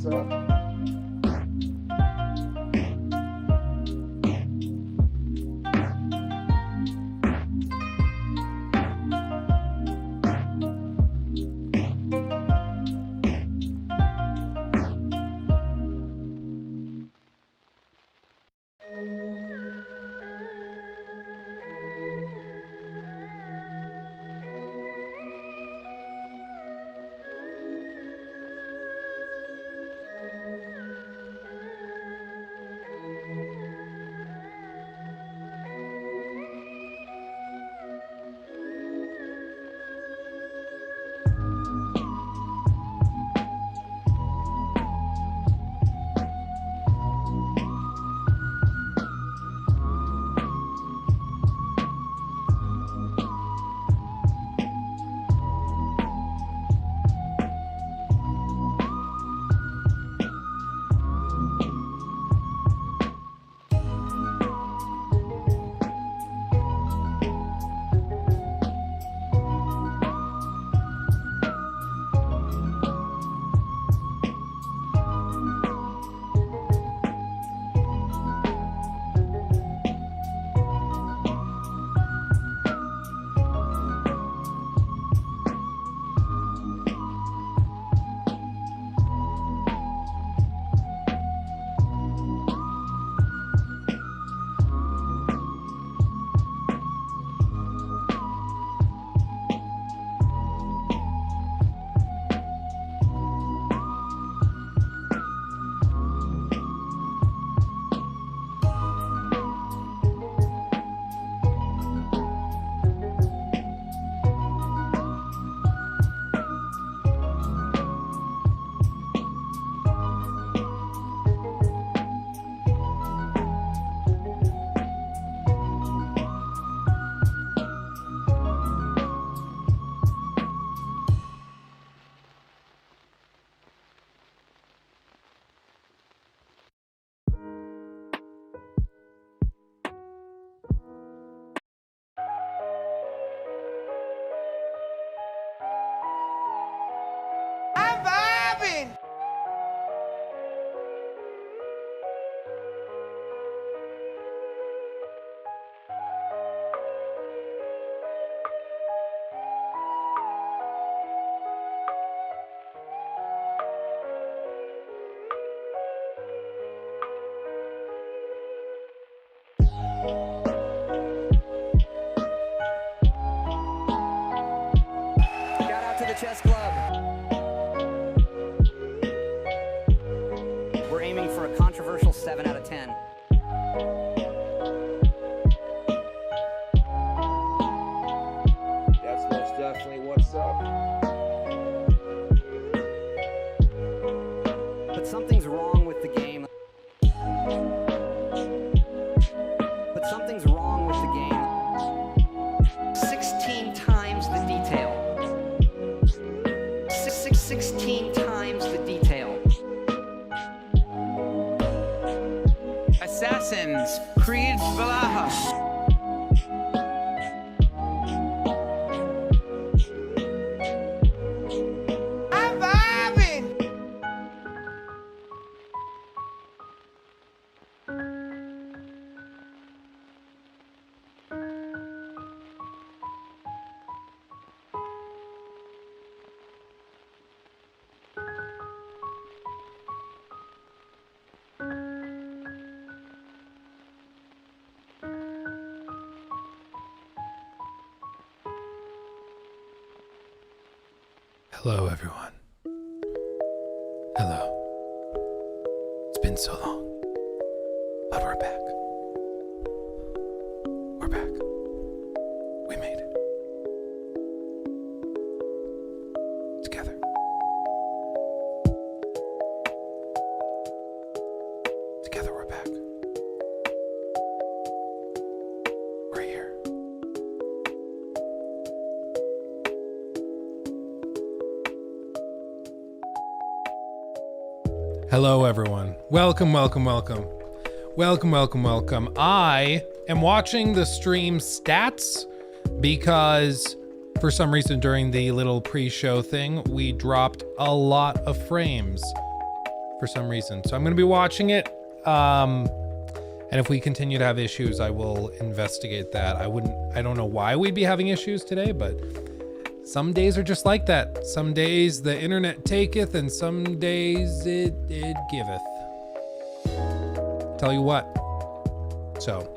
what's up? Chess Club. We're aiming for a controversial 7 out of 10. That's most definitely what's up. But something's wrong with the game. But something's wrong with the game. 16 times the detail. 16 times the detail. Assassin's Creed Valhalla. I'm vibing. Hello, everyone. Hello. It's been so long, but we're back. We're back. We made it. Together. Together we're back. We're here. Hello, everyone. Welcome. I am watching the stream stats because for some reason during the little pre-show thing, we dropped a lot of frames. for some reason. So I'm going to be watching it. And if we continue to have issues, I will investigate that. I don't know why we'd be having issues today, but some days are just like that. Some days the internet taketh, and some days it giveth. Tell you what. So,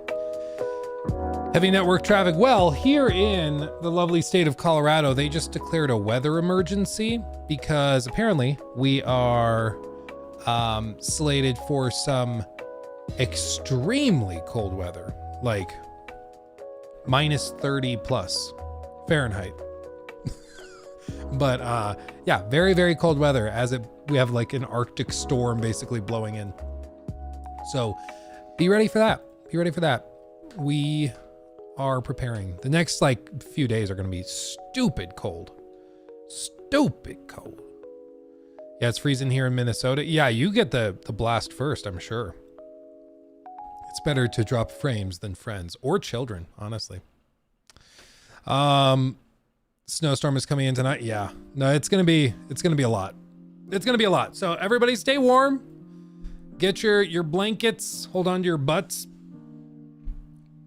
heavy network traffic. Well, here in the lovely state of Colorado, they just declared a weather emergency because apparently we are slated for some extremely cold weather, like minus 30 plus Fahrenheit. But yeah, very, very cold weather we have like an Arctic storm basically blowing in. So be ready for that. Be ready for that. We are preparing. The next like few days are going to be stupid cold. Stupid cold. Yeah, it's freezing here in Minnesota. Yeah, you get the blast first, I'm sure. It's better to drop frames than friends or children, honestly. Snowstorm is coming in tonight. Yeah, no, it's gonna be a lot. It's gonna be a lot. So everybody stay warm. Get your blankets. Hold on to your butts.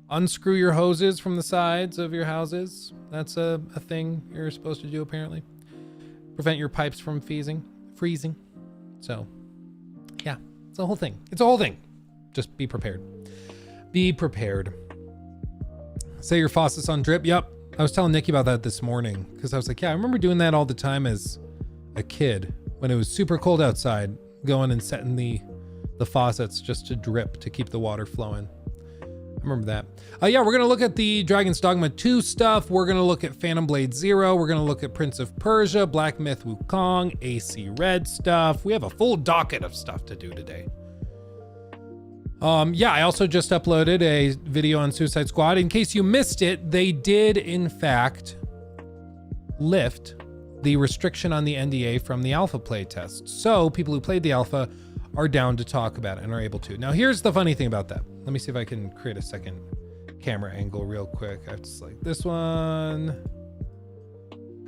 Unscrew your hoses from the sides of your houses. That's a thing you're supposed to do apparently. Prevent your pipes from freezing. So yeah, it's a whole thing. It's a whole thing. Just be prepared. Be prepared. Say your faucet's on drip. Yep. I was telling Nikki about that this morning because I was like, yeah, I remember doing that all the time as a kid when it was super cold outside, going and setting the faucets just to drip to keep the water flowing. I remember that. Yeah, we're going to look at the Dragon's Dogma 2 stuff. We're going to look at Phantom Blade Zero. We're going to look at Prince of Persia, Black Myth Wukong, AC Red stuff. We have a full docket of stuff to do today. Yeah, I also just uploaded a video on Suicide Squad. In case you missed it, they did in fact lift the restriction on the NDA from the alpha playtest. So people who played the alpha are down to talk about it and are able to. Now here's the funny thing about that. Let me see if I can create a second camera angle real quick. I have to select this one,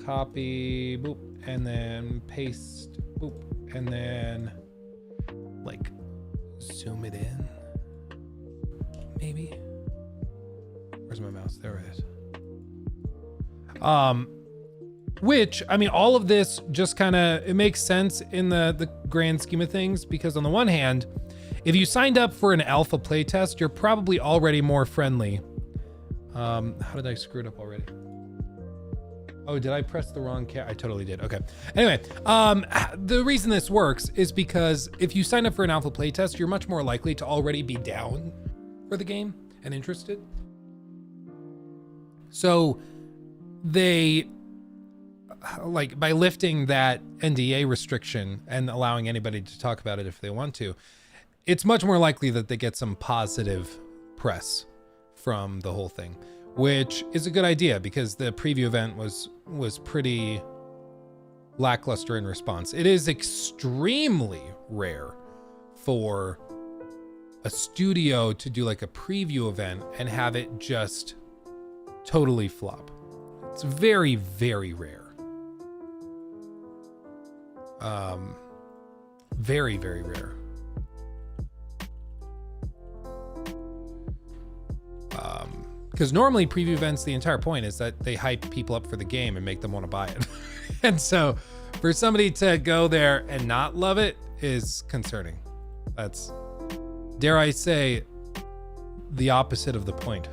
copy, boop, and then paste, boop, and then like zoom it in. Maybe. Where's my mouse? There it is. Which, I mean, all of this just kind of, it makes sense in the grand scheme of things, because on the one hand, if you signed up for an alpha playtest, you're probably already more friendly. How did I screw it up already? Oh, did I press the wrong I totally did. Okay. Anyway, the reason this works is because if you sign up for an alpha playtest, you're much more likely to already be down for the game and interested. So they, like, by lifting that NDA restriction and allowing anybody to talk about it if they want to, it's much more likely that they get some positive press from the whole thing, which is a good idea because the preview event was pretty lackluster in response. It is extremely rare for a studio to do like a preview event and have it just totally flop. It's very, very rare. Very, very rare. Because normally preview events, the entire point is that they hype people up for the game and make them want to buy it. And so for somebody to go there and not love it is concerning. That's, dare I say, the opposite of the point.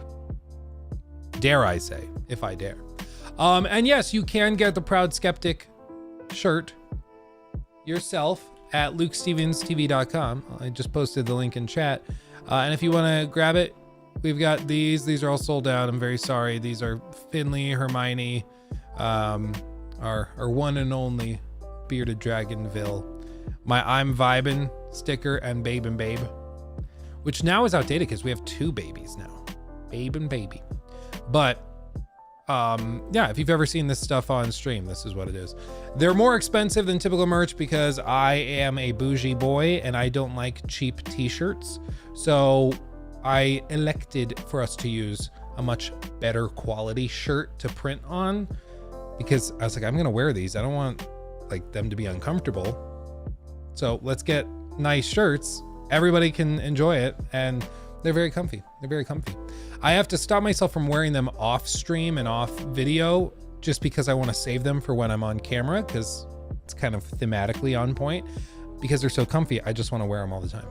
Dare I say, if I dare. And yes, you can get the Proud Skeptic shirt yourself at lukestevenstv.com. I just posted the link in chat. And if you want to grab it, we've got these. These are all sold out. I'm very sorry. These are Finley, Hermione, our one and only Bearded Dragonville. My I'm Vibin' sticker and Babe and Babe, which now is outdated because we have two babies now. Babe and Baby. But yeah, if you've ever seen this stuff on stream, this is what it is. They're more expensive than typical merch because I am a bougie boy and I don't like cheap t-shirts. So I elected for us to use a much better quality shirt to print on because I was like, I'm gonna wear these. I don't want like them to be uncomfortable. So let's get nice shirts, everybody can enjoy it, and they're very comfy. They're very comfy. I have to stop myself from wearing them off stream and off video just because I want to save them for when I'm on camera, because it's kind of thematically on point. Because they're so comfy, I just want to wear them all the time.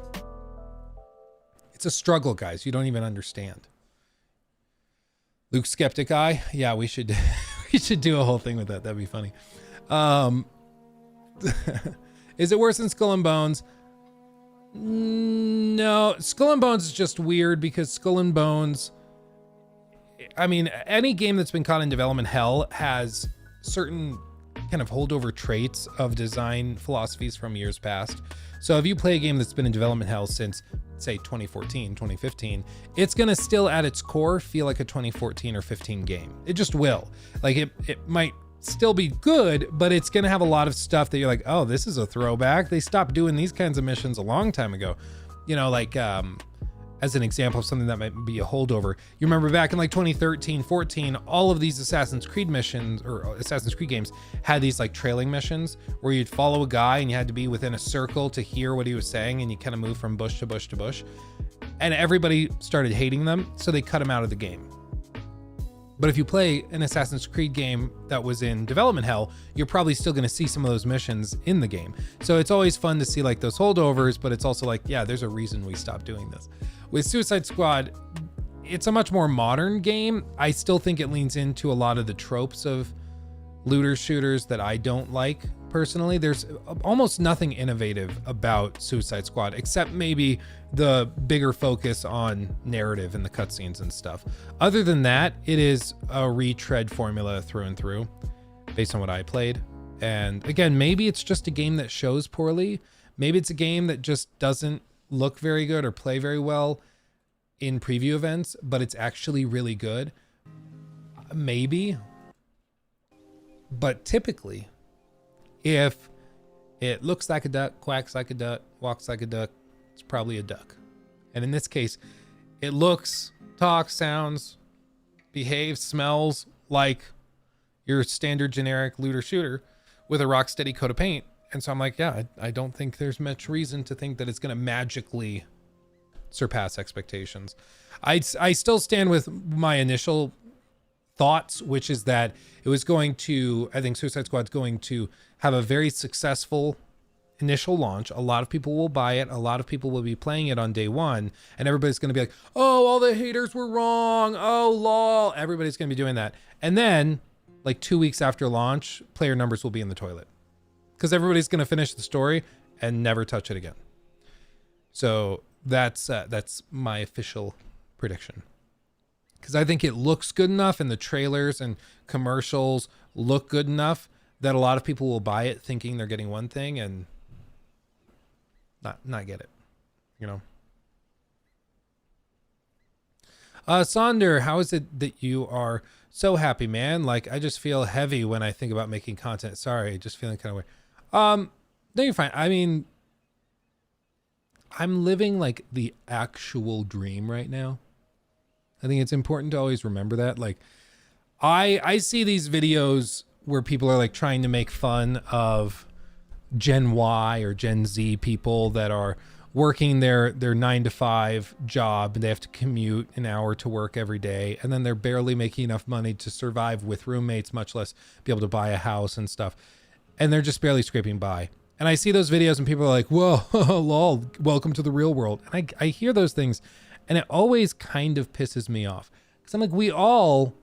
It's a struggle, guys. You don't even understand. Luke Skeptic Eye. Yeah, we should we should do a whole thing with that. That'd be funny. Is it worse than Skull and Bones? No, Skull and Bones is just weird because Skull and Bones, I mean, any game that's been caught in development hell has certain kind of holdover traits of design philosophies from years past. So if you play a game that's been in development hell since, say, 2014, 2015, it's going to still at its core feel like a 2014 or 15 game. It just will. Like it might still be good, but it's going to have a lot of stuff that you're like, oh, this is a throwback. They stopped doing these kinds of missions a long time ago. You know, like, as an example of something that might be a holdover. You remember back in like 2013, 14, all of these Assassin's Creed missions or Assassin's Creed games had these like trailing missions where you'd follow a guy and you had to be within a circle to hear what he was saying, and you kind of move from bush to bush to bush. And everybody started hating them, so they cut them out of the game. But if you play an Assassin's Creed game that was in development hell, you're probably still going to see some of those missions in the game. So it's always fun to see like those holdovers, but it's also like, yeah, there's a reason we stopped doing this. With Suicide Squad, it's a much more modern game. I still think it leans into a lot of the tropes of looter shooters that I don't like personally. There's almost nothing innovative about Suicide Squad, except maybe the bigger focus on narrative and the cutscenes and stuff. Other than that, it is a retread formula through and through based on what I played. And again, maybe it's just a game that shows poorly. Maybe it's a game that just doesn't look very good or play very well in preview events, but it's actually really good. Maybe. But typically, if it looks like a duck, quacks like a duck, walks like a duck, it's probably a duck. And in this case, it looks, talks, sounds, behaves, smells like your standard generic looter shooter with a Rocksteady coat of paint. And so I'm like, yeah, I don't think there's much reason to think that it's going to magically surpass expectations. I still stand with my initial thoughts, which is that it was going to, I think Suicide Squad's going to have a very successful initial launch. A lot of people will buy it. A lot of people will be playing it on day one, and everybody's going to be like, oh, all the haters were wrong. Oh, lol. Everybody's going to be doing that. And then like 2 weeks after launch, player numbers will be in the toilet because everybody's going to finish the story and never touch it again. So that's my official prediction. Because I think it looks good enough and the trailers and commercials look good enough that a lot of people will buy it thinking they're getting one thing and not get it, you know. Sonder, how is it that you are so happy, man? Like, I just feel heavy when I think about making content. Sorry, just feeling kind of weird. No, you're fine. I mean, I'm living like the actual dream right now. I think it's important to always remember that. Like, I see these videos where people are like trying to make fun of Gen Y or Gen Z people that are working their 9-to-5 job and they have to commute an hour to work every day, and then they're barely making enough money to survive with roommates, much less be able to buy a house and stuff, and they're just barely scraping by. And I see those videos and people are like, whoa, lol, welcome to the real world. And I hear those things and it always kind of pisses me off, because I'm like, we all,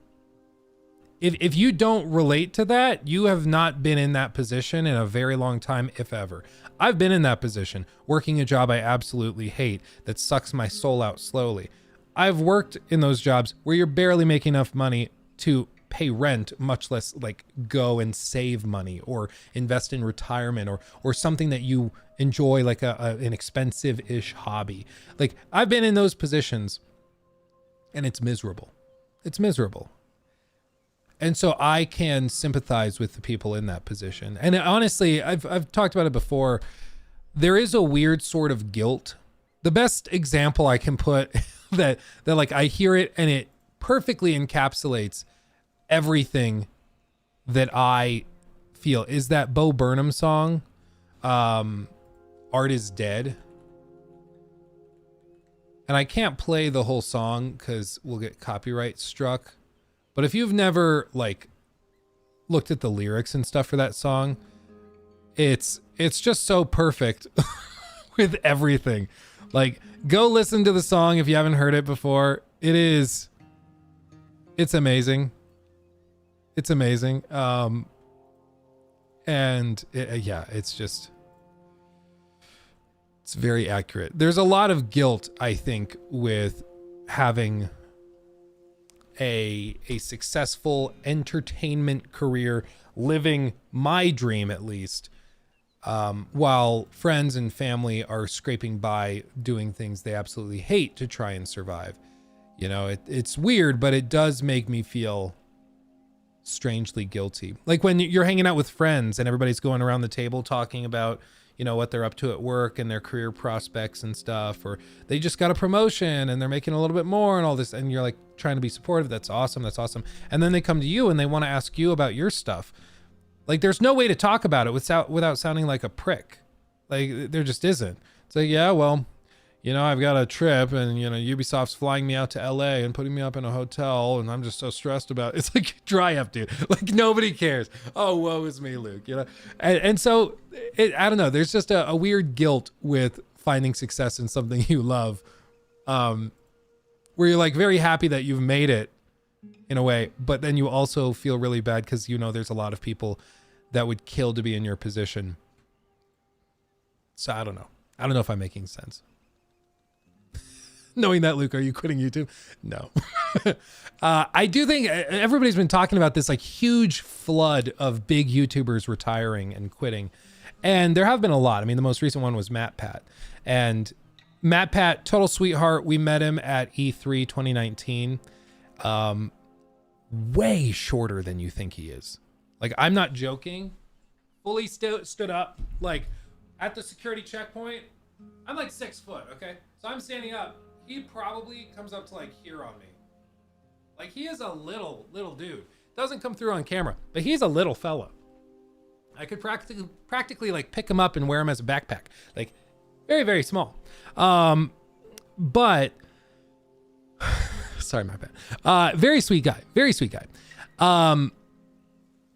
if you don't relate to that, you have not been in that position in a very long time, if ever. I've been in that position, working a job I absolutely hate that sucks my soul out slowly. I've worked in those jobs where you're barely making enough money to pay rent, much less like go and save money or invest in retirement or something that you enjoy, like an expensive-ish hobby. Like, I've been in those positions and it's miserable. It's miserable. And so I can sympathize with the people in that position. And honestly, I've talked about it before. There is a weird sort of guilt. The best example I can put that like I hear it and it perfectly encapsulates everything that I feel is that Bo Burnham song, Art is Dead. And I can't play the whole song because we'll get copyright struck. But if you've never like looked at the lyrics and stuff for that song, it's just so perfect with everything. Like, go listen to the song if you haven't heard it before. It's amazing. It's amazing. It's very accurate. There's a lot of guilt, I think, with having a successful entertainment career, living my dream at least, while friends and family are scraping by doing things they absolutely hate to try and survive. You know, it's weird, but it does make me feel strangely guilty. Like when you're hanging out with friends and everybody's going around the table talking about, you know, what they're up to at work and their career prospects and stuff, or they just got a promotion and they're making a little bit more and all this, and you're like trying to be supportive. That's awesome. And then they come to you and they want to ask you about your stuff. Like, there's no way to talk about it without sounding like a prick. Like, there just isn't. It's like, yeah, well, you know, I've got a trip and, you know, Ubisoft's flying me out to LA and putting me up in a hotel and I'm just so stressed about it. It's like, dry up, dude. Like, nobody cares. Oh, woe is me, Luke, you know? And so, I don't know. There's just a weird guilt with finding success in something you love, where you're like very happy that you've made it in a way, but then you also feel really bad because, you know, there's a lot of people that would kill to be in your position. So I don't know. I don't know if I'm making sense. Knowing that, Luke, are you quitting YouTube? No. I do think everybody's been talking about this like huge flood of big YouTubers retiring and quitting. And there have been a lot. I mean, the most recent one was MatPat. And MatPat, total sweetheart. We met him at E3 2019. Way shorter than you think he is. Like, I'm not joking. Fully stood up, like, at the security checkpoint. I'm like 6 foot, okay? So I'm standing up. He probably comes up to like here on me. Like, he is a little dude. Doesn't come through on camera, but he's a little fella. I could practically like pick him up and wear him as a backpack. Like, very, very small. But sorry, my bad. Very sweet guy. Very sweet guy.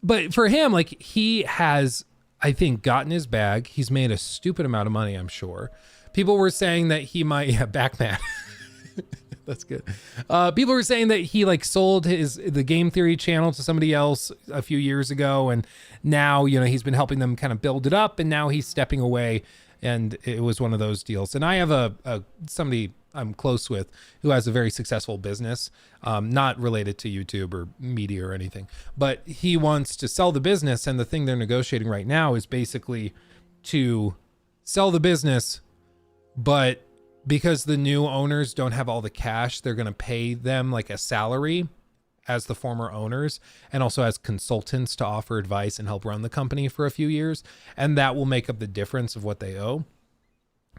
But for him, like, he has, I think, gotten his bag. He's made a stupid amount of money, I'm sure. People were saying that he might, Backman. That's good. People were saying that he like sold the Game Theory channel to somebody else a few years ago, and now, you know, he's been helping them kind of build it up, and now he's stepping away, and it was one of those deals. And I have somebody I'm close with who has a very successful business, not related to YouTube or media or anything, but he wants to sell the business, and the thing they're negotiating right now is basically to sell the business, but because the new owners don't have all the cash, they're going to pay them like a salary as the former owners, and also as consultants to offer advice and help run the company for a few years. And that will make up the difference of what they owe.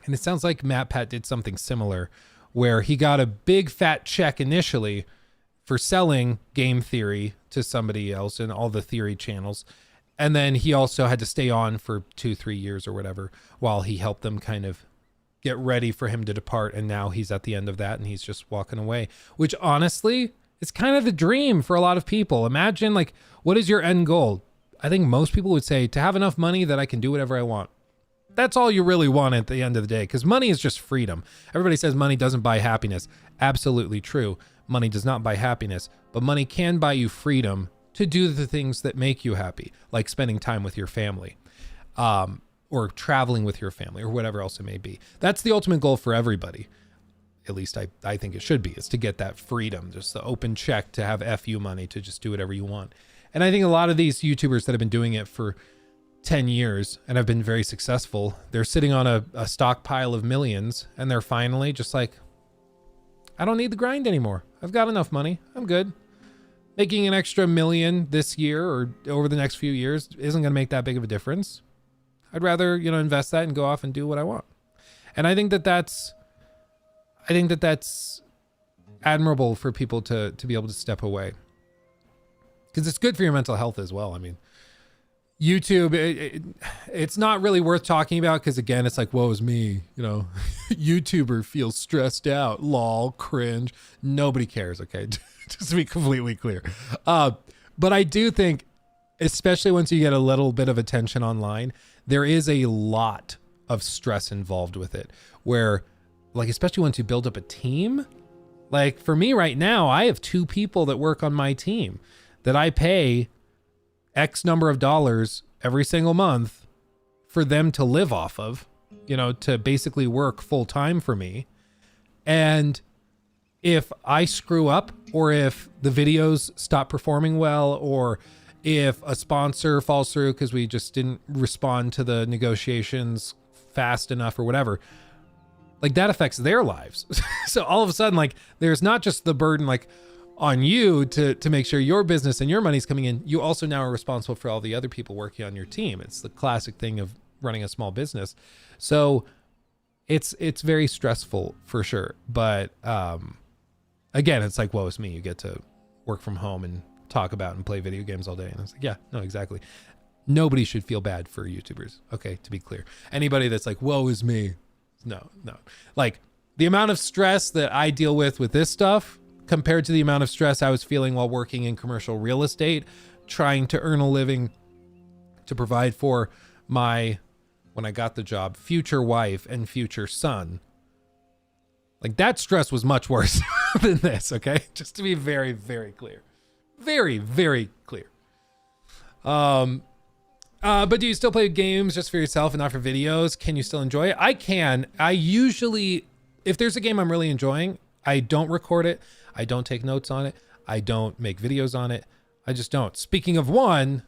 And it sounds like MatPat did something similar, where he got a big fat check initially for selling Game Theory to somebody else and all the Theory channels. And then he also had to stay on for 2-3 years or whatever while he helped them kind of get ready for him to depart. And now he's at the end of that and he's just walking away, which honestly is kind of the dream for a lot of people. Imagine, like, what is your end goal? I think most people would say to have enough money that I can do whatever I want. That's all you really want at the end of the day, because money is just freedom. Everybody says money doesn't buy happiness. Absolutely true. Money does not buy happiness, but money can buy you freedom to do the things that make you happy, like spending time with your family, or traveling with your family, or whatever else it may be. That's the ultimate goal for everybody. At least I think it should be, is to get that freedom, just the open check to have FU money to just do whatever you want. And I think a lot of these YouTubers that have been doing it for 10 years and have been very successful, they're sitting on a stockpile of millions, and they're finally just like, I don't need the grind anymore. I've got enough money. I'm good. Making an extra $1 million this year or over the next few years isn't going to make that big of a difference. I'd rather, you know, invest that and go off and do what I want. And I think that that's admirable for people to be able to step away, because it's good for your mental health as well. I mean, YouTube, it's not really worth talking about because, again, it's like, woe is me, you know, YouTuber feels stressed out, lol, cringe. Nobody cares, okay? Just to be completely clear. But I do think, especially once you get a little bit of attention online, there is a lot of stress involved with it where, like, especially once you build up a team, like for me right now, I have 2 people that work on my team that I pay X number of dollars every single month for them to live off of, you know, to basically work full time for me. And if I screw up, or if the videos stop performing well, or if a sponsor falls through because we just didn't respond to the negotiations fast enough or whatever, like that affects their lives. So all of a sudden, like there's not just the burden, like, on you to make sure your business and your money's coming in, you also now are responsible for all the other people working on your team. It's the classic thing of running a small business. So it's very stressful for sure. But again, it's like, woe is me. You get to work from home and talk about and play video games all day. And it's like, yeah, no, exactly. Nobody should feel bad for YouTubers. Okay, to be clear. Anybody that's like, woe is me. No. Like the amount of stress that I deal with this stuff compared to the amount of stress I was feeling while working in commercial real estate, trying to earn a living to provide for my, when I got the job, future wife and future son. Like that stress was much worse than this, okay? Just to be very, very clear. Very, very clear. But do you still play games just for yourself and not for videos? Can you still enjoy it? I can. I usually, if there's a game I'm really enjoying, I don't record it. I don't take notes on it. I don't make videos on it. I just don't. Speaking of one,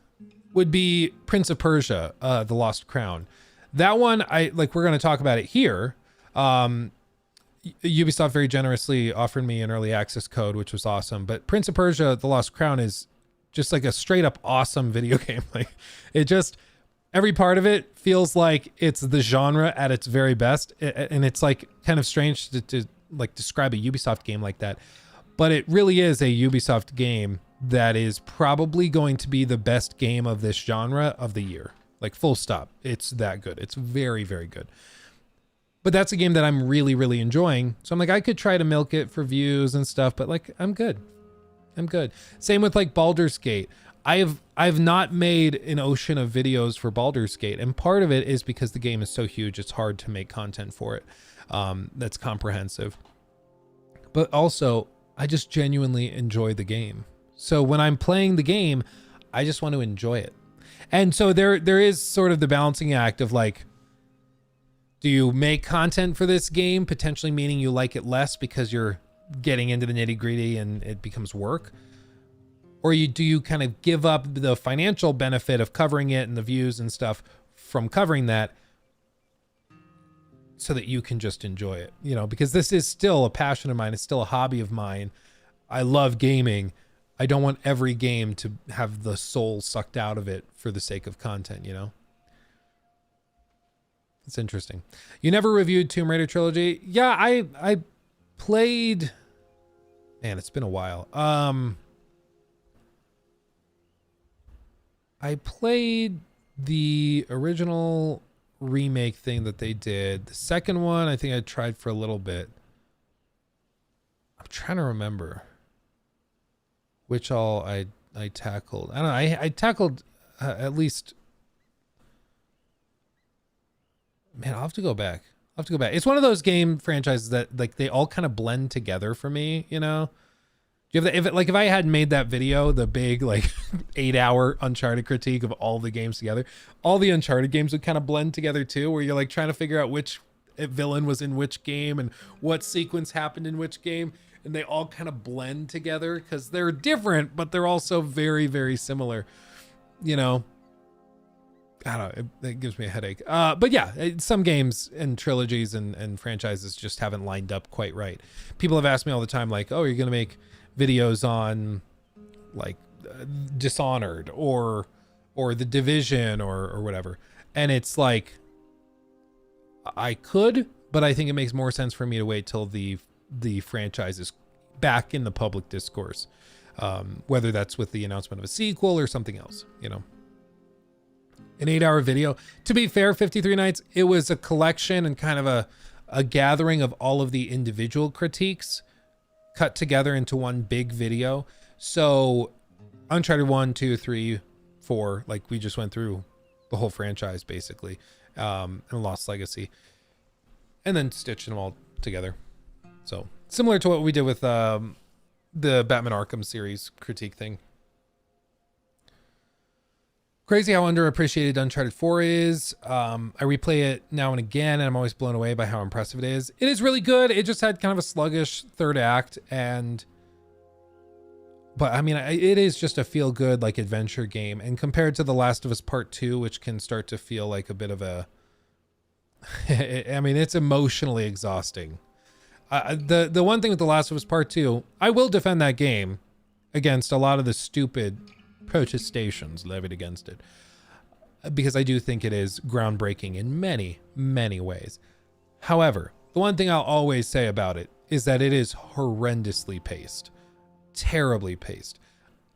would be Prince of Persia, The Lost Crown. That one, we're going to talk about it here. Ubisoft very generously offered me an early access code, which was awesome. But Prince of Persia, The Lost Crown is just like a straight up awesome video game. Like it just, every part of it feels like it's the genre at its very best. And it's like kind of strange to like describe a Ubisoft game like that. But it really is a Ubisoft game that is probably going to be the best game of this genre of the year. Like full stop. It's that good. It's very, very good. But that's a game that I'm really, really enjoying. So I'm like, I could try to milk it for views and stuff, but like, I'm good. Same with like Baldur's Gate. I've not made an ocean of videos for Baldur's Gate. And part of it is because the game is so huge, it's hard to make content for it. That's comprehensive. But also, I just genuinely enjoy the game. So when I'm playing the game, I just want to enjoy it. And so there is sort of the balancing act of like, do you make content for this game, potentially meaning you like it less because you're getting into the nitty gritty and it becomes work? Or do you kind of give up the financial benefit of covering it and the views and stuff from covering that so that you can just enjoy it, you know, because this is still a passion of mine. It's still a hobby of mine. I love gaming. I don't want every game to have the soul sucked out of it for the sake of content, you know? It's interesting. You never reviewed Tomb Raider trilogy? Yeah, I played, man, it's been a while. I played the original remake thing that they did. The second one, I think I tried for a little bit. I'm trying to remember which all I tackled. I don't know. I tackled at least. Man, I'll have to go back. It's one of those game franchises that like they all kind of blend together for me, you know? Do you have if I had made that video, the big like 8-hour Uncharted critique of all the games together, all the Uncharted games would kind of blend together too, where you're like trying to figure out which villain was in which game and what sequence happened in which game, and they all kind of blend together because they're different, but they're also very, very similar, you know? I don't know, it gives me a headache. But yeah, some games and trilogies and franchises just haven't lined up quite right. People have asked me all the time, like, oh, are you going to make videos on like Dishonored or The Division or whatever? And it's like, I could, but I think it makes more sense for me to wait till the franchise is back in the public discourse, whether that's with the announcement of a sequel or something else, you know? an 8-hour video. To be fair, 53 Nights, it was a collection and kind of a gathering of all of the individual critiques cut together into one big video. So Uncharted 1, 2, 3, 4, like we just went through the whole franchise basically, and Lost Legacy, and then stitched them all together. So similar to what we did with the Batman Arkham series critique thing. Crazy how underappreciated Uncharted 4 is. I replay it now and again, and I'm always blown away by how impressive it is. It is really good. It just had kind of a sluggish third act, but I mean, it is just a feel-good like adventure game. And compared to The Last of Us Part 2, which can start to feel like a bit of a, I mean, it's emotionally exhausting. The one thing with The Last of Us Part 2, I will defend that game against a lot of the stupid protestations levied against it, because I do think it is groundbreaking in many, many ways. However, the one thing I'll always say about it is that it is horrendously paced, terribly paced.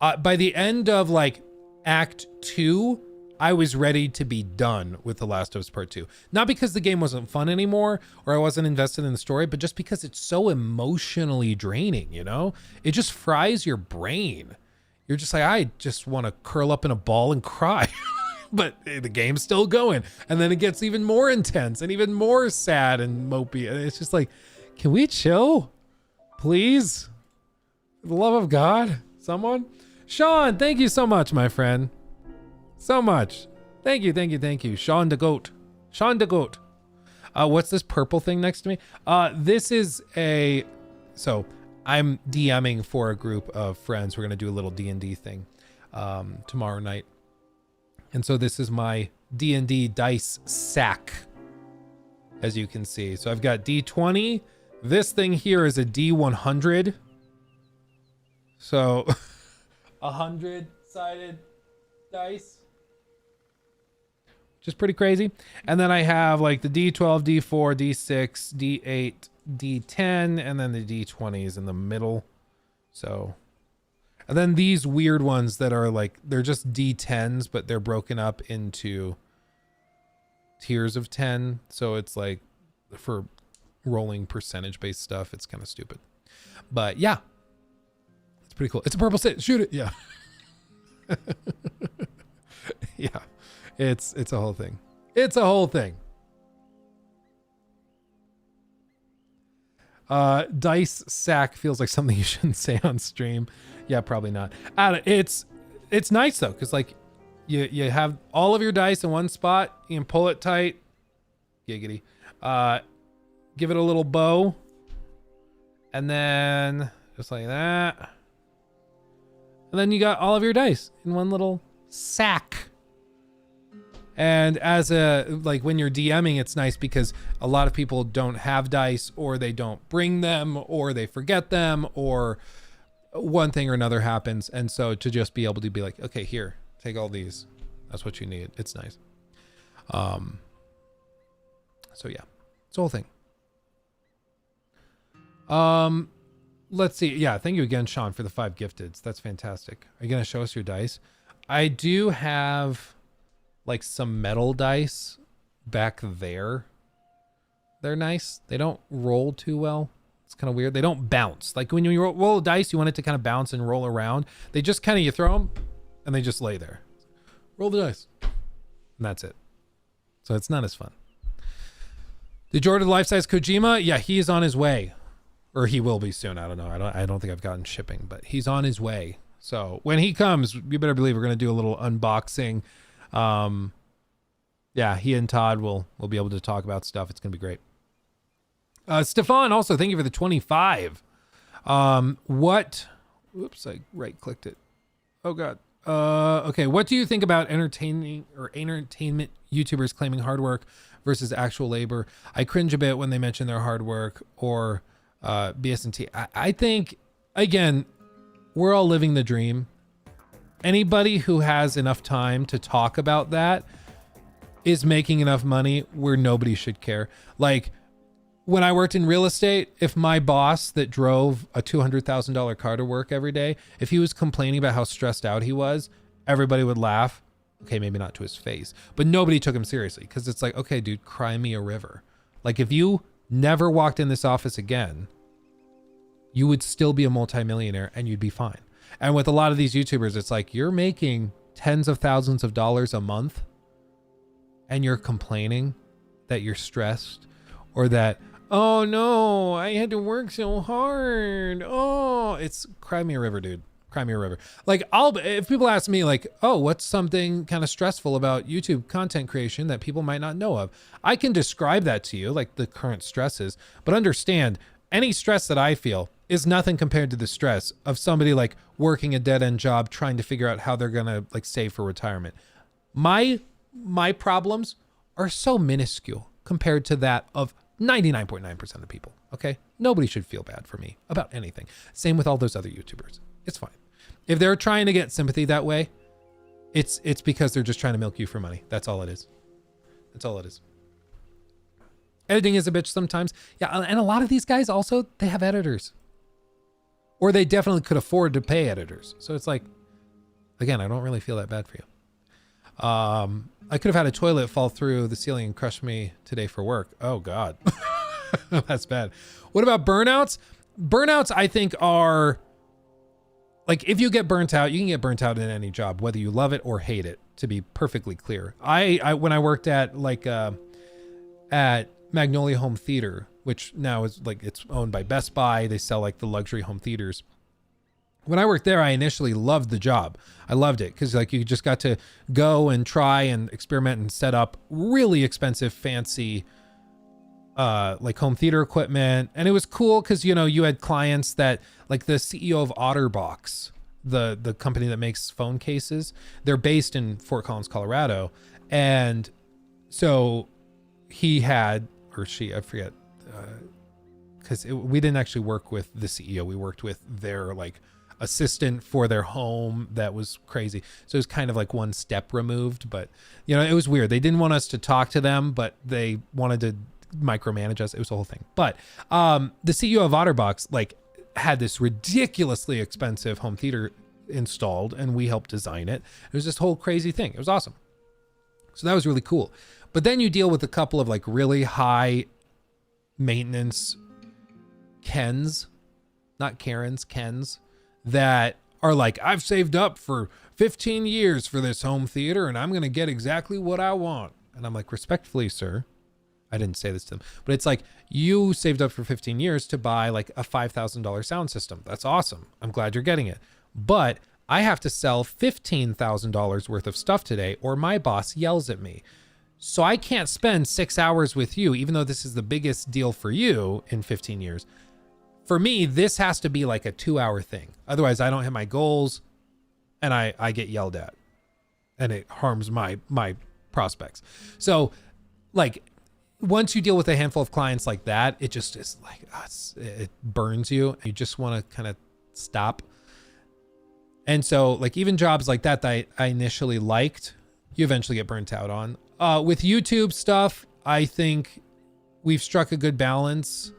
By the end of like Act 2, I was ready to be done with The Last of Us Part 2. Not because the game wasn't fun anymore or I wasn't invested in the story, but just because it's so emotionally draining, you know? It just fries your brain. You're just like, I just want to curl up in a ball and cry. But the game's still going. And then it gets even more intense and even more sad and mopey. And it's just like, can we chill? Please? For the love of God, someone? Sean, thank you so much, my friend. So much. Thank you, thank you, thank you. Sean the Goat. Sean the Goat. What's this purple thing next to me? This is so I'm DMing for a group of friends. We're going to do a little D&D thing tomorrow night. And so this is my D&D dice sack, as you can see. So I've got D20. This thing here is a D100. So 100-sided dice, which is pretty crazy. And then I have like the D12, D4, D6, D8, D10, and then the D20s in the middle. So, and then these weird ones that are like, they're just D10s, but they're broken up into tiers of 10. So it's like for rolling percentage based stuff. It's kind of stupid, but yeah, it's pretty cool. It's a purple sit. Shoot it. Yeah. Yeah. It's a whole thing. It's a whole thing. Dice sack feels like something you shouldn't say on stream. Yeah, probably not. It's nice though, because like you have all of your dice in one spot. You can pull it tight. Giggity. Give it a little bow, and then just like that, and then you got all of your dice in one little sack. And as like when you're DMing, it's nice because a lot of people don't have dice, or they don't bring them, or they forget them, or one thing or another happens. And so to just be able to be like, okay, here, take all these. That's what you need. It's nice. So yeah, it's a whole thing. Let's see. Yeah. Thank you again, Sean, for the 5 gifteds. That's fantastic. Are you going to show us your dice? I do have like some metal dice back there. They're nice. They don't roll too well. It's kind of weird. They don't bounce. Like when you roll dice, you want it to kind of bounce and roll around. They just kind of, you throw them and they just lay there. Roll the dice. And that's it. So it's not as fun. Did you order the life-size Kojima? Yeah, he is on his way. Or he will be soon. I don't know. I don't think I've gotten shipping, but he's on his way. So when he comes, you better believe we're going to do a little unboxing. Yeah, he and Todd will be able to talk about stuff. It's gonna be great. Stefan, also thank you for the 25. Whoops, I right clicked it. Oh god. Okay, what do you think about entertainment YouTubers claiming hard work versus actual labor? I cringe a bit when they mention their hard work or BS&T. I think, again, we're all living the dream. Anybody who has enough time to talk about that is making enough money where nobody should care. Like when I worked in real estate, if my boss that drove a $200,000 car to work every day, if he was complaining about how stressed out he was, everybody would laugh Okay, maybe not to his face, but nobody took him seriously because it's like, okay, dude, cry me a river. Like if you never walked in this office again, you would still be a multimillionaire and you'd be fine. And with a lot of these YouTubers, it's like you're making tens of thousands of dollars a month and you're complaining that you're stressed or that, oh no, I had to work so hard. Oh, it's cry me a river, dude. Cry me a river. Like if people ask me like, oh, what's something kind of stressful about YouTube content creation that people might not know of? I can describe that to you, like the current stresses, but understand any stress that I feel is nothing compared to the stress of somebody like working a dead end job, trying to figure out how they're going to like save for retirement. My problems are so minuscule compared to that of 99.9% of the people. Okay. Nobody should feel bad for me about anything. Same with all those other YouTubers. It's fine. If they're trying to get sympathy that way, it's because they're just trying to milk you for money. That's all it is. That's all it is. Editing is a bitch sometimes. Yeah. And a lot of these guys also, they have editors. Or they definitely could afford to pay editors. So it's like, again, I don't really feel that bad for you. I could have had a toilet fall through the ceiling and crush me today for work. Oh God, that's bad. What about burnouts? Burnouts, I think, are like, if you get burnt out, you can get burnt out in any job, whether you love it or hate it, to be perfectly clear. When I worked at at Magnolia Home Theater, which now is like, it's owned by Best Buy. They sell like the luxury home theaters. When I worked there, I initially loved the job. I loved it because like you just got to go and try and experiment and set up really expensive, fancy, like home theater equipment. And it was cool because, you know, you had clients that like the CEO of OtterBox, the company that makes phone cases, they're based in Fort Collins, Colorado. And so he had, or she, I forget, because we didn't actually work with the CEO. We worked with their like assistant for their home. That was crazy. So it was kind of like one step removed, but you know, it was weird. They didn't want us to talk to them, but they wanted to micromanage us. It was the whole thing. But the CEO of OtterBox like had this ridiculously expensive home theater installed and we helped design it. It was this whole crazy thing. It was awesome. So that was really cool. But then you deal with a couple of like really high maintenance Kens, not Karens, Kens, that are like, I've saved up for 15 years for this home theater and I'm going to get exactly what I want. And I'm like, respectfully, sir, I didn't say this to them, but it's like, you saved up for 15 years to buy like a $5,000 sound system. That's awesome. I'm glad you're getting it. But I have to sell $15,000 worth of stuff today or my boss yells at me. So I can't spend 6 hours with you, even though this is the biggest deal for you in 15 years. For me, this has to be like a 2-hour thing. Otherwise, I don't hit my goals and I get yelled at and it harms my prospects. So like, once you deal with a handful of clients like that, it just is like, it burns you. You just want to kind of stop. And so like even jobs like that I initially liked, you eventually get burnt out on. With YouTube stuff, I think we've struck a good balance.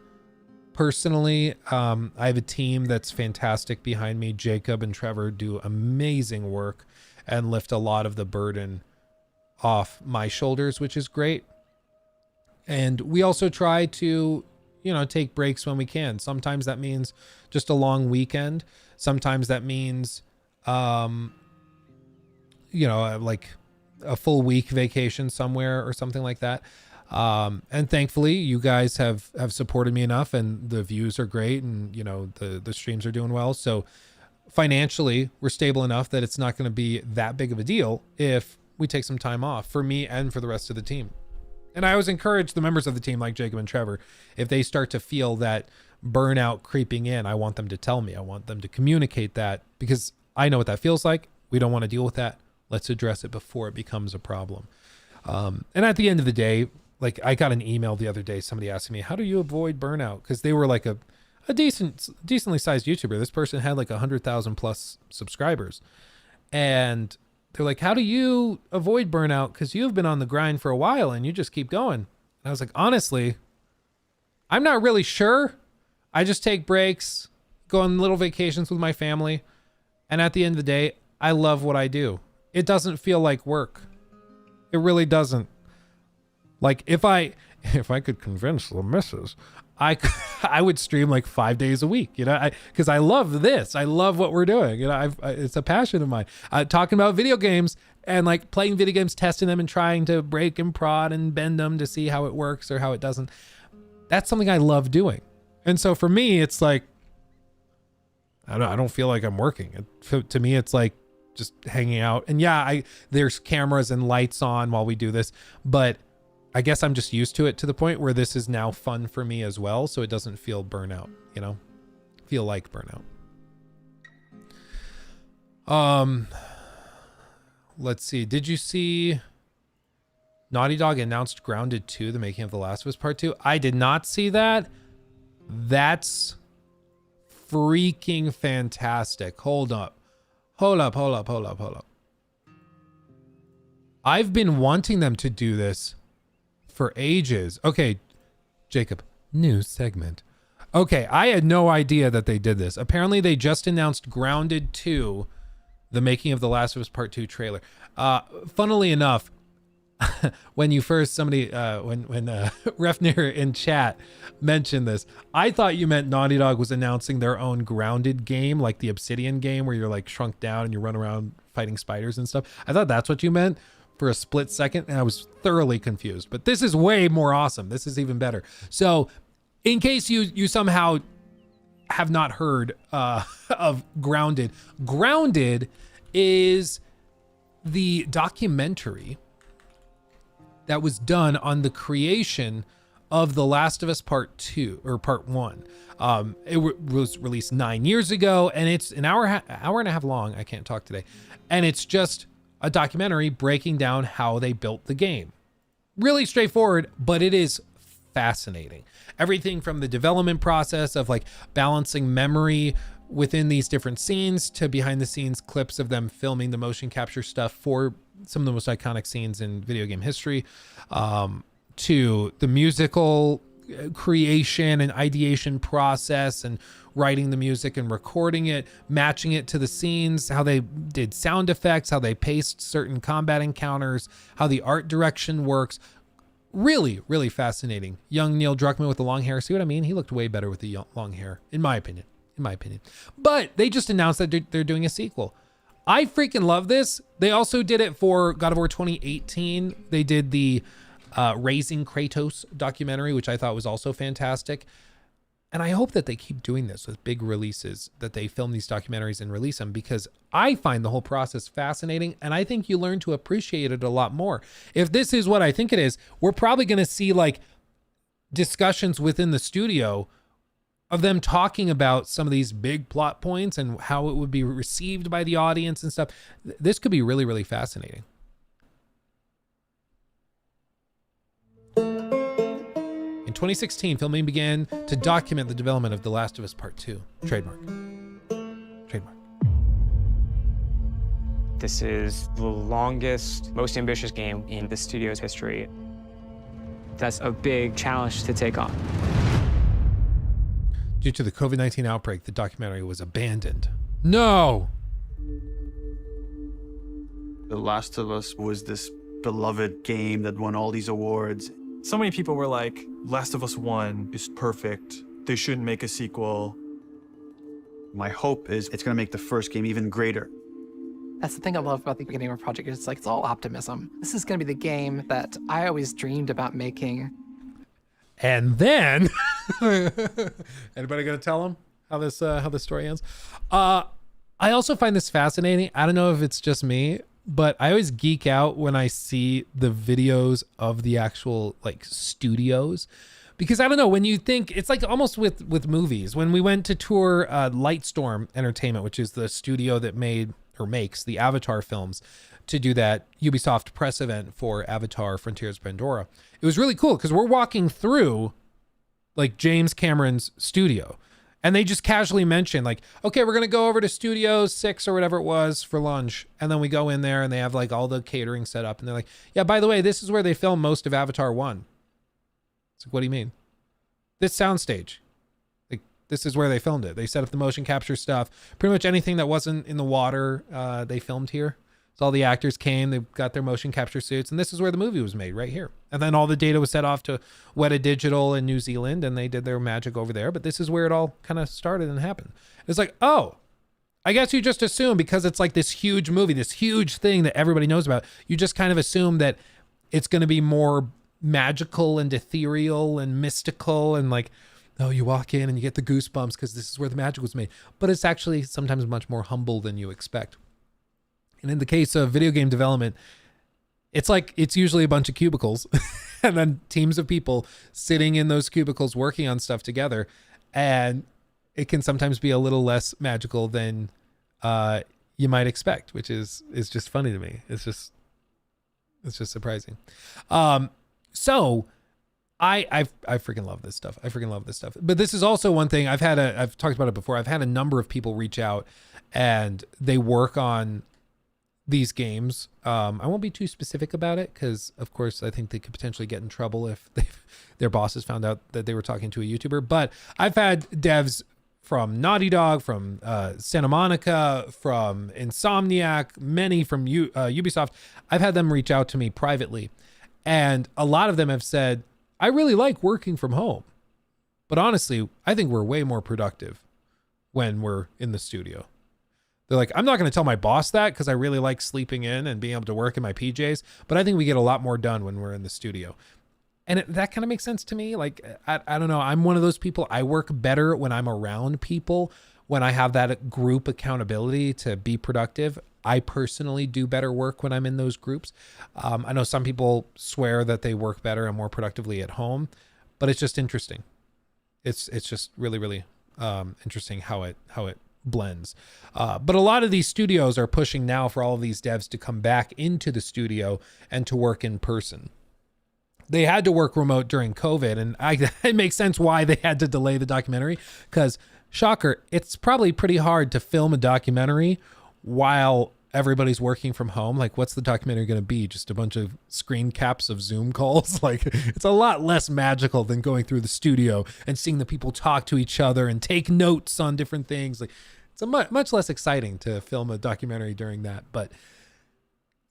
Personally, I have a team that's fantastic behind me. Jacob and Trevor do amazing work and lift a lot of the burden off my shoulders, which is great. And we also try to, you know, take breaks when we can. Sometimes that means just a long weekend. Sometimes that means, you know, like a full week vacation somewhere or something like that. And thankfully you guys have supported me enough and the views are great and, you know, the streams are doing well. So financially we're stable enough that it's not going to be that big of a deal if we take some time off for me and for the rest of the team. And I always encourage the members of the team like Jacob and Trevor, if they start to feel that burnout creeping in, I want them to tell me. I want them to communicate that because I know what that feels like. We don't want to deal with that. Let's address it before it becomes a problem. And at the end of the day, like I got an email the other day, somebody asking me, how do you avoid burnout? Because they were like a decently sized YouTuber. This person had like 100,000 plus subscribers. And they're like, how do you avoid burnout? Because you've been on the grind for a while and you just keep going. And I was like, honestly, I'm not really sure. I just take breaks, go on little vacations with my family. And at the end of the day, I love what I do. it doesn't feel like work. It really doesn't. Like if I could convince the missus, I would stream like 5 days a week, because I love this. I love what we're doing. It's a passion of mine. Talking about video games and like playing video games, testing them and trying to break and prod and bend them to see how it works or how it doesn't. That's something I love doing. And so for me, it's like, I don't feel like I'm working. To me, it's like just hanging out. And yeah, there's cameras and lights on while we do this, but I guess I'm just used to it to the point where this is now fun for me as well. So it doesn't feel burnout, feel like burnout. Let's see. Did you see Naughty Dog announced Grounded 2, the making of The Last of Us Part 2? I did not see that. That's freaking fantastic. Hold up. I've been wanting them to do this for ages. Okay, Jacob, new segment. Okay, I had no idea that they did this. Apparently they just announced Grounded 2, the making of The Last of Us Part 2 trailer. Funnily enough, when Refner in chat mentioned this, I thought you meant Naughty Dog was announcing their own Grounded game, like the Obsidian game where you're like shrunk down and you run around fighting spiders and stuff. I thought that's what you meant for a split second, and I was thoroughly confused. But this is way more awesome. This is even better. So in case you somehow have not heard of Grounded, Grounded is the documentary that was done on the creation of The Last of Us Part 2 or Part 1. It was released 9 years ago, and it's an hour and a half long. I can't talk today. And it's just a documentary breaking down how they built the game. Really straightforward, but it is fascinating. Everything from the development process of like balancing memory within these different scenes to behind the scenes clips of them filming the motion capture stuff for some of the most iconic scenes in video game history, to the musical creation and ideation process and writing the music and recording it, matching it to the scenes, how they did sound effects, how they paced certain combat encounters, how the art direction works. Really, really fascinating. Young Neil Druckmann with the long hair. See what I mean? He looked way better with the long hair, in my opinion. But they just announced that they're doing a sequel. I freaking love this. They also did it for God of War 2018. They did the Raising Kratos documentary, which I thought was also fantastic. And I hope that they keep doing this with big releases, that they film these documentaries and release them, because I find the whole process fascinating, and I think you learn to appreciate it a lot more. If this is what I think it is, we're probably going to see like discussions within the studio of them talking about some of these big plot points and how it would be received by the audience and stuff. This could be really, really fascinating. In 2016, filming began to document the development of The Last of Us Part 2. Trademark. This is the longest, most ambitious game in the studio's history. That's a big challenge to take on. Due to the COVID-19 outbreak, the documentary was abandoned. No! The Last of Us was this beloved game that won all these awards. So many people were like, Last of Us 1 is perfect. They shouldn't make a sequel. My hope is it's going to make the first game even greater. That's the thing I love about the beginning of a project. It's like, it's all optimism. This is going to be the game that I always dreamed about making. And then, anybody gonna tell them how this story ends? I also find this fascinating. I don't know if it's just me, but I always geek out when I see the videos of the actual like studios, because I don't know, when you think it's like almost with movies. When we went to tour Lightstorm Entertainment, which is the studio that made or makes the Avatar films, to do that Ubisoft press event for Avatar Frontiers of Pandora. It was really cool because we're walking through like James Cameron's studio, and they just casually mention like, okay, we're going to go over to Studio 6 or whatever it was for lunch. And then we go in there and they have like all the catering set up, and they're like, yeah, by the way, this is where they filmed most of Avatar 1. It's like, what do you mean? This soundstage. Like, this is where they filmed it. They set up the motion capture stuff. Pretty much anything that wasn't in the water, they filmed here. So all the actors came, they got their motion capture suits, and this is where the movie was made, right here. And then all the data was set off to Weta Digital in New Zealand, and they did their magic over there. But this is where it all kind of started and happened. It's like, oh, I guess you just assume because it's like this huge movie, this huge thing that everybody knows about, you just kind of assume that it's going to be more magical and ethereal and mystical and like, oh, you walk in and you get the goosebumps because this is where the magic was made. But it's actually sometimes much more humble than you expect. And in the case of video game development, it's like it's usually a bunch of cubicles and then teams of people sitting in those cubicles working on stuff together. And it can sometimes be a little less magical than you might expect, which is just funny to me. It's just surprising. So I freaking love this stuff. I freaking love this stuff. But this is also one thing I've talked about it before. I've had a number of people reach out and they work on these games. I won't be too specific about it because, of course, I think they could potentially get in trouble if their bosses found out that they were talking to a YouTuber. But I've had devs from Naughty Dog, from Santa Monica, from Insomniac, many from Ubisoft. I've had them reach out to me privately. And a lot of them have said, I really like working from home. But honestly, I think we're way more productive when we're in the studio. They're like, I'm not going to tell my boss that because I really like sleeping in and being able to work in my PJs, but I think we get a lot more done when we're in the studio. And that kind of makes sense to me. Like, I don't know. I'm one of those people. I work better when I'm around people, when I have that group accountability to be productive. I personally do better work when I'm in those groups. I know some people swear that they work better and more productively at home, but it's just interesting. It's just really, really interesting how it blends. But a lot of these studios are pushing now for all of these devs to come back into the studio and to work in person. They had to work remote during COVID, and it makes sense why they had to delay the documentary because, shocker, it's probably pretty hard to film a documentary while everybody's working from home. Like, what's the documentary going to be? Just a bunch of screen caps of Zoom calls? Like, it's a lot less magical than going through the studio and seeing the people talk to each other and take notes on different things. Like, it's much less exciting to film a documentary during that. But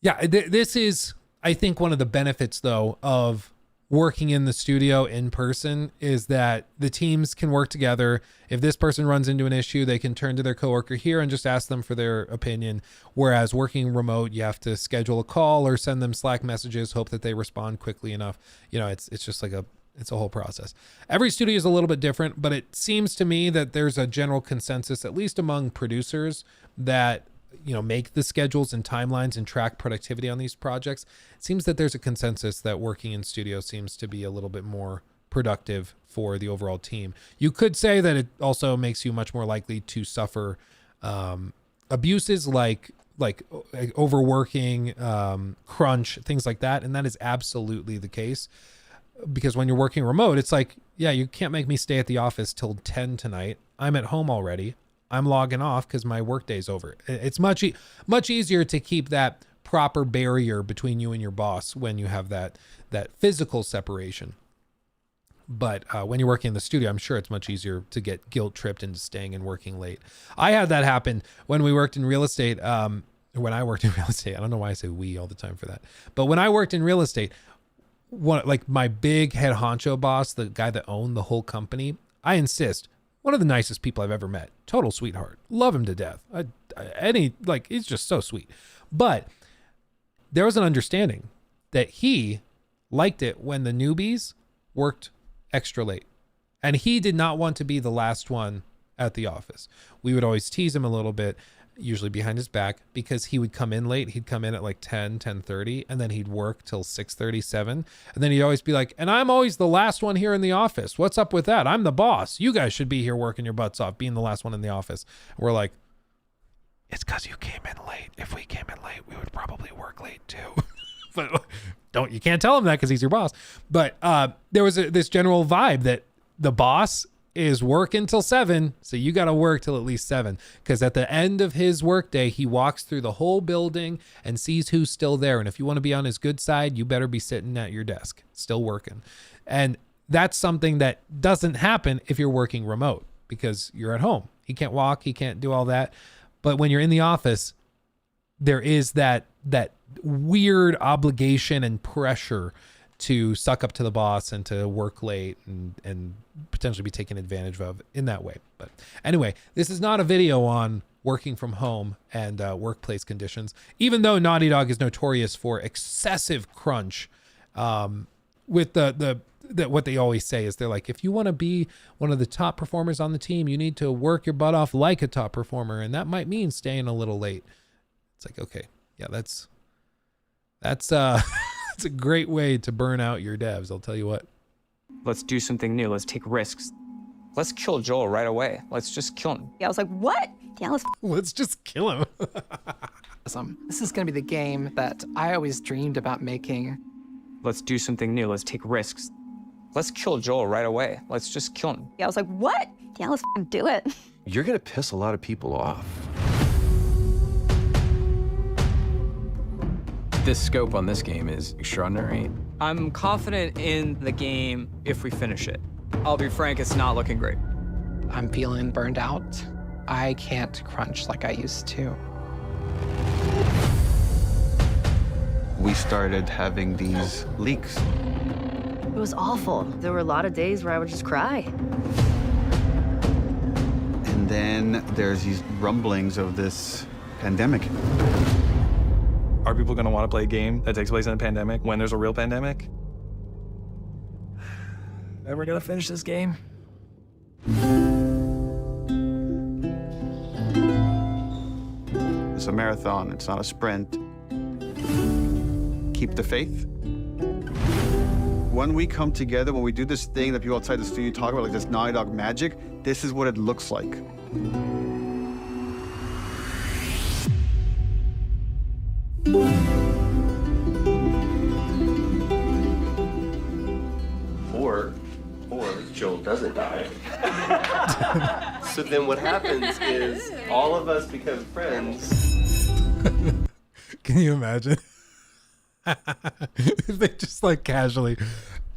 yeah, this is, I think, one of the benefits, though, of working in the studio in person is that the teams can work together. If this person runs into an issue, they can turn to their coworker here and just ask them for their opinion. Whereas working remote, you have to schedule a call or send them Slack messages, hope that they respond quickly enough. You know, it's just like it's a whole process. Every studio is a little bit different, but it seems to me that there's a general consensus, at least among producers, that make the schedules and timelines and track productivity on these projects. It seems that there's a consensus that working in studio seems to be a little bit more productive for the overall team. You could say that it also makes you much more likely to suffer abuses like overworking, crunch, things like that. And that is absolutely the case. Because when you're working remote, it's like, yeah, you can't make me stay at the office till 10 tonight. I'm at home already. I'm logging off because my workday's over. It's much easier to keep that proper barrier between you and your boss when you have that physical separation. But when you're working in the studio, I'm sure it's much easier to get guilt tripped into staying and working late. I had that happen when we worked in real estate. When I worked in real estate, I don't know why I say we all the time for that. But when I worked in real estate, my big head honcho boss, the guy that owned the whole company, I insist, one of the nicest people I've ever met. Total sweetheart. Love him to death. He's just so sweet. But there was an understanding that he liked it when the newbies worked extra late. And he did not want to be the last one at the office. We would always tease him a little bit, usually behind his back, because he would come in late. He'd come in at like 10:30, and then he'd work till 6:30, 7. And then he'd always be like, and I'm always the last one here in the office. What's up with that? I'm the boss. You guys should be here working your butts off, being the last one in the office. And we're like, it's because you came in late. If we came in late, we would probably work late too. But you can't tell him that because he's your boss. But there was this general vibe that the boss is working till 7, so you got to work till at least 7, because at the end of his workday, he walks through the whole building and sees who's still there. And if you want to be on his good side, you better be sitting at your desk, still working. And that's something that doesn't happen if you're working remote, because you're at home. He can't walk, he can't do all that. But when you're in the office, there is that weird obligation and pressure to suck up to the boss and to work late and potentially be taken advantage of in that way. But anyway, this is not a video on working from home and workplace conditions, even though Naughty Dog is notorious for excessive crunch. With the what they always say is they're like, if you want to be one of the top performers on the team, you need to work your butt off like a top performer, and that might mean staying a little late. It's like, okay, yeah, that's that's a great way to burn out your devs, I'll tell you what. Let's do something new. Let's take risks. Let's kill Joel right away. Let's just kill him. Yeah, I was like, what? Yeah, Let's just kill him. This is going to be the game that I always dreamed about making. Let's do something new. Let's take risks. Let's kill Joel right away. Let's just kill him. Yeah, I was like, what? Yeah, let's do it. You're gonna piss a lot of people off. This scope on this game is extraordinary. I'm confident in the game if we finish it. I'll be frank, it's not looking great. I'm feeling burned out. I can't crunch like I used to. We started having these leaks. It was awful. There were a lot of days where I would just cry. And then there's these rumblings of this pandemic. Are people going to want to play a game that takes place in a pandemic when there's a real pandemic? Ever gonna finish this game? It's a marathon, it's not a sprint. Keep the faith. When we come together, when we do this thing that people outside the studio talk about, like this Naughty Dog magic, this is what it looks like. Or Joel doesn't die. So then what happens is all of us become friends. Can you imagine? If they just like casually,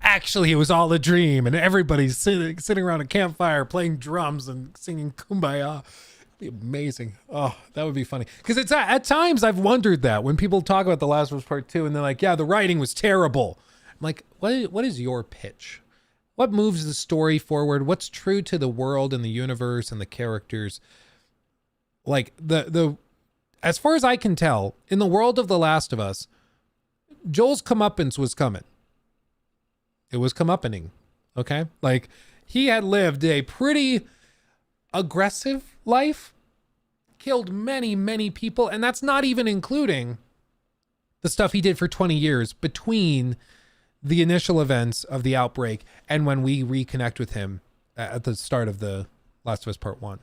actually it was all a dream and everybody's sitting around a campfire playing drums and singing Kumbaya. It'd be amazing. Oh, that would be funny. Because it's at times I've wondered that when people talk about The Last of Us Part 2 and they're like, yeah, the writing was terrible. I'm like, what is your pitch? What moves the story forward? What's true to the world and the universe and the characters? Like the as far as I can tell, in the world of The Last of Us, Joel's comeuppance was coming. It was comeupping. Okay? Like he had lived a pretty aggressive life, killed many, many people, and that's not even including the stuff he did for 20 years between the initial events of the outbreak and when we reconnect with him at the start of The Last of Us Part 1.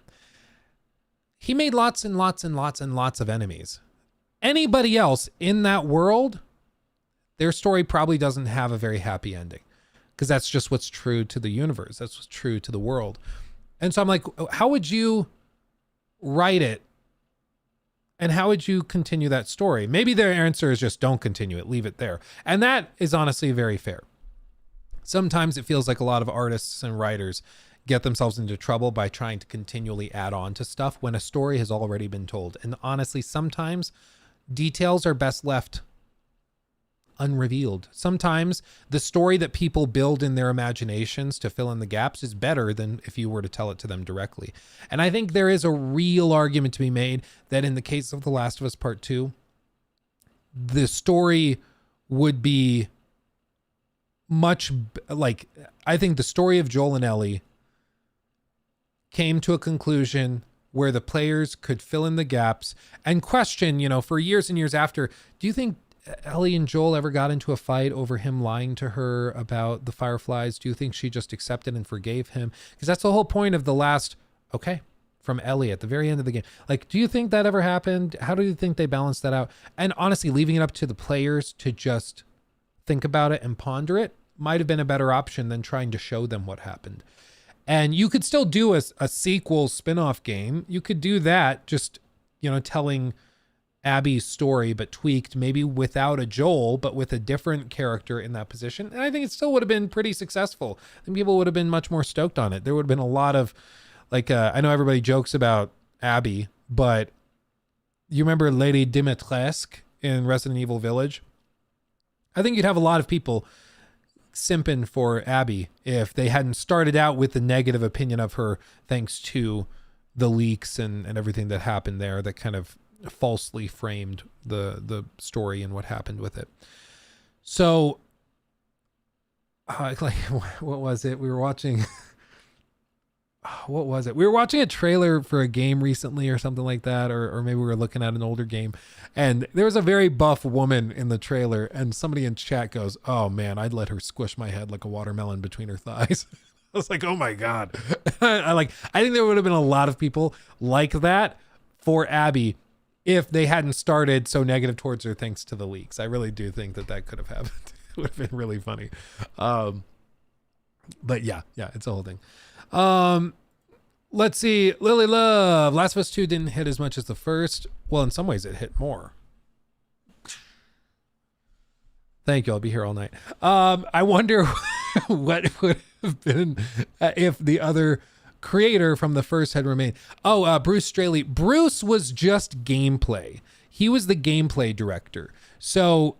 He made lots and lots and lots and lots of enemies. Anybody else in that world, their story probably doesn't have a very happy ending because that's just what's true to the universe. That's what's true to the world. And so I'm like, how would you write it? And how would you continue that story? Maybe their answer is just don't continue it, leave it there. And that is honestly very fair. Sometimes it feels like a lot of artists and writers get themselves into trouble by trying to continually add on to stuff when a story has already been told. And honestly, sometimes details are best left unrevealed. Sometimes the story that people build in their imaginations to fill in the gaps is better than if you were to tell it to them directly. And I think there is a real argument to be made that in the case of The Last of Us Part 2, the story would be much like, I think the story of Joel and Ellie came to a conclusion where the players could fill in the gaps and question, you know, for years and years after, do you think Ellie and Joel ever got into a fight over him lying to her about the Fireflies? Do you think she just accepted and forgave him? Because that's the whole point of the last, okay, from Ellie at the very end of the game. Like, do you think that ever happened? How do you think they balanced that out? And honestly, leaving it up to the players to just think about it and ponder it might have been a better option than trying to show them what happened. And you could still do a sequel spin-off game. You could do that, just, you know, telling Abby's story, but tweaked, maybe without a Joel, but with a different character in that position. And I think it still would have been pretty successful. I think people would have been much more stoked on it. There would have been a lot of, like, I know everybody jokes about Abby, but you remember Lady Dimitrescu in Resident Evil Village? I think you'd have a lot of people simping for Abby if they hadn't started out with the negative opinion of her thanks to the leaks and everything that happened there that kind of falsely framed the story and what happened with it. So like what was it we were watching? What was it? We were watching a trailer for a game recently or something like that, or maybe we were looking at an older game, and there was a very buff woman in the trailer, and somebody in chat goes, "Oh man, I'd let her squish my head like a watermelon between her thighs." I was like, "Oh my God." I think there would have been a lot of people like that for Abby if they hadn't started so negative towards her thanks to the leaks. I really do think that could have happened. It would have been really funny. But yeah, it's a whole thing. Let's see. Lily Love. Last of Us 2 didn't hit as much as the first. Well, in some ways it hit more. Thank you. I'll be here all night. I wonder what would have been if the other creator from the first had remained. Bruce Straley. Bruce was just gameplay. He was the gameplay director. So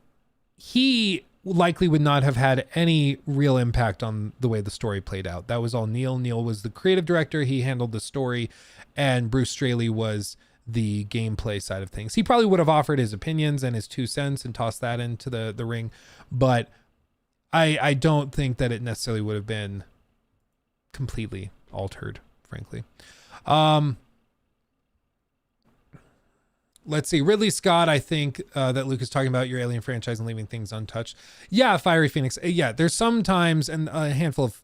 he likely would not have had any real impact on the way the story played out. That was all Neil. Neil was the creative director. He handled the story, and Bruce Straley was the gameplay side of things. He probably would have offered his opinions and his 2 cents and tossed that into the ring, but I don't think that it necessarily would have been completely altered, frankly. Let's see. Ridley Scott, I think that Luke is talking about your Alien franchise and leaving things untouched. Yeah, Fiery Phoenix. Yeah, there's sometimes, and a handful of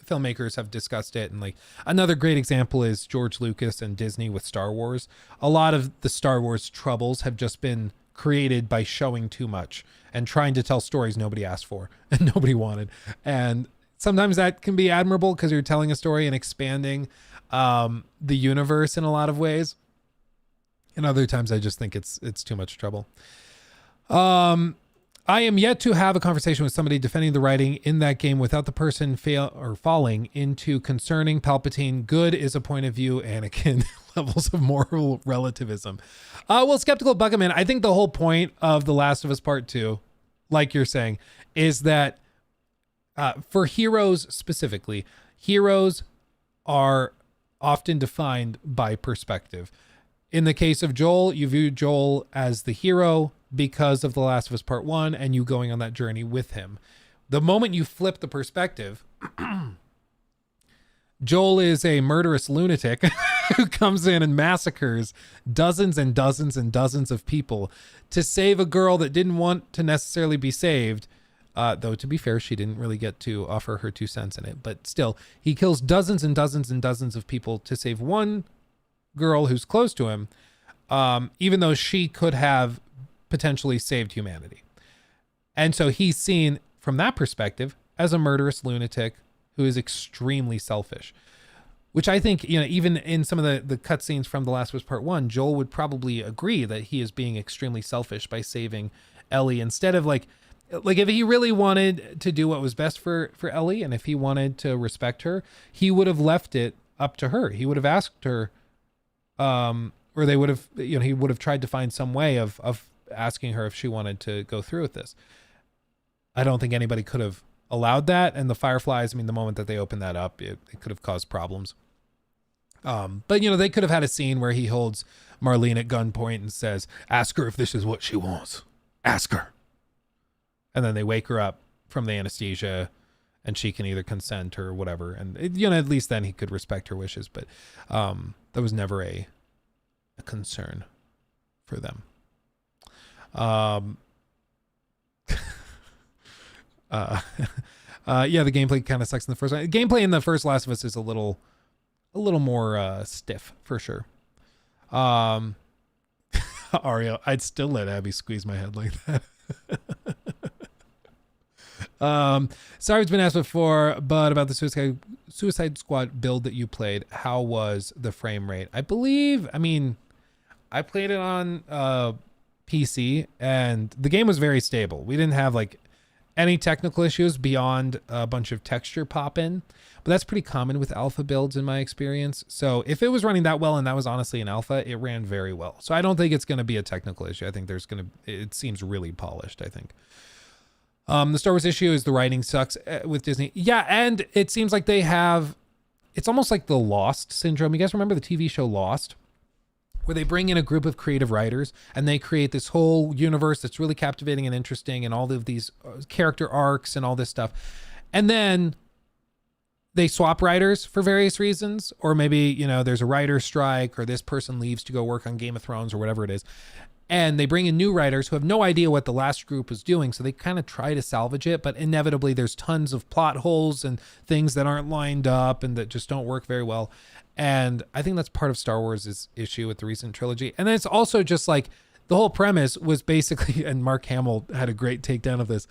filmmakers have discussed it. And like another great example is George Lucas and Disney with Star Wars. A lot of the Star Wars troubles have just been created by showing too much and trying to tell stories nobody asked for and nobody wanted. And sometimes that can be admirable because you're telling a story and expanding the universe in a lot of ways. And other times I just think it's too much trouble. I am yet to have a conversation with somebody defending the writing in that game without the person falling into concerning Palpatine. Good is a point of view, Anakin. Levels of moral relativism. Well, Skeptical Buckaman, I think the whole point of The Last of Us Part 2, like you're saying, is that for heroes specifically, heroes are often defined by perspective. In the case of Joel, you view Joel as the hero because of The Last of Us Part 1 and you going on that journey with him. The moment you flip the perspective, Joel is a murderous lunatic who comes in and massacres dozens and dozens and dozens of people to save a girl that didn't want to necessarily be saved. Though, to be fair, she didn't really get to offer her 2 cents in it. But still, he kills dozens and dozens and dozens of people to save one girl who's close to him, even though she could have potentially saved humanity. And so he's seen from that perspective as a murderous lunatic who is extremely selfish, which I think, even in some of the cutscenes from The Last of Us Part 1, Joel would probably agree that he is being extremely selfish by saving Ellie instead of like if he really wanted to do what was best for Ellie, and if he wanted to respect her, he would have left it up to her. He would have asked her, or they would have, he would have tried to find some way of asking her if she wanted to go through with this. I don't think anybody could have allowed that. And the Fireflies, the moment that they opened that up, it could have caused problems. But they could have had a scene where he holds Marlene at gunpoint and says, "Ask her if this is what she wants. Ask her." And then they wake her up from the anesthesia and she can either consent or whatever. And, at least then he could respect her wishes. But that was never a concern for them. The gameplay kind of sucks in the first one. Gameplay in the first Last of Us is a little more stiff for sure. Ario, I'd still let Abby squeeze my head like that. Sorry, it's been asked before, but about the Suicide Squad build that you played, how was the frame rate? I believe, I played it on PC and the game was very stable. We didn't have like any technical issues beyond a bunch of texture pop in, but that's pretty common with alpha builds in my experience. So if it was running that well and that was honestly an alpha, it ran very well. So I don't think it's going to be a technical issue. I think it seems really polished, I think. The Star Wars issue is the writing sucks with Disney. Yeah, and it seems like it's almost like the Lost syndrome. You guys remember the TV show Lost? Where they bring in a group of creative writers and they create this whole universe that's really captivating and interesting and all of these character arcs and all this stuff. And then they swap writers for various reasons, or maybe, there's a writer's strike, or this person leaves to go work on Game of Thrones or whatever it is. And they bring in new writers who have no idea what the last group was doing. So they kind of try to salvage it, but inevitably there's tons of plot holes and things that aren't lined up and that just don't work very well. And I think that's part of Star Wars' issue with the recent trilogy. And then it's also just like the whole premise was basically, and Mark Hamill had a great takedown of this.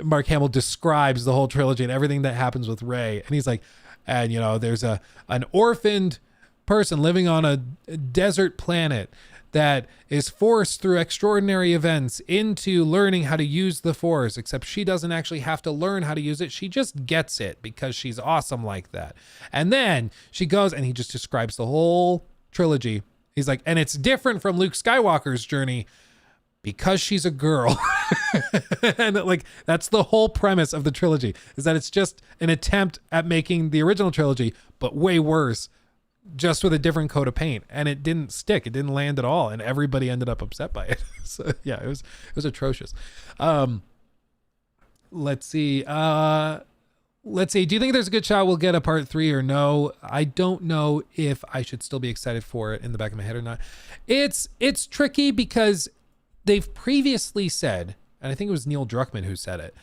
Mark Hamill describes the whole trilogy and everything that happens with Rey. And he's like, and there's an orphaned person living on a desert planet that is forced through extraordinary events into learning how to use the Force, except she doesn't actually have to learn how to use it. She just gets it because she's awesome like that. And then she goes, and he just describes the whole trilogy. He's like, and it's different from Luke Skywalker's journey because she's a girl. And like, that's the whole premise of the trilogy, is that it's just an attempt at making the original trilogy, but way worse, just with a different coat of paint, and it didn't stick. It didn't land at all, and everybody ended up upset by it. So yeah, it was atrocious. Let's see. Do you think there's a good shot we'll get a part 3 or no? I don't know if I should still be excited for it in the back of my head or not. It's tricky because they've previously said, and I think it was Neil Druckmann who said it,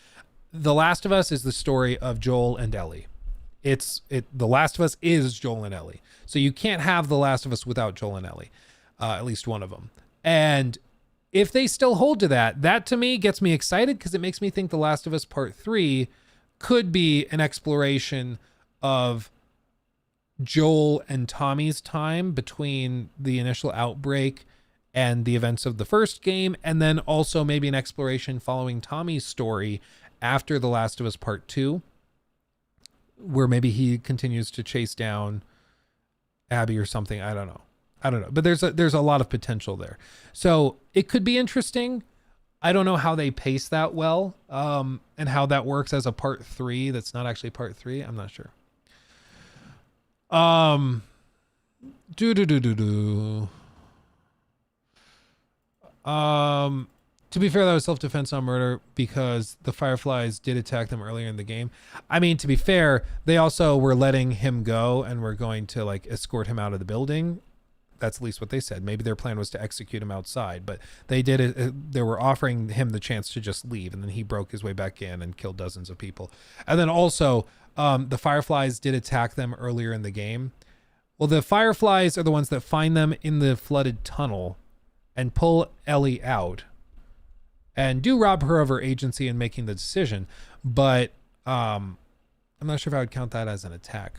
The Last of Us is the story of Joel and Ellie. The Last of Us is Joel and Ellie. So you can't have The Last of Us without Joel and Ellie, at least one of them. And if they still hold to that to me gets me excited, because it makes me think The Last of Us Part 3 could be an exploration of Joel and Tommy's time between the initial outbreak and the events of the first game, and then also maybe an exploration following Tommy's story after The Last of Us Part 2. Where maybe he continues to chase down Abby or something. I don't know. But there's a lot of potential there. So it could be interesting. I don't know how they pace that well, and how that works as a part 3 that's not actually part 3. I'm not sure. To be fair, that was self-defense, not murder, because the Fireflies did attack them earlier in the game. I mean, to be fair, they also were letting him go and were going to like escort him out of the building. That's at least what they said. Maybe their plan was to execute him outside, but they did it. They were offering him the chance to just leave, and then he broke his way back in and killed dozens of people. And then also, the Fireflies did attack them earlier in the game. Well, the Fireflies are the ones that find them in the flooded tunnel and pull Ellie out and do rob her of her agency in making the decision. But I'm not sure if I would count that as an attack.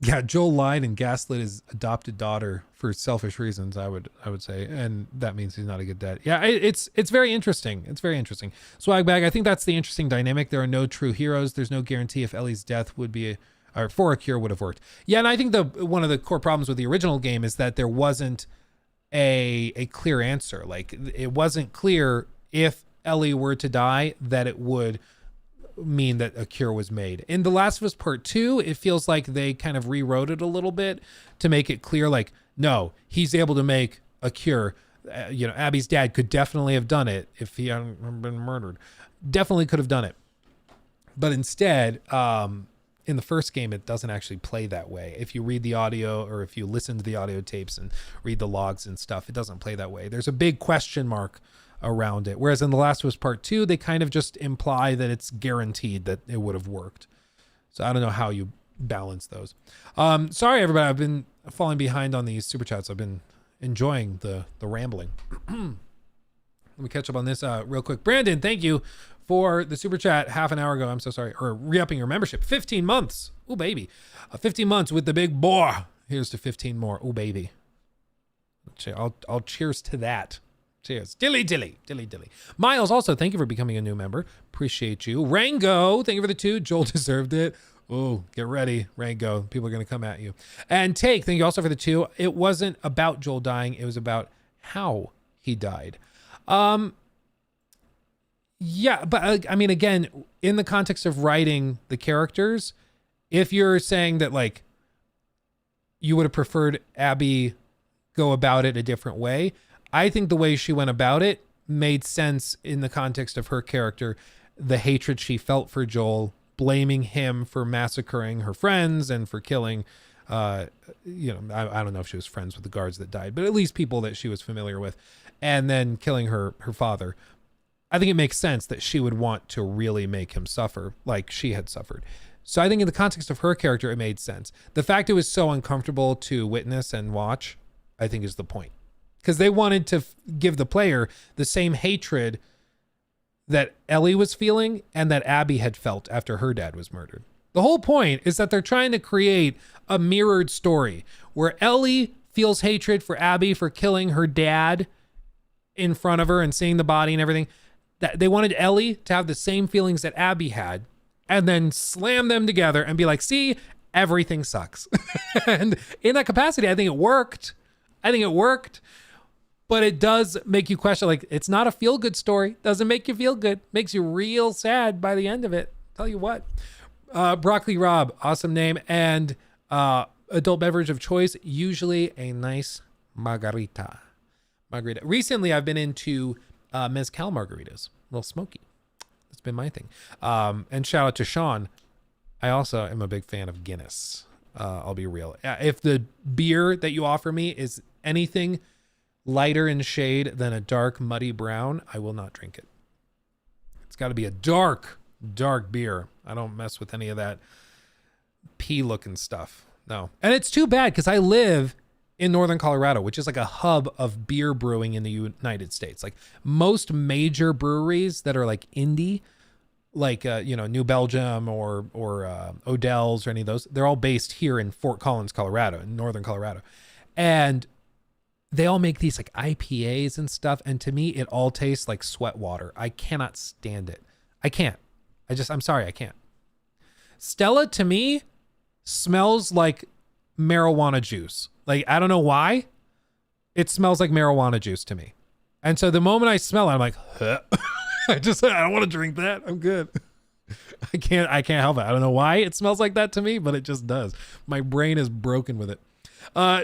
Yeah, Joel lied and gaslit his adopted daughter for selfish reasons, I would say, and that means he's not a good dad. Yeah, it's very interesting. It's very interesting. Swagbag, I think that's the interesting dynamic. There are no true heroes. There's no guarantee if Ellie's death would be or for a cure would have worked. Yeah, and I think one of the core problems with the original game is that there wasn't a clear answer. Like, it wasn't clear if Ellie were to die that it would mean that a cure was made. In The Last of Us Part 2, it feels like they kind of rewrote it a little bit to make it clear, like, no, he's able to make a cure. Abby's dad could definitely have done it if he hadn't been murdered. Definitely could have done it. But instead, in the first game, it doesn't actually play that way. If you read the audio or if you listen to the audio tapes and read the logs and stuff, it doesn't play that way. There's a big question mark around it. Whereas in The Last of Us Part 2, they kind of just imply that it's guaranteed that it would have worked. So I don't know how you balance those. Sorry, everybody. I've been falling behind on these super chats. I've been enjoying the rambling. Let me catch up on this real quick. Brandon, thank you for the super chat half an hour ago. I'm so sorry. Or re-upping your membership. 15 months. Oh, baby. 15 months with the big boy. Here's to 15 more. Oh, baby. I'll cheers to that. Cheers. Dilly. Miles, also, thank you for becoming a new member. Appreciate you. Rango, thank you for the 2. Joel deserved it. Oh, get ready, Rango. People are going to come at you. And Take, thank you also for the 2. It wasn't about Joel dying. It was about how he died. Yeah, but I mean, again, in the context of writing the characters, if you're saying that, like, you would have preferred Abby go about it a different way, I think the way she went about it made sense in the context of her character, the hatred she felt for Joel, blaming him for massacring her friends and for killing, I don't know if she was friends with the guards that died, but at least people that she was familiar with, and then killing her father. I think it makes sense that she would want to really make him suffer like she had suffered. So I think in the context of her character, it made sense. The fact it was so uncomfortable to witness and watch, I think is the point. Because they wanted to give the player the same hatred that Ellie was feeling and that Abby had felt after her dad was murdered. The whole point is that they're trying to create a mirrored story where Ellie feels hatred for Abby for killing her dad in front of her and seeing the body and everything. That they wanted Ellie to have the same feelings that Abby had and then slam them together and be like, see, everything sucks. And in that capacity, I think it worked. But it does make you question, like, it's not a feel-good story. Doesn't make you feel good. Makes you real sad by the end of it. Tell you what. Broccoli Rob, awesome name. And adult beverage of choice, usually a nice margarita. Recently, I've been into mezcal margaritas. A little smoky. That's been my thing. And shout out to Sean. I also am a big fan of Guinness. I'll be real. If the beer that you offer me is anything lighter in shade than a dark, muddy brown, I will not drink it. It's got to be a dark beer. I don't mess with any of that pea-looking stuff. No. And it's too bad because I live in Northern Colorado, which is like a hub of beer brewing in the United States. Like most major breweries that are like indie, like New Belgium or Odell's or any of those, they're all based here in Fort Collins, Colorado, in Northern Colorado. And they all make these like IPAs and stuff. And to me, it all tastes like sweat water. I cannot stand it. I can't. I'm sorry, I can't. Stella to me smells like marijuana juice. Like, I don't know why. It smells like marijuana juice to me. And so the moment I smell it, I'm like, huh. I don't want to drink that. I'm good. I can't help it. I don't know why it smells like that to me, but it just does. My brain is broken with it.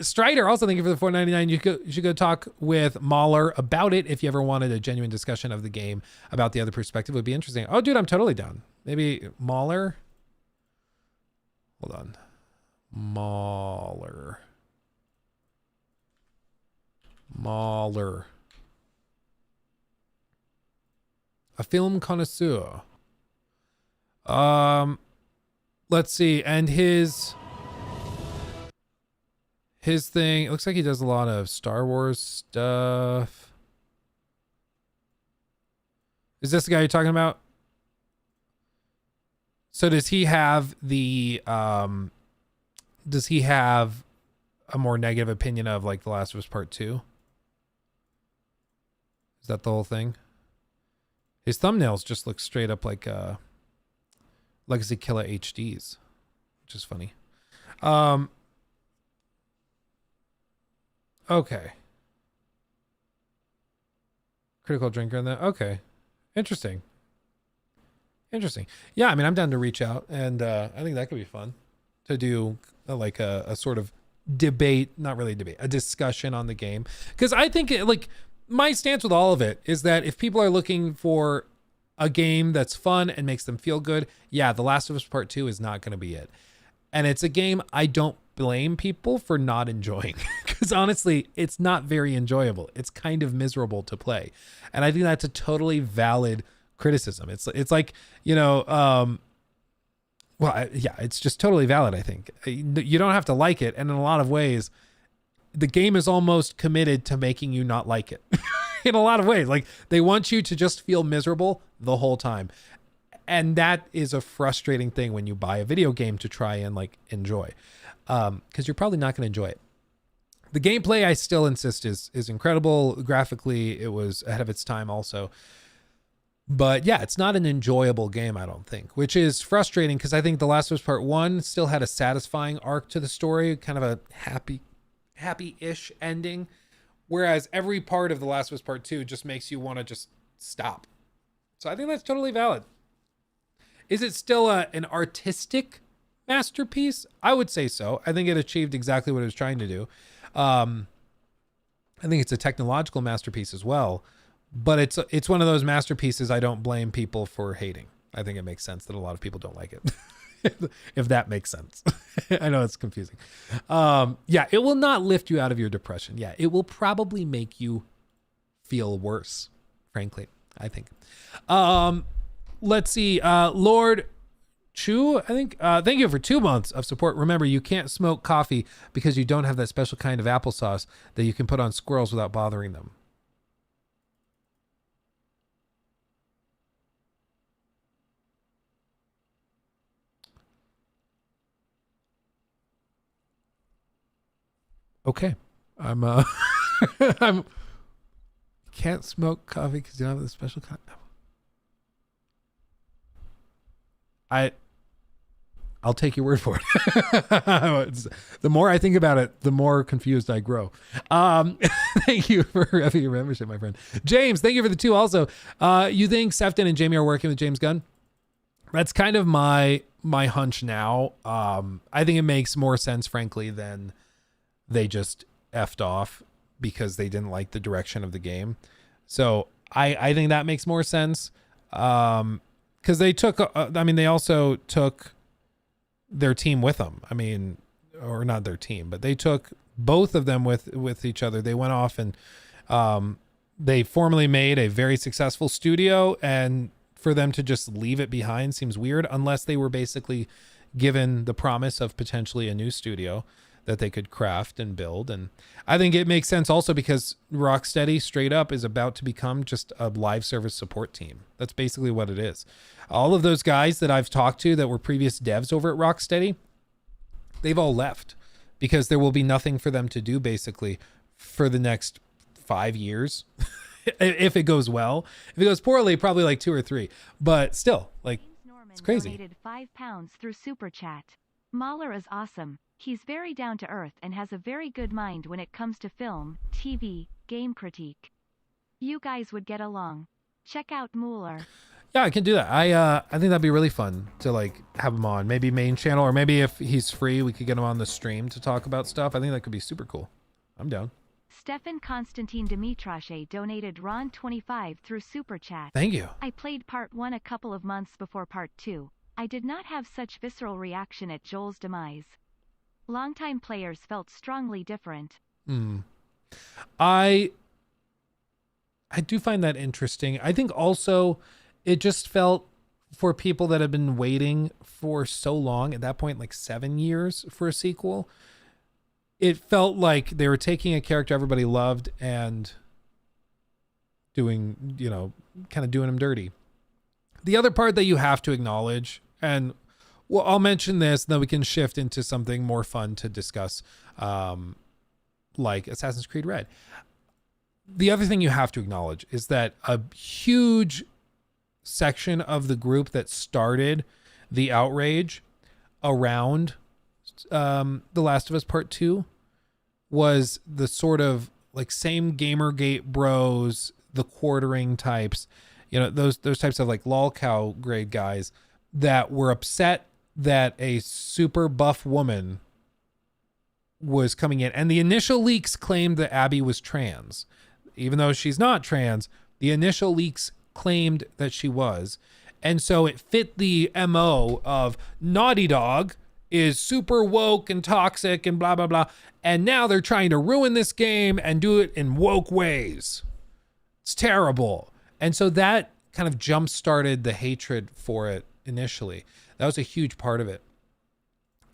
Strider, also thank you for the $4.99. You should go talk with Mahler about it if you ever wanted a genuine discussion of the game about the other perspective. It would be interesting. Oh, dude, I'm totally down. Maybe Mahler. Hold on. Mahler. A film connoisseur. Let's see. And his thing, it looks like he does a lot of Star Wars stuff. Is this the guy you're talking about? So does he have a more negative opinion of like The Last of Us Part 2? Is that the whole thing? His thumbnails just look straight up like Legacy Killer HDs, which is funny. Okay. Critical drinker in that. Okay. Interesting. Yeah, I mean, I'm down to reach out, and I think that could be fun to do like a sort of debate, not really debate, a discussion on the game. Because I think like my stance with all of it is that if people are looking for a game that's fun and makes them feel good, yeah, The Last of Us Part 2 is not going to be it. And it's a game I don't blame people for not enjoying, because honestly, it's not very enjoyable. It's kind of miserable to play. And I think that's a totally valid criticism. It's like, it's just totally valid, I think. You don't have to like it. And in a lot of ways, the game is almost committed to making you not like it. In a lot of ways, like they want you to just feel miserable the whole time. And that is a frustrating thing when you buy a video game to try and like enjoy, because you're probably not going to enjoy it. The gameplay, I still insist, is incredible. Graphically, it was ahead of its time also. But yeah, it's not an enjoyable game, I don't think, which is frustrating because I think The Last of Us Part 1 still had a satisfying arc to the story, kind of a happy-ish ending, whereas every part of The Last of Us Part 2 just makes you want to just stop. So I think that's totally valid. Is it still an artistic masterpiece? I would say so. I think it achieved exactly what it was trying to do. I think it's a technological masterpiece as well. But it's one of those masterpieces I don't blame people for hating. I think it makes sense that a lot of people don't like it. If that makes sense. I know it's confusing. Yeah, it will not lift you out of your depression. Yeah, it will probably make you feel worse, frankly, I think. Let's see. Lord Chu, I think. Thank you for 2 months of support. Remember, you can't smoke coffee because you don't have that special kind of applesauce that you can put on squirrels without bothering them. Okay. I'm can't smoke coffee because you don't have the special kind. I'll take your word for it. The more I think about it, the more confused I grow. Thank you for having your membership, my friend. James, thank you for the 2 also. You think Sefton and Jamie are working with James Gunn? That's kind of my hunch now. I think it makes more sense, frankly, than they just effed off because they didn't like the direction of the game. So I think that makes more sense. Because they took, they also took their team with them. I mean, or not their team, but they took both of them with each other. They went off and they formally made a very successful studio, and for them to just leave it behind seems weird unless they were basically given the promise of potentially a new studio that they could craft and build. And I think it makes sense also because Rocksteady straight up is about to become just a live service support team. That's basically what it is. All of those guys that I've talked to that were previous devs over at Rocksteady, they've all left because there will be nothing for them to do basically for the next 5 years. If it goes well. If it goes poorly, probably like 2 or 3. But still, like, it's crazy. Donated £5 through Super Chat. Mahler is awesome. He's very down to earth and has a very good mind when it comes to film, TV, game critique. You guys would get along. Check out Mueller. Yeah, I can do that. I think that'd be really fun to like have him on. Maybe main channel, or maybe if he's free, we could get him on the stream to talk about stuff. I think that could be super cool. I'm down. Stefan Konstantin Dimitrashe donated Ron 25 through Super Chat. Thank you. I played part 1 a couple of months before part 2. I did not have such visceral reaction at Joel's demise. Longtime players felt strongly different. I do find that interesting. I think also it just felt for people that have been waiting for so long, at that point, like 7 years for a sequel, it felt like they were taking a character everybody loved and doing, kind of doing him dirty. The other part that you have to acknowledge, and well, I'll mention this, then we can shift into something more fun to discuss, like Assassin's Creed Red. The other thing you have to acknowledge is that a huge section of the group that started the outrage around The Last of Us Part 2 was the sort of like same Gamergate bros, the quartering types, those types of like lolcow grade guys that were upset that a super buff woman was coming in. And the initial leaks claimed that Abby was trans. Even though she's not trans, the initial leaks claimed that she was. And so it fit the MO of Naughty Dog is super woke and toxic and blah, blah, blah. And now they're trying to ruin this game and do it in woke ways. It's terrible. And so that kind of jump-started the hatred for it initially. That was a huge part of it.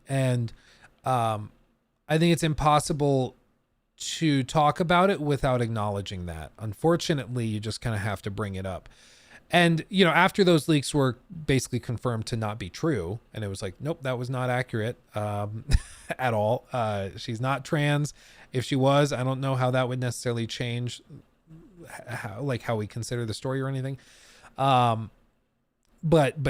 And I think it's impossible to talk about it without acknowledging that. Unfortunately, you just kind of have to bring it up. And, you know, after those leaks were basically confirmed to not be true, and it was like, nope, that was not accurate at all. She's not trans. If she was, I don't know how that would necessarily change how we consider the story or anything. But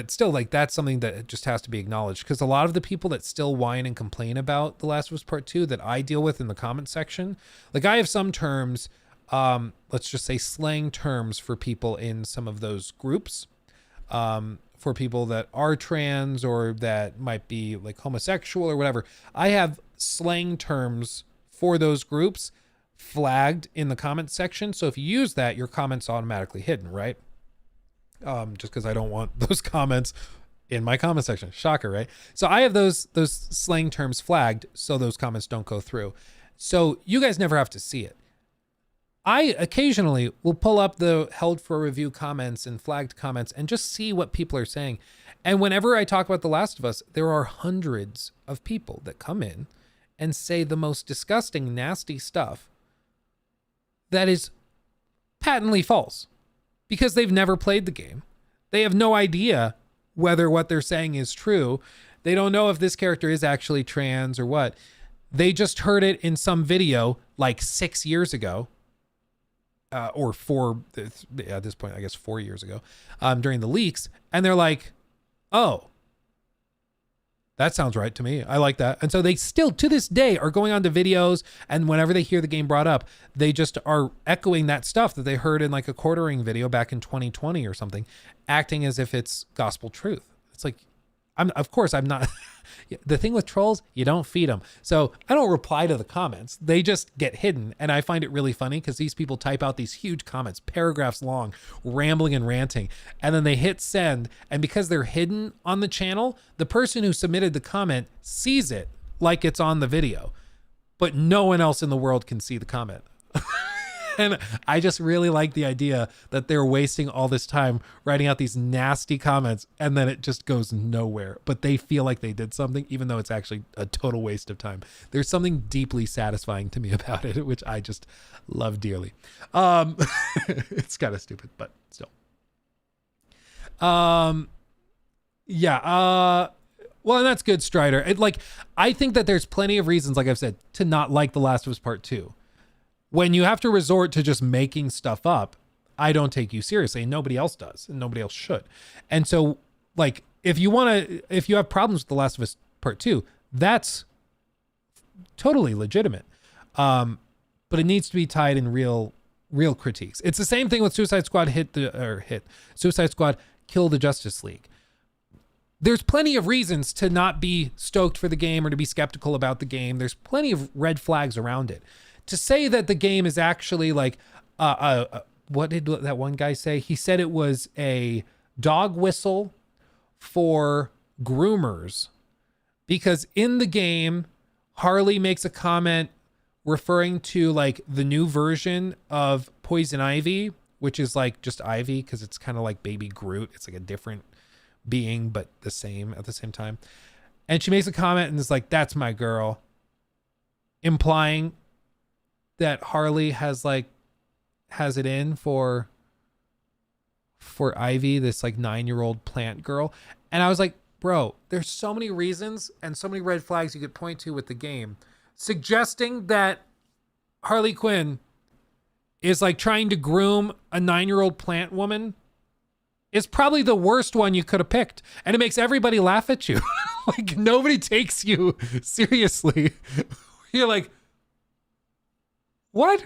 still, like, that's something that just has to be acknowledged, because a lot of the people that still whine and complain about The Last of Us Part 2 that I deal with in the comment section, like, I have some terms, let's just say slang terms for people in some of those groups, for people that are trans or that might be like homosexual or whatever. I have slang terms for those groups flagged in the comment section. So if you use that, your comment's automatically hidden, right? Just because I don't want those comments in my comment section. Shocker, right? So I have those slang terms flagged so those comments don't go through. So you guys never have to see it. I occasionally will pull up the held for review comments and flagged comments and just see what people are saying. And whenever I talk about The Last of Us, there are hundreds of people that come in and say the most disgusting, nasty stuff that is patently false, because they've never played the game. They have no idea whether what they're saying is true. They don't know if this character is actually trans or what. They just heard it in some video like 6 years ago, or at this point, I guess 4 years ago, during the leaks. And they're like, oh, that sounds right to me. I like that. And so they still, to this day, are going on to videos, and whenever they hear the game brought up, they just are echoing that stuff that they heard in like a quartering video back in 2020 or something, acting as if it's gospel truth. It's like, I'm not. The thing with trolls, you don't feed them. So I don't reply to the comments. They just get hidden. And I find it really funny because these people type out these huge comments, paragraphs long, rambling and ranting. And then they hit send. And because they're hidden on the channel, the person who submitted the comment sees it like it's on the video. But no one else in the world can see the comment. And I just really like the idea that they're wasting all this time writing out these nasty comments and then it just goes nowhere. But they feel like they did something, even though it's actually a total waste of time. There's something deeply satisfying to me about it, which I just love dearly. It's kind of stupid, but still. Well, and that's good, Strider. I think that there's plenty of reasons, like I've said, to not like The Last of Us Part 2. When you have to resort to just making stuff up, I don't take you seriously, and nobody else does, and nobody else should. And so, like, if you have problems with The Last of Us Part 2, that's totally legitimate. But it needs to be tied in real critiques. It's the same thing with Suicide Squad Suicide Squad Kill the Justice League. There's plenty of reasons to not be stoked for the game or to be skeptical about the game. There's plenty of red flags around it. To say that the game is actually like, what did that one guy say? He said it was a dog whistle for groomers, because in the game, Harley makes a comment referring to like the new version of Poison Ivy, which is like just Ivy because it's kind of like Baby Groot. It's like a different being, but the same at the same time. And she makes a comment and is like, "That's my girl," implying that Harley has it in for Ivy, this like 9-year-old plant girl. And I was like, bro, there's so many reasons and so many red flags you could point to with the game, suggesting that Harley Quinn is like trying to groom a 9-year-old plant woman is probably the worst one you could have picked. And it makes everybody laugh at you. Like, nobody takes you seriously. You're like, what?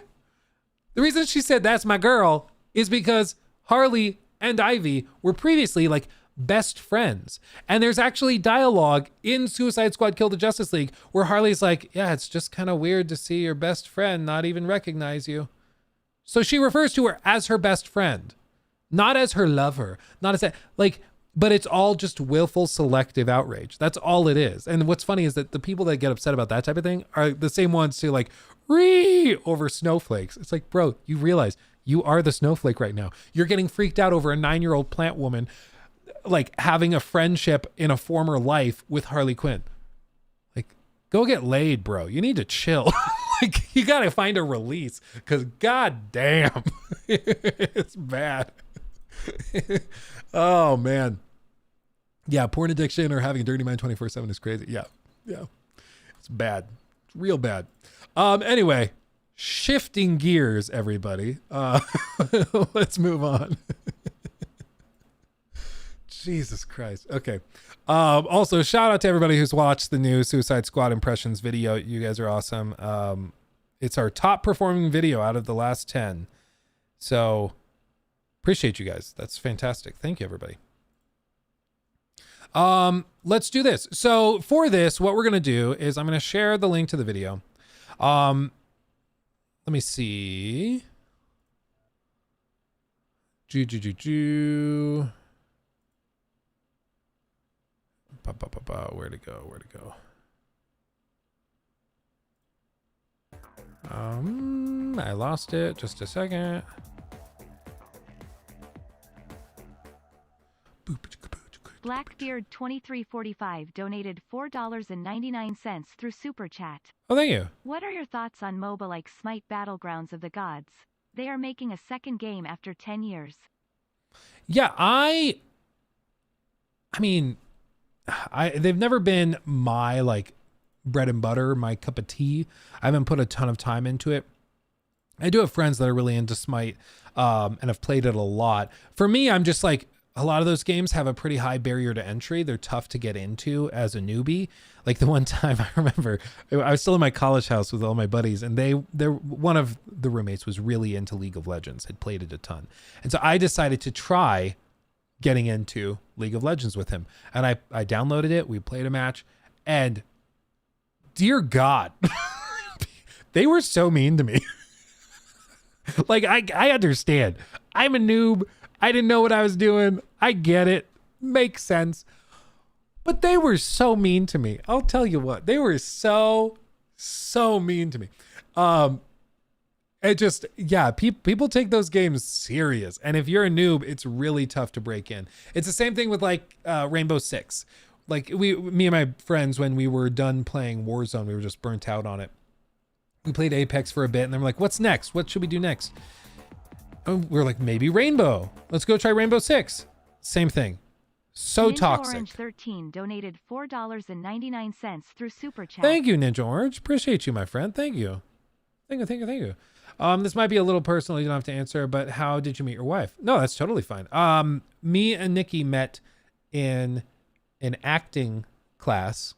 The reason she said "that's my girl" is because Harley and Ivy were previously like best friends. And there's actually dialogue in Suicide Squad Kill the Justice League where Harley's like, yeah, it's just kind of weird to see your best friend not even recognize you. So she refers to her as her best friend, not as her lover, not as that, like, but it's all just willful, selective outrage. That's all it is. And what's funny is that the people that get upset about that type of thing are the same ones who like over snowflakes. It's like, bro, you realize you are the snowflake right now. You're getting freaked out over a 9-year-old plant woman like having a friendship in a former life with Harley Quinn. Like, go get laid, bro. You need to chill. Like, you got to find a release because god damn, it's bad. Oh man. Yeah, porn addiction or having a dirty mind 24/7 is crazy. Yeah. Yeah. It's bad. It's real bad. Anyway, shifting gears, everybody. Let's move on. Jesus Christ. Okay. Also, shout out to everybody who's watched the new Suicide Squad impressions video. You guys are awesome. It's our top performing video out of the last 10. So appreciate you guys. That's fantastic. Thank you, everybody. Let's do this. So for this, what we're going to do is I'm going to share the link to the video. Let me see. Where'd it go? Where'd it go? I lost it. Just a second. Blackbeard 2345 donated $4.99 through Super Chat. Oh, thank you. What are your thoughts on MOBA like Smite Battlegrounds of the Gods? They are making a second game after 10 years. Yeah, I mean, they've never been my like bread and butter, my cup of tea. I haven't put a ton of time into it. I do have friends that are really into Smite and have played it a lot. For me, I'm just like, a lot of those games have a pretty high barrier to entry. They're tough to get into as a newbie. Like the one time I remember, I was still in my college house with all my buddies, and one of the roommates was really into League of Legends, had played it a ton. And so I decided to try getting into League of Legends with him. And I downloaded it, we played a match, and dear God, they were so mean to me. Like, I understand. I'm a noob. I didn't know what I was doing. I get it. Makes sense. But they were so mean to me. I'll tell you what. They were so mean to me. It just, yeah, people take those games serious. And if you're a noob, it's really tough to break in. It's the same thing with like Rainbow Six. Like me and my friends, when we were done playing Warzone, we were just burnt out on it. We played Apex for a bit and then we're like, what's next? What should we do next? We're like, maybe Rainbow. Let's go try Rainbow Six. Same thing. So Ninja toxic. Orange 13 donated $4.99 through Super Chat. Thank you, Ninja Orange. Appreciate you, my friend. Thank you. Thank you. This might be a little personal. You don't have to answer, but how did you meet your wife? No, that's totally fine. Me and Nikki met in an acting class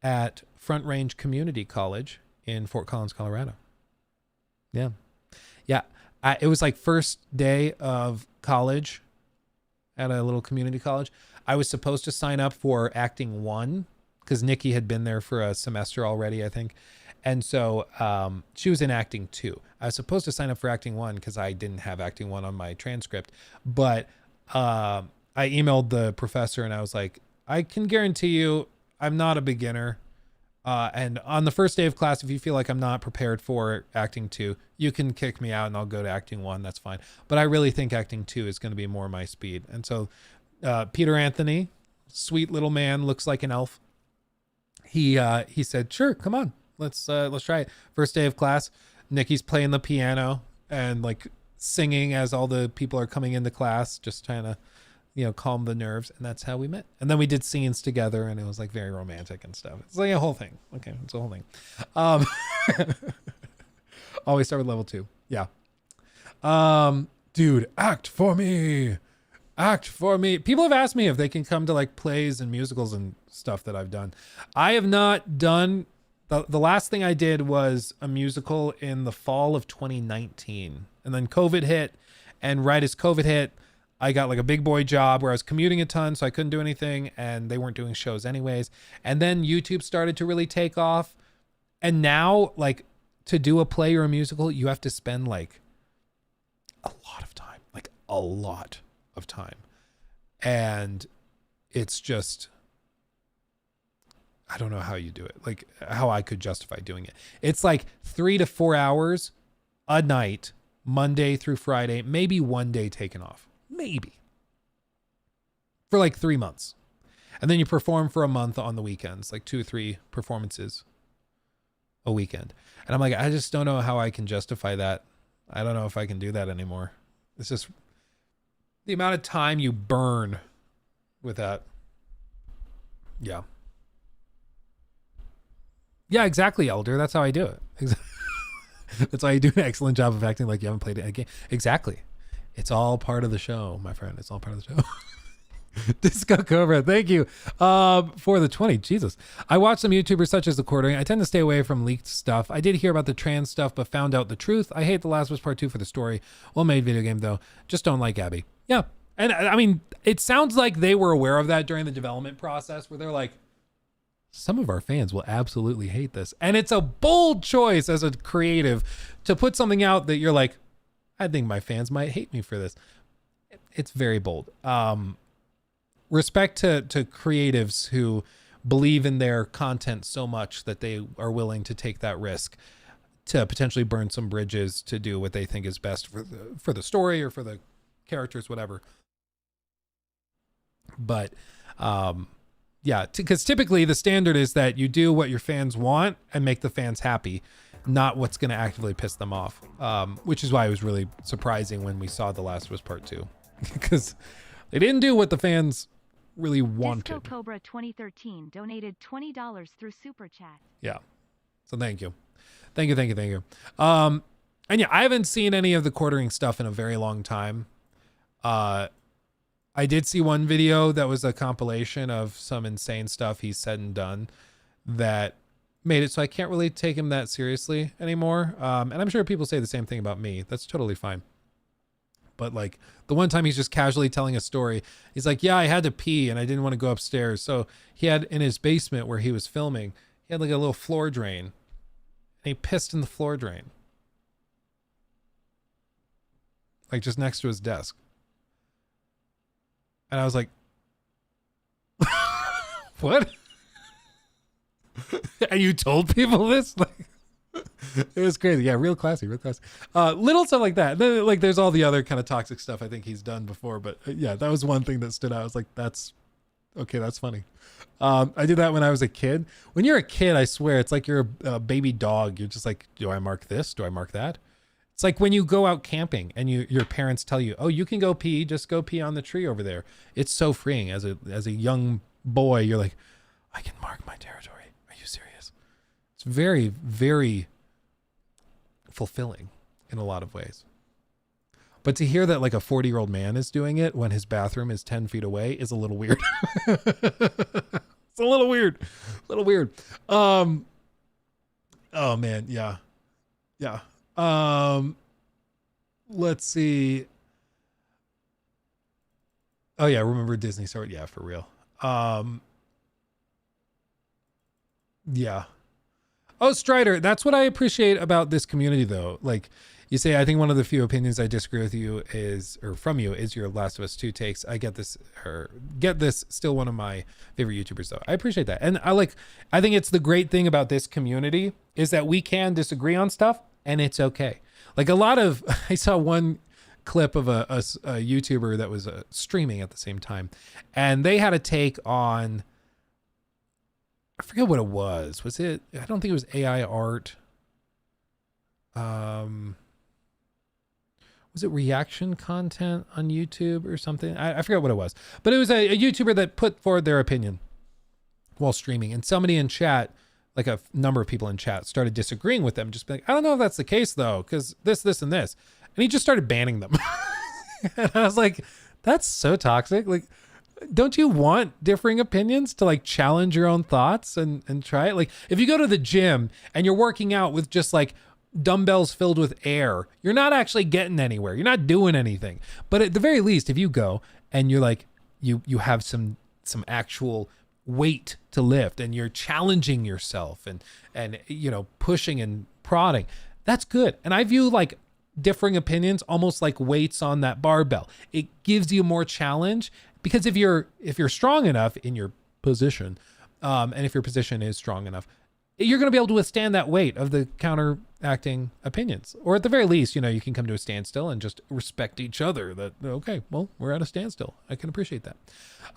at Front Range Community College in Fort Collins, Colorado. Yeah. It was like first day of college at a little community college. I was supposed to sign up for acting 1 because Nikki had been there for a semester already, I think. And so she was in acting 2. I was supposed to sign up for acting 1 because I didn't have acting 1 on my transcript. But I emailed the professor and I was like, I can guarantee you I'm not a beginner. And on the first day of class, if you feel like I'm not prepared for acting 2, you can kick me out and I'll go to acting 1. That's fine. But I really think acting 2 is going to be more my speed. And so Peter Anthony, sweet little man, looks like an elf. He said, sure, come on. Let's try it. First day of class, Nikki's playing the piano and like singing as all the people are coming into class, just trying to, calm the nerves. And that's how we met. And then we did scenes together and it was like very romantic and stuff. It's like a whole thing. Okay. It's a whole thing. Always start with level 2. Yeah. Dude, act for me. People have asked me if they can come to like plays and musicals and stuff that I've done. I have not done. The last thing I did was a musical in the fall of 2019. And then COVID hit. And right as COVID hit, I got like a big boy job where I was commuting a ton, so I couldn't do anything, and they weren't doing shows anyways. And then YouTube started to really take off. And now, like, to do a play or a musical, you have to spend like a lot of time. And it's just, I don't know how you do it, like how I could justify doing it. It's like 3 to 4 hours a night, Monday through Friday, maybe one day taken off. Maybe. For like 3 months. And then you perform for a month on the weekends, like 2 or 3 performances a weekend. And I'm like, I just don't know how I can justify that. I don't know if I can do that anymore. It's just, The amount of time you burn with that. Yeah. Yeah, exactly, Elder. That's how I do it. That's why you do an excellent job of acting like you haven't played it again. Exactly. It's all part of the show, my friend. It's all part of the show. Disco Cobra, thank you for the 20. Jesus. I watch some YouTubers such as The Quartering. I tend to stay away from leaked stuff. I did hear about the trans stuff, but found out the truth. I hate The Last of Us Part 2 for the story. Well-made video game, though. Just don't like Abby. Yeah. And I mean, it sounds like they were aware of that during the development process where they're like, some of our fans will absolutely hate this. And it's a bold choice as a creative to put something out that you're like, I think my fans might hate me for this. It's very bold. Respect to creatives who believe in their content so much that they are willing to take that risk to potentially burn some bridges to do what they think is best for the story or for the characters, whatever. But yeah, because typically the standard is that you do what your fans want and make the fans happy, not what's going to actively piss them off. Which is why it was really surprising when we saw The Last of Us Part 2, because they didn't do what the fans really wanted. Disco Cobra 2013 donated $20 through Super Chat. Yeah. So thank you. Thank you. And yeah, I haven't seen any of the Quartering stuff in a very long time. I did see one video that was a compilation of some insane stuff he's said and done that made it so I can't really take him that seriously anymore. And I'm sure people say the same thing about me. That's totally fine. But like the one time he's just casually telling a story, he's like, yeah, I had to pee and I didn't want to go upstairs. So he had in his basement where he was filming, he had like a little floor drain and he pissed in the floor drain. Like just next to his desk. And I was like, what? And you told people this? Like, it was crazy. Yeah, real classy. Little stuff like that. Then, like, there's all the other kind of toxic stuff I think he's done before. But yeah, that was one thing that stood out. I was like, that's okay. That's funny. I did that when I was a kid. When you're a kid, I swear, it's like you're a baby dog. You're just like, do I mark this? Do I mark that? It's like when you go out camping and your parents tell you, oh, you can go pee. Just go pee on the tree over there. It's so freeing. As a young boy, you're like, I can mark my territory. Are you serious? It's very, very fulfilling in a lot of ways. But to hear that like a 40-year-old man is doing it when his bathroom is 10 feet away is a little weird. It's a little weird. Oh man. Yeah. Let's see. Oh yeah. Remember Disney Store? Yeah, for real. Yeah. Oh, Strider, that's what I appreciate about this community, though. Like you say, I think one of the few opinions I disagree with you is your Last of Us 2 takes. I get this. Still one of my favorite YouTubers, though. I appreciate that, and I think it's the great thing about this community is that we can disagree on stuff, and it's okay. Like I saw one clip of a YouTuber that was streaming at the same time, and they had a take on. I forget what it was. Was it? I don't think it was AI art. Was it reaction content on YouTube or something? I forget what it was. But it was a YouTuber that put forward their opinion while streaming. And somebody in chat, like a number of people in chat, started disagreeing with them. Just be like, I don't know if that's the case, though, because this, and this. And he just started banning them. And I was like, that's so toxic. Like, don't you want differing opinions to like challenge your own thoughts and try it? Like if you go to the gym and you're working out with just like dumbbells filled with air, you're not actually getting anywhere. You're not doing anything. But at the very least, if you go and you're like, you have some actual weight to lift and you're challenging yourself and you know, pushing and prodding, that's good. And I view like differing opinions almost like weights on that barbell. It gives you more challenge. Because if you're strong enough in your position, and if your position is strong enough, you're going to be able to withstand that weight of the counteracting opinions. Or at the very least, you know, you can come to a standstill and just respect each other. That, okay, well, we're at a standstill. I can appreciate that.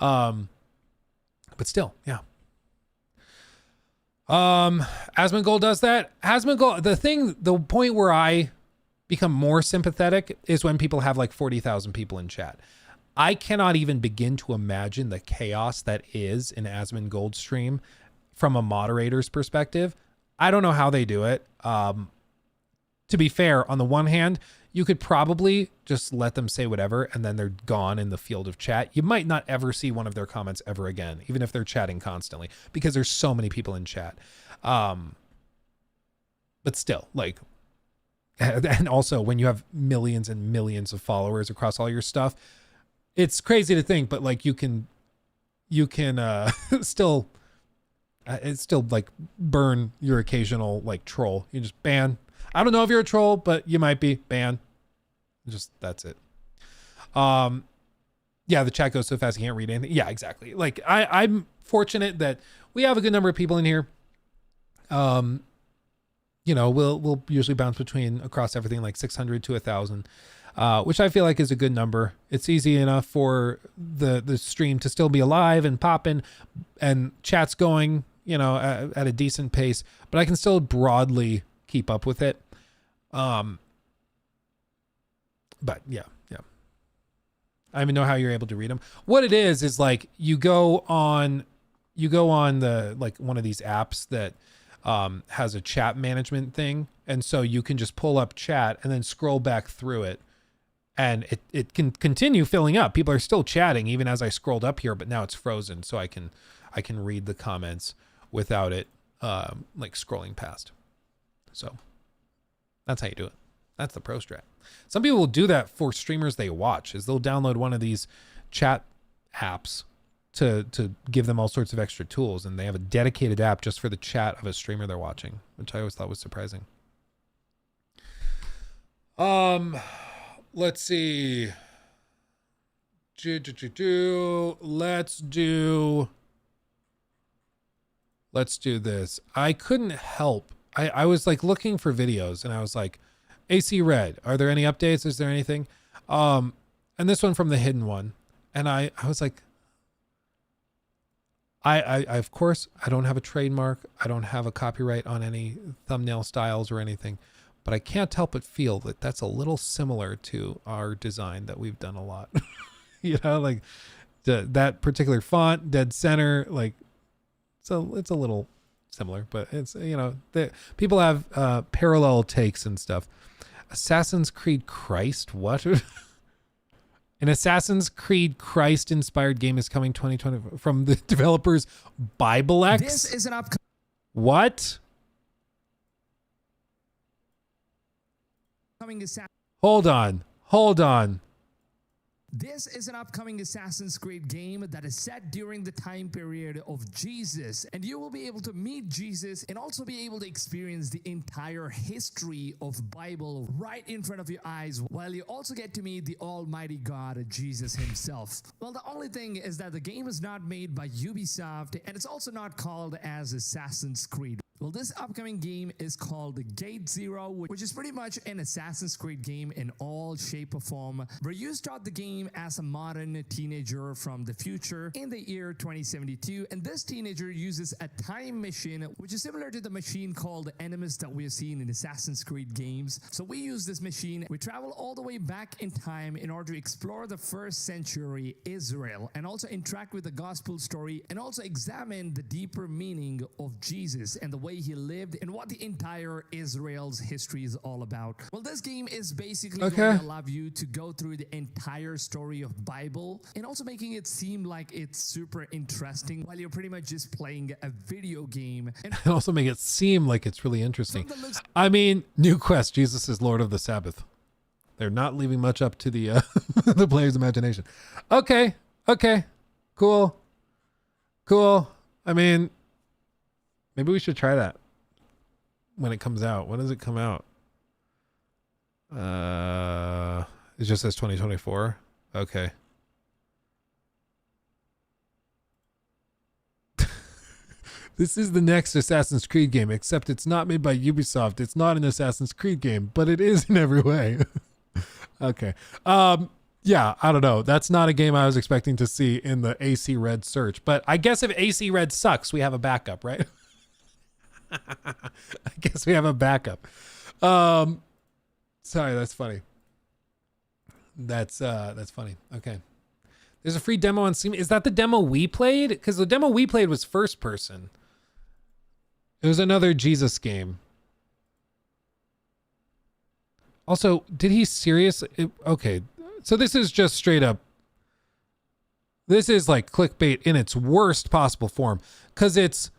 But still, yeah. Asmongold does that. Asmongold, the point where I become more sympathetic is when people have like 40,000 people in chat. I cannot even begin to imagine the chaos that is an Asmongold stream from a moderator's perspective. I don't know how they do it. To be fair, on the one hand, you could probably just let them say whatever and then they're gone in the field of chat. You might not ever see one of their comments ever again, even if they're chatting constantly, because there's so many people in chat. But still, like, and also when you have millions and millions of followers across all your stuff, it's crazy to think, but like you can still, it's still like burn your occasional like troll. You just ban. I don't know if you're a troll, but you might be. Ban. Just that's it. Yeah, the chat goes so fast you can't read anything. Yeah, exactly. Like I'm fortunate that we have a good number of people in here. You know, we'll usually bounce between across everything like 600 to 1,000, which I feel like is a good number. It's easy enough for the stream to still be alive and popping, and chat's going, you know, at a decent pace, but I can still broadly keep up with it. But yeah. I don't even know how you're able to read them. What it is like you go on the like one of these apps that has a chat management thing, and so you can just pull up chat and then scroll back through it, and it can continue filling up. People are still chatting even as I scrolled up here, but now it's frozen, so I can read the comments without it like scrolling past. So that's how you do it. That's the pro strat. Some people will do that for streamers they watch, is they'll download one of these chat apps to give them all sorts of extra tools, and they have a dedicated app just for the chat of a streamer they're watching, which I always thought was surprising. Let's see. Let's do this. I couldn't help. I was like looking for videos, and I was like, AC Red, are there any updates? Is there anything? And this one from the hidden one. And I was like, I of course, I don't have a trademark. I don't have a copyright on any thumbnail styles or anything, but I can't help but feel that that's a little similar to our design that we've done a lot. You know, like that particular font, dead center, like, so it's a little similar, but it's, you know, people have parallel takes and stuff. Assassin's Creed Christ, what? An Assassin's Creed Christ inspired game is coming 2020 from the developers BibleX. This is an upcoming. What? Hold on. This is an upcoming Assassin's Creed game that is set during the time period of Jesus, and you will be able to meet Jesus and also be able to experience the entire history of Bible right in front of your eyes, while you also get to meet the Almighty God, Jesus himself. Well, the only thing is that the game is not made by Ubisoft, and it's also not called as Assassin's Creed. Well, this upcoming game is called Gate Zero, which is pretty much an Assassin's Creed game in all shape or form, where you start the game as a modern teenager from the future in the year 2072, and this teenager uses a time machine, which is similar to the machine called Animus that we have seen in Assassin's Creed games. So we use this machine, we travel all the way back in time in order to explore the first century Israel, and also interact with the gospel story, and also examine the deeper meaning of Jesus and the way he lived and what the entire Israel's history is all about. Well, this game is basically going to allow you to go through the entire story of Bible, and also making it seem like it's super interesting while you're pretty much just playing a video game. And also make it seem like it's really interesting. I mean, new quest, Jesus is Lord of the Sabbath. They're not leaving much up to the the player's imagination. Okay, cool. I mean, maybe we should try that when it comes out. When does it come out? It just says 2024. Okay. This is the next Assassin's Creed game, except it's not made by Ubisoft. It's not an Assassin's Creed game, but it is in every way. Okay. Yeah, I don't know. That's not a game I was expecting to see in the AC Red search, but I guess if AC Red sucks, we have a backup, right? I guess we have a backup. Sorry, that's funny. That's funny. Okay. There's a free demo on Steam. Is that the demo we played? Because the demo we played was first person. It was another Jesus game. Also, did he seriously? Okay, so this is just straight up. This is like clickbait in its worst possible form, because it's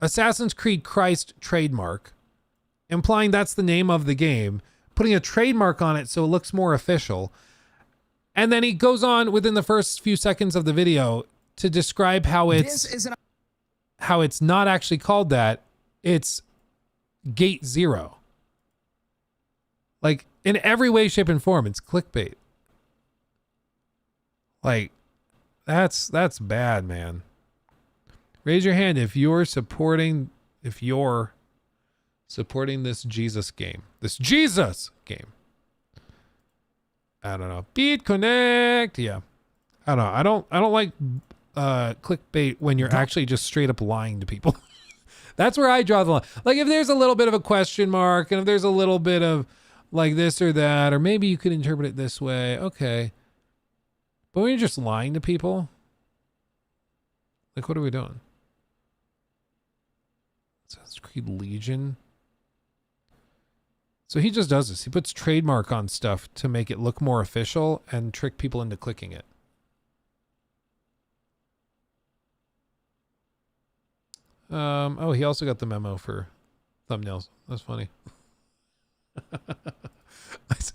Assassin's Creed Christ trademark, implying that's the name of the game, putting a trademark on it so it looks more official. And then he goes on within the first few seconds of the video to describe how it's not actually called that. It's Gate Zero. Like, in every way, shape, and form, it's clickbait. Like, that's bad, man. Raise your hand if you're supporting this Jesus game. This Jesus game. I don't know. Beat Connect. Yeah. I don't know. I don't like clickbait when you're actually just straight up lying to people. That's where I draw the line. Like, if there's a little bit of a question mark and if there's a little bit of like this or that, or maybe you could interpret it this way. Okay. But when you're just lying to people, like, what are we doing? Assassin's Creed Legion. So he just does this. He puts trademark on stuff to make it look more official and trick people into clicking it. Oh, he also got the memo for thumbnails. That's funny.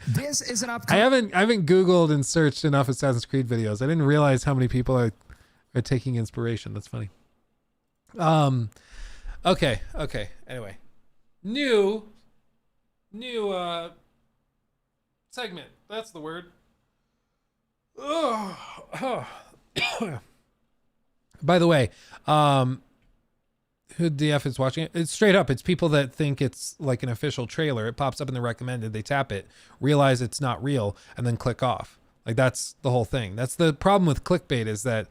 This is an I haven't Googled and searched enough Assassin's Creed videos. I didn't realize how many people are taking inspiration. That's funny. Okay. Anyway, new segment. That's the word. By the way, who DF is watching it? It's straight up. It's people that think it's like an official trailer. It pops up in the recommended. They tap it, realize it's not real, and then click off. Like, that's the whole thing. That's the problem with clickbait, is that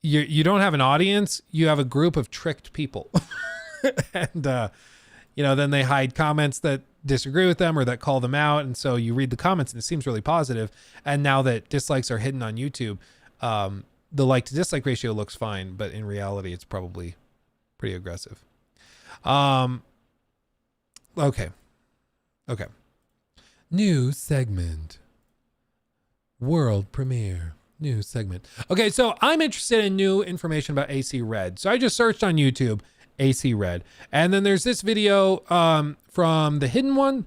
you don't have an audience. You have a group of tricked people. And, then they hide comments that disagree with them or that call them out. And so you read the comments and it seems really positive. And now that dislikes are hidden on YouTube, the like to dislike ratio looks fine, but in reality, it's probably pretty aggressive. Okay. New segment. World premiere. New segment. Okay, so I'm interested in new information about AC Red. So I just searched on YouTube, AC Red. And then there's this video from The Hidden One,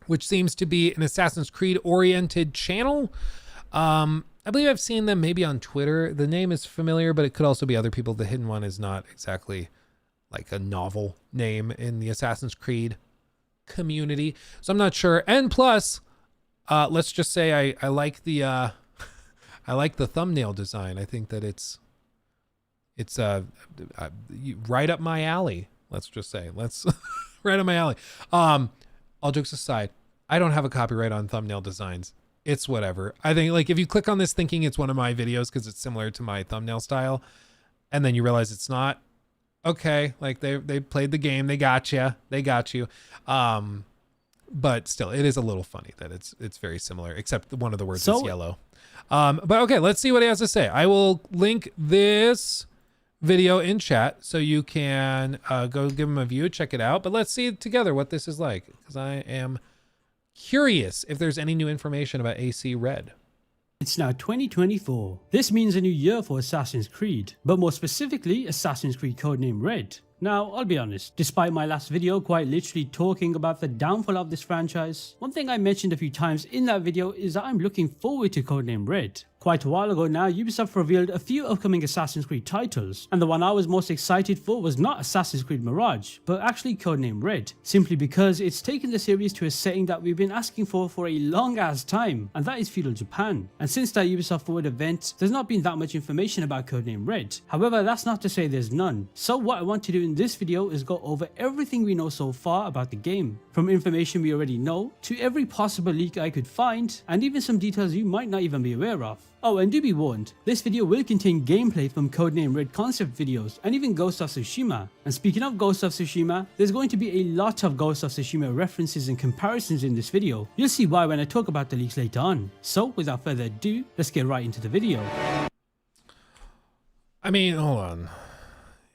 which seems to be an Assassin's Creed oriented channel. I believe I've seen them maybe on Twitter. The name is familiar, but it could also be other people. The Hidden One is not exactly like a novel name in the Assassin's Creed community, so I'm not sure. And plus, let's just say I like the I like the thumbnail design. I think that it's right up my alley. Let's just say right up my alley. All jokes aside, I don't have a copyright on thumbnail designs. It's whatever. I think, like, if you click on this thinking it's one of my videos because it's similar to my thumbnail style, and then you realize it's not, okay, like they played the game, they got you. But still, it is a little funny that it's very similar, except one of the words is yellow. But okay, let's see what he has to say. I will link this video in chat so you can go give him a view, check it out. But let's see together what this is like, because I am curious if there's any new information about AC Red. It's now 2024. This means a new year for Assassin's Creed, but more specifically Assassin's Creed codename Red. Now, I'll be honest, despite my last video quite literally talking about the downfall of this franchise, one thing I mentioned a few times in that video is that I'm looking forward to codename Red. Quite a while ago now, Ubisoft revealed a few upcoming Assassin's Creed titles, and the one I was most excited for was not Assassin's Creed Mirage, but actually codename Red, simply because it's taken the series to a setting that we've been asking for a long ass time, and that is feudal Japan. And since that Ubisoft Forward event, there's not been that much information about codename Red. However, that's not to say there's none. So what I want to do in this video is go over everything we know so far about the game, from information we already know, to every possible leak I could find, and even some details you might not even be aware of. Oh, and do be warned, this video will contain gameplay from Codename Red concept videos and even Ghost of Tsushima. And speaking of Ghost of Tsushima, there's going to be a lot of Ghost of Tsushima references and comparisons in this video. You'll see why when I talk about the leaks later on. So without further ado, let's get right into the video. I mean, hold on.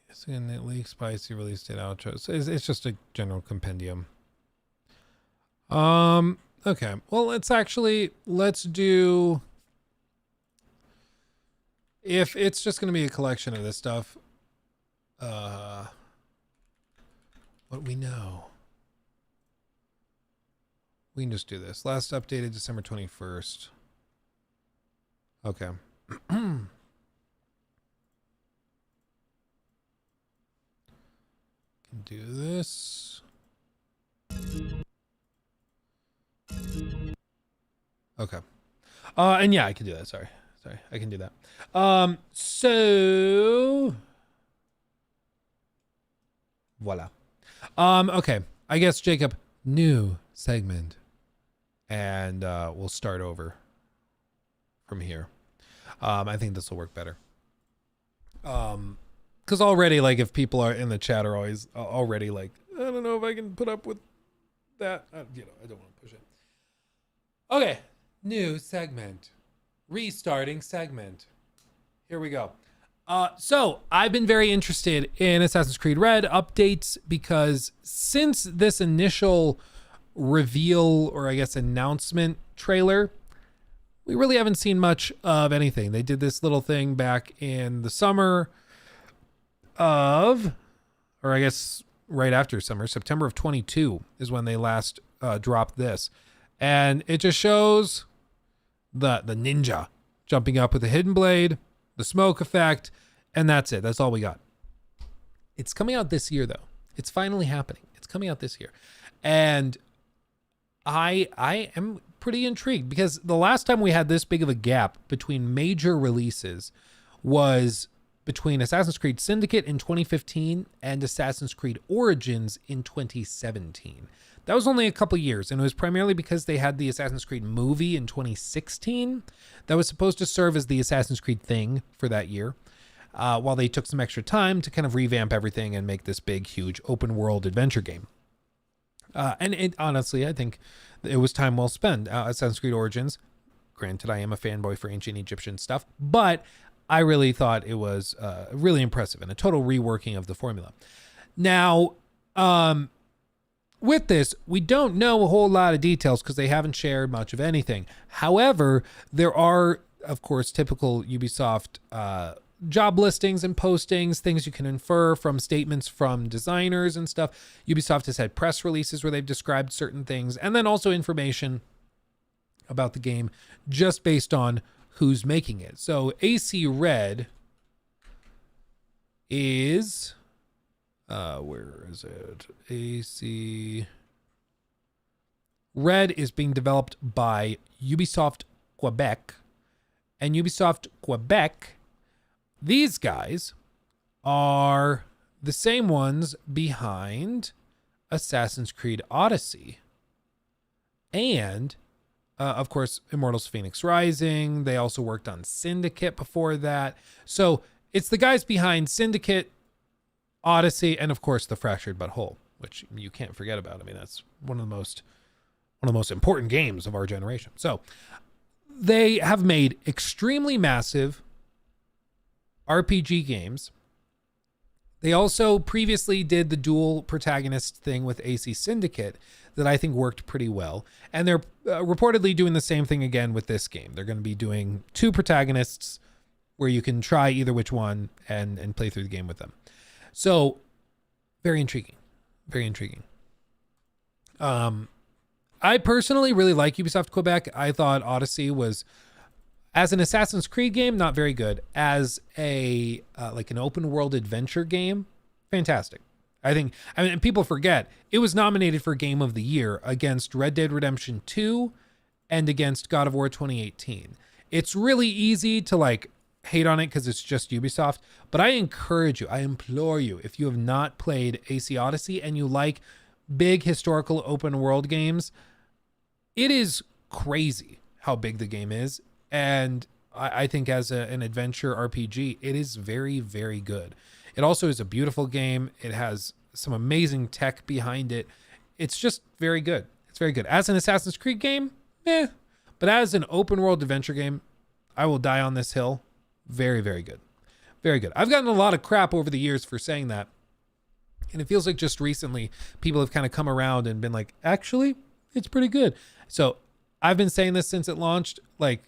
It's in the leak, spicy release date outros. It's just a general compendium. Okay. Well, let's do. If it's just going to be a collection of this stuff, what we know, we can just do this. Last updated December 21st. Okay. Can do this. Okay. And yeah, I can do that. Sorry, I can do that. So voila. Okay, I guess Jacob, new segment, and we'll start over from here. I think this will work better. Because already, like, if people are in the chat are always already like, I don't know if I can put up with that. I don't want to push it. Okay, new segment. Restarting segment. Here we go. So I've been very interested in Assassin's Creed Red updates because since this initial reveal, or I guess announcement trailer, we really haven't seen much of anything. They did this little thing back in the summer of, or I guess right after summer, September of 22 is when they last dropped this. And it just shows the ninja jumping up with a hidden blade, the smoke effect, and that's it. That's all we got. It's coming out this year, though. It's finally happening. It's coming out this year. And I am pretty intrigued because the last time we had this big of a gap between major releases was between Assassin's Creed Syndicate in 2015 and Assassin's Creed Origins in 2017. That was only a couple years, and it was primarily because they had the Assassin's Creed movie in 2016 that was supposed to serve as the Assassin's Creed thing for that year, while they took some extra time to kind of revamp everything and make this big, huge open world adventure game. And it, honestly, I think it was time well spent. Assassin's Creed Origins, granted, I am a fanboy for ancient Egyptian stuff, but I really thought it was really impressive and a total reworking of the formula. Now, with this, we don't know a whole lot of details because they haven't shared much of anything. However, there are, of course, typical Ubisoft job listings and postings, things you can infer from statements from designers and stuff. Ubisoft has had press releases where they've described certain things, and then also information about the game just based on who's making it. So AC Red is... where is it? AC Red is being developed by Ubisoft Quebec. And Ubisoft Quebec, these guys are the same ones behind Assassin's Creed Odyssey. And, of course, Immortals Phoenix Rising. They also worked on Syndicate before that. So it's the guys behind Syndicate, Odyssey, and of course the Fractured But Whole, which you can't forget about. I mean, that's one of the most important games of our generation. So they have made extremely massive RPG games. They also previously did the dual protagonist thing with AC Syndicate that I think worked pretty well. And they're reportedly doing the same thing again with this game. They're going to be doing two protagonists where you can try either which one and play through the game with them. So, very intriguing. Very intriguing. I personally really like Ubisoft Quebec. I thought Odyssey was, as an Assassin's Creed game, not very good. As a like an open world adventure game, fantastic. I mean, people forget it was nominated for Game of the Year against Red Dead Redemption 2 and against God of War 2018. It's really easy to like hate on it because it's just Ubisoft, but I encourage you, I implore you, if you have not played AC Odyssey and you like big historical open world games, it is crazy how big the game is. And I think as an adventure RPG, it is very, very good. It also is a beautiful game. It has some amazing tech behind it. It's just very good. It's very good. As an Assassin's Creed game, but as an open world adventure game, I will die on this hill. Very, very good. Very good. I've gotten a lot of crap over the years for saying that. And it feels like just recently people have kind of come around and been like, actually, it's pretty good. So I've been saying this since it launched. Like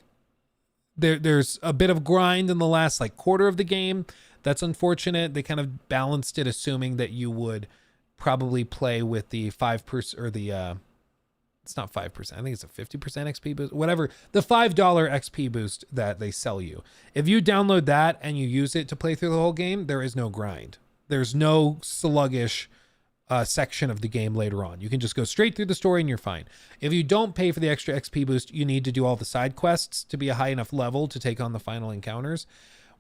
there's a bit of grind in the last like quarter of the game. That's unfortunate. They kind of balanced it, assuming that you would probably play with the 5% or the, it's not 5%. I think it's a 50% XP boost, whatever. The $5 XP boost that they sell you. If you download that and you use it to play through the whole game, there is no grind. There's no sluggish section of the game later on. You can just go straight through the story and you're fine. If you don't pay for the extra XP boost, you need to do all the side quests to be a high enough level to take on the final encounters,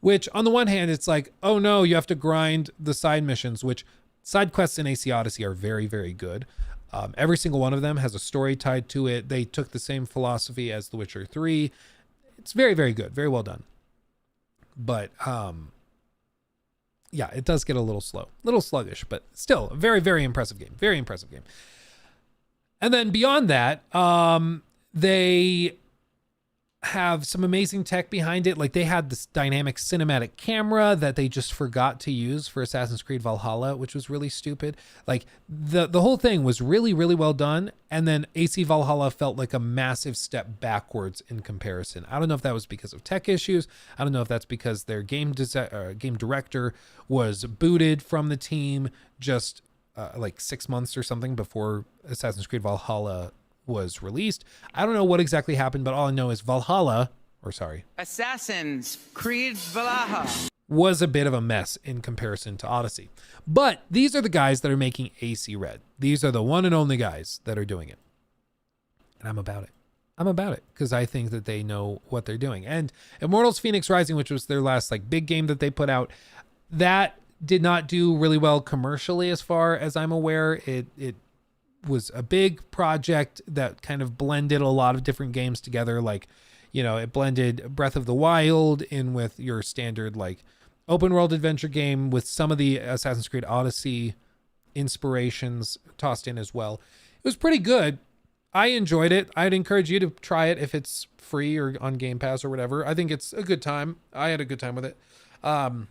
which on the one hand, it's like, oh no, you have to grind the side missions, which side quests in AC Odyssey are very, very good. Every single one of them has a story tied to it. They took the same philosophy as The Witcher 3. It's very, very good. Very well done. But yeah, it does get a little slow, a little sluggish, but still a very, very impressive game. Very impressive game. And then beyond that, they have some amazing tech behind it. Like they had this dynamic cinematic camera that they just forgot to use for Assassin's Creed Valhalla, which was really stupid. Like the whole thing was really, really well done. And then AC Valhalla felt like a massive step backwards in comparison. I don't know if that was because of tech issues. I don't know if that's because their game director was booted from the team just like 6 months or something before Assassin's Creed Valhalla was released. I don't know what exactly happened, but all I know is Assassin's Creed Valhalla was a bit of a mess in comparison to Odyssey. But these are the guys that are making AC Red. These are the one and only guys that are doing it. And I'm about it. I'm about it because I think that they know what they're doing. And Immortals Phoenix Rising, which was their last like big game that they put out, that did not do really well commercially as far as I'm aware. It was a big project that kind of blended a lot of different games together. Like, you know, it blended Breath of the Wild in with your standard like open world adventure game with some of the Assassin's Creed Odyssey inspirations tossed in as well. It was pretty good. I enjoyed it. I'd encourage you to try it if it's free or on Game Pass or whatever. I think it's a good time. I had a good time with it. You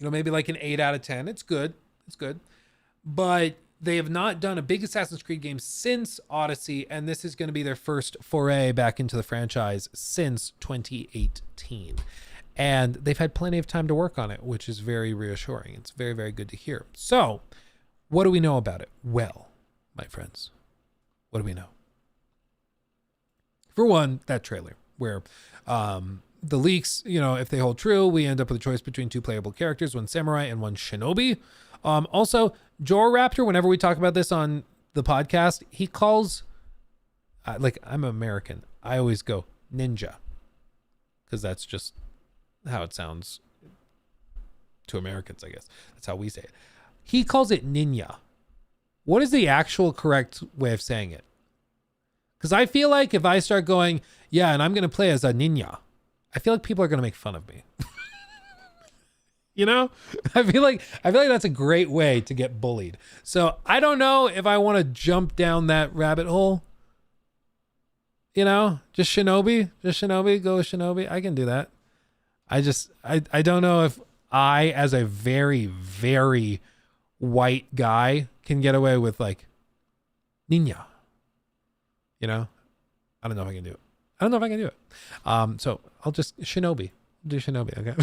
know, maybe like an 8 out of 10. It's good. It's good. But they have not done a big Assassin's Creed game since Odyssey, and this is going to be their first foray back into the franchise since 2018. And they've had plenty of time to work on it, which is very reassuring. It's very, very good to hear. So, what do we know about it? Well, my friends, what do we know? For one, that trailer, where the leaks, you know, if they hold true, we end up with a choice between 2 playable characters, 1 samurai and 1 shinobi. Also, Joraptor, whenever we talk about this on the podcast, he calls, like, I'm American. I always go ninja because that's just how it sounds to Americans, I guess. That's how we say it. He calls it ninja. What is the actual correct way of saying it? Because I feel like if I start going, yeah, and I'm going to play as a ninja, I feel like people are going to make fun of me. You know, I feel like that's a great way to get bullied. So I don't know if I want to jump down that rabbit hole. You know, just shinobi, go with shinobi. I can do that. I don't know if I, as a very, very white guy, can get away with like ninja. You know, I don't know if I can do it. So I'll just shinobi. Do shinobi, okay?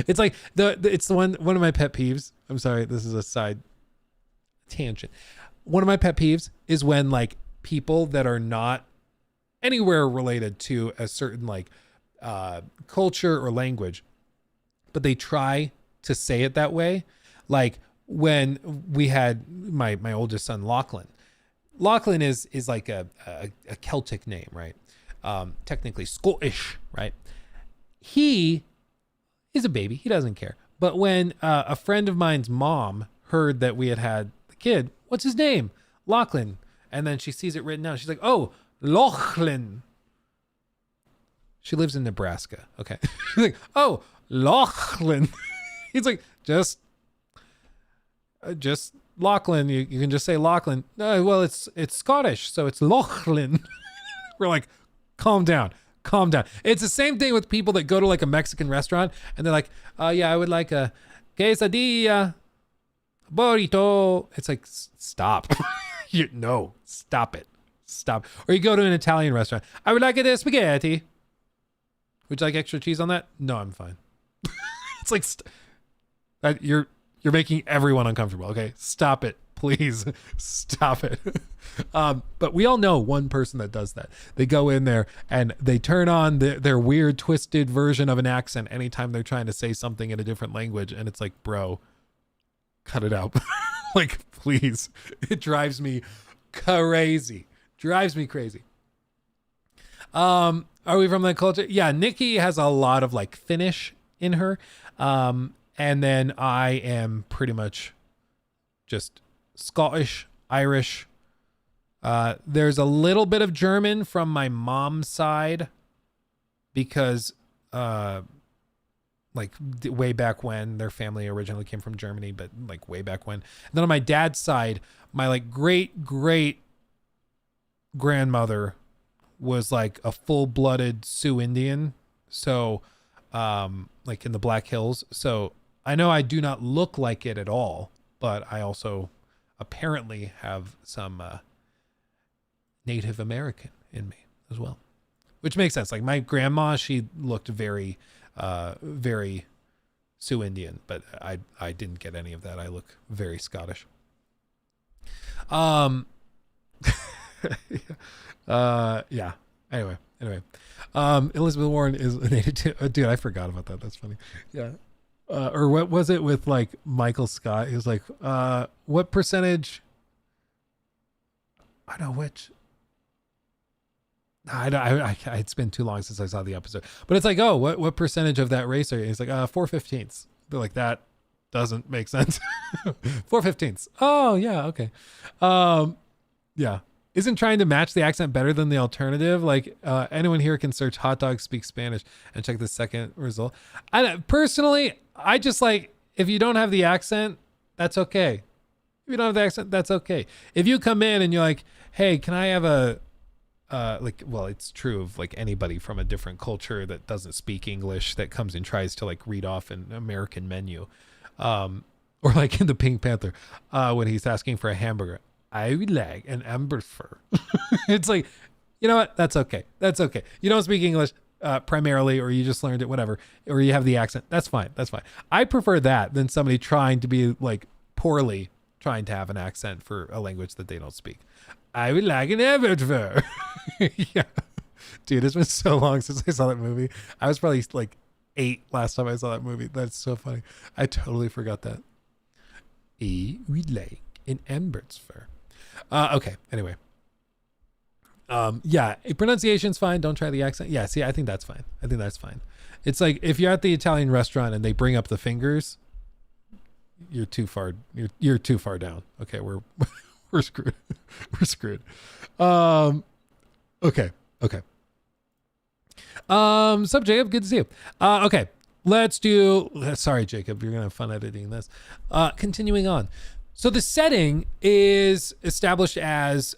It's like it's the one of my pet peeves. I'm sorry, this is a side tangent. One of my pet peeves is when like people that are not anywhere related to a certain like culture or language, but they try to say it that way. Like when we had my oldest son Lachlan. Lachlan is like a Celtic name, right? Technically Scottish, right? He is a baby. He doesn't care. But when a friend of mine's mom heard that we had the kid, what's his name? Lachlan. And then she sees it written down. She's like, oh, Lachlan. She lives in Nebraska. Okay. Like, oh, Lachlan. He's like, just Lachlan. You can just say Lachlan. Well, it's Scottish, so it's Lachlan. We're like, calm down. Calm down. It's the same thing with people that go to like a Mexican restaurant and they're like, yeah, I would like a quesadilla, burrito. It's like, stop. No, stop it. Stop. Or you go to an Italian restaurant. I would like a spaghetti. Would you like extra cheese on that? No, I'm fine. It's like, you're making everyone uncomfortable. Okay, stop it. Please stop it. But we all know one person that does that. They go in there and they turn on their weird twisted version of an accent anytime they're trying to say something in a different language. And it's like, bro, cut it out. Like, please. It drives me crazy. Drives me crazy. Are we from that culture? Yeah, Nikki has a lot of like Finnish in her. And then I am pretty much just Scottish, Irish. There's a little bit of German from my mom's side because like way back when their family originally came from Germany, but like way back when. And then on my dad's side, my like great grandmother was like a full-blooded Sioux Indian. So like in the Black Hills. So I know I do not look like it at all, but I also apparently have some Native American in me as well, which makes sense. Like my grandma, she looked very Sioux Indian, but I didn't get any of that. I look very Scottish. Yeah. Anyway. Elizabeth Warren is a native. Dude, I forgot about that. That's funny. Yeah. Or what was it with like Michael Scott? He was like, what percentage? I don't know which. It's been too long since I saw the episode, but it's like, oh, what percentage of that race are you? He's like, 4/15. They're like, that doesn't make sense. 4/15. Oh yeah. Okay. Yeah. Isn't trying to match the accent better than the alternative? Like, anyone here can search hot dog speak Spanish and check the second result. Personally, I just like, if you don't have the accent, that's okay. If you don't have the accent, that's okay. If you come in and you're like, hey, can I have a, well, it's true of like anybody from a different culture that doesn't speak English that comes and tries to like read off an American menu. Or like in the Pink Panther, when he's asking for a hamburger. I would like an amber fur. It's like, you know what? That's okay. That's okay. You don't speak English primarily, or you just learned it, whatever, or you have the accent. That's fine. That's fine. I prefer that than somebody trying to be like poorly trying to have an accent for a language that they don't speak. I would like an amber fur. Yeah. Dude, it's been so long since I saw that movie. I was probably like 8 last time I saw that movie. That's so funny. I totally forgot that. I would like an amber's fur. Okay. Anyway. Yeah, pronunciation's fine. Don't try the accent. Yeah. See, I think that's fine. I think that's fine. It's like if you're at the Italian restaurant and they bring up the fingers, you're too far. You're too far down. Okay. We're screwed. We're screwed. Okay. Sup, Jacob? Good to see you. Okay. Let's do, sorry, Jacob, you're going to have fun editing this. Continuing on. So the setting is established as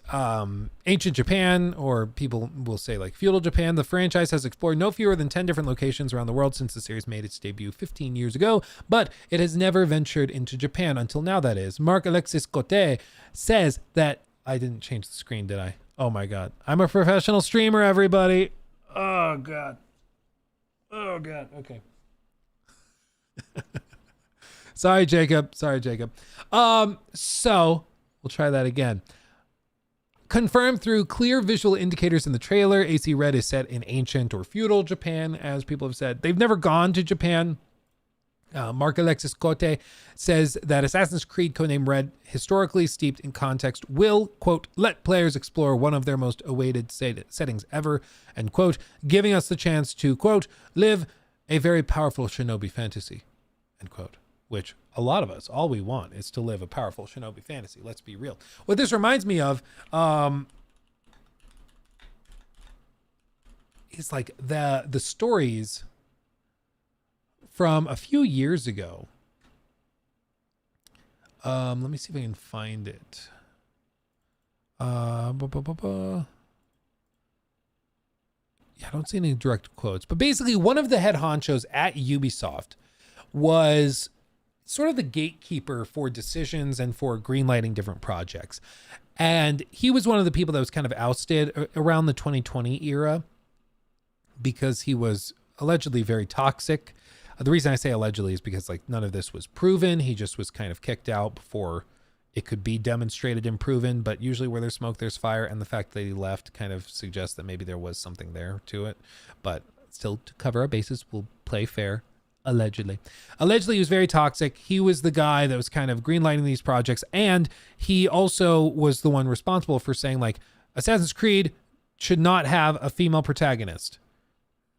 ancient Japan, or people will say like feudal Japan. The franchise has explored no fewer than 10 different locations around the world since the series made its debut 15 years ago, but it has never ventured into Japan until now, that is. Mark Alexis Cote says that, I didn't change the screen, did I? Oh my God. I'm a professional streamer, everybody. Oh God. Okay. Sorry, Jacob. So we'll try that again. Confirmed through clear visual indicators in the trailer, AC Red is set in ancient or feudal Japan, as people have said. They've never gone to Japan. Mark Alexis Cote says that Assassin's Creed codename Red, historically steeped in context, will, quote, let players explore one of their most awaited settings ever, end quote, giving us the chance to, quote, live a very powerful shinobi fantasy, end quote. Which a lot of us, all we want is to live a powerful shinobi fantasy. Let's be real. What this reminds me of is like the stories from a few years ago. Let me see if I can find it. Yeah, I don't see any direct quotes, but basically one of the head honchos at Ubisoft was sort of the gatekeeper for decisions and for greenlighting different projects. And he was one of the people that was kind of ousted around the 2020 era because he was allegedly very toxic. The reason I say allegedly is because like none of this was proven. He just was kind of kicked out before it could be demonstrated and proven, but usually where there's smoke, there's fire. And the fact that he left kind of suggests that maybe there was something there to it, but still to cover our bases, we'll play fair. Allegedly he was very toxic. He was the guy that was kind of greenlighting these projects. And he also was the one responsible for saying like Assassin's Creed should not have a female protagonist.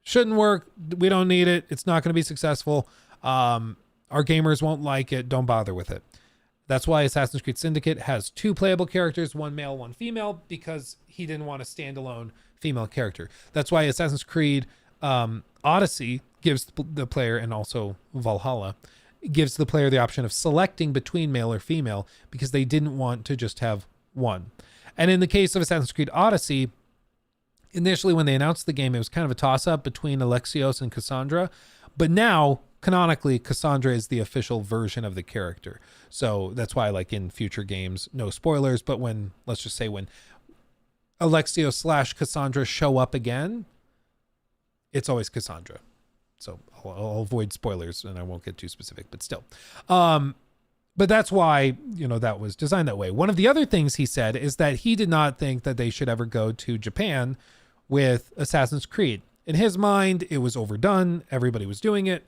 Shouldn't work. We don't need it. It's not going to be successful. Our gamers won't like it. Don't bother with it. That's why Assassin's Creed Syndicate has 2 playable characters, 1 male, 1 female, because he didn't want a standalone female character. That's why Assassin's Creed Odyssey gives the player, and also Valhalla, gives the player the option of selecting between male or female because they didn't want to just have one. And in the case of Assassin's Creed Odyssey, initially when they announced the game, it was kind of a toss-up between Alexios and Cassandra, but now canonically Cassandra is the official version of the character. So that's why like in future games, no spoilers, but when, let's just say when Alexios / Cassandra show up again, it's always Cassandra. So I'll avoid spoilers and I won't get too specific, but still. But that's why, that was designed that way. One of the other things he said is that he did not think that they should ever go to Japan with Assassin's Creed. In his mind, it was overdone. Everybody was doing it.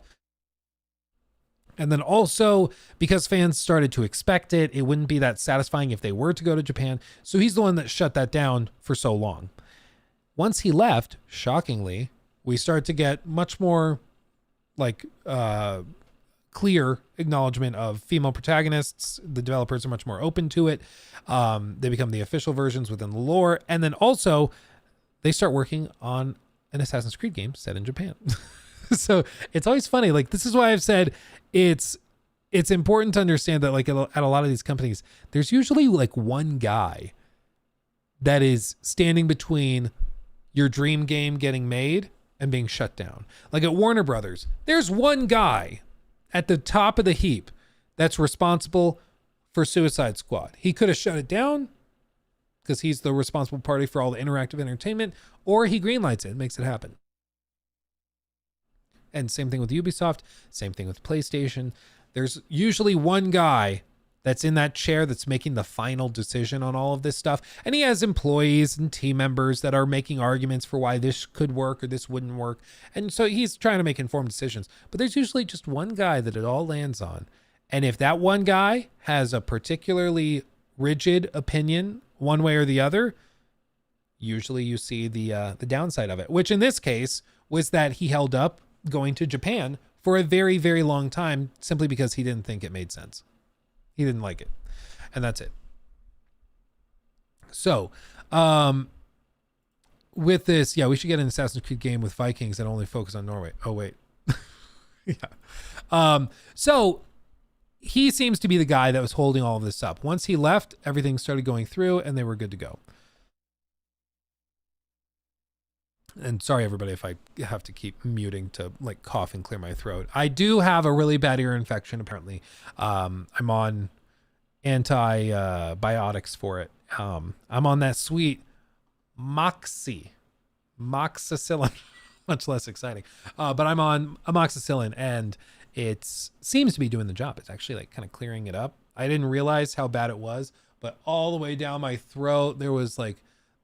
And then also because fans started to expect it, it wouldn't be that satisfying if they were to go to Japan. So he's the one that shut that down for so long. Once he left, shockingly, we start to get much more like clear acknowledgement of female protagonists. The developers are much more open to it. They become the official versions within the lore. And then also they start working on an Assassin's Creed game set in Japan. So it's always funny. Like, this is why I've said it's important to understand that like at a lot of these companies, there's usually like one guy that is standing between your dream game getting made and being shut down. Like at Warner Brothers, there's one guy at the top of the heap that's responsible for Suicide Squad. He could have shut it down because he's the responsible party for all the interactive entertainment, or he greenlights it and makes it happen. And same thing with Ubisoft, same thing with PlayStation. There's usually one guy that's in that chair that's making the final decision on all of this stuff. And he has employees and team members that are making arguments for why this could work or this wouldn't work. And so he's trying to make informed decisions. But there's usually just one guy that it all lands on. And if that one guy has a particularly rigid opinion one way or the other, usually you see the downside of it, which in this case was that he held up going to Japan for a very, very long time simply because he didn't think it made sense. He didn't like it. And that's it. So, with this, yeah, we should get an Assassin's Creed game with Vikings that only focus on Norway. Oh, wait. Yeah. So he seems to be the guy that was holding all of this up. Once he left, everything started going through and they were good to go. And sorry, everybody, if I have to keep muting to like cough and clear my throat. I do have a really bad ear infection, apparently. I'm on antibiotics for it. I'm on that sweet moxicillin, much less exciting. But I'm on amoxicillin and it seems to be doing the job. It's actually like kind of clearing it up. I didn't realize how bad it was, but all the way down my throat, there was like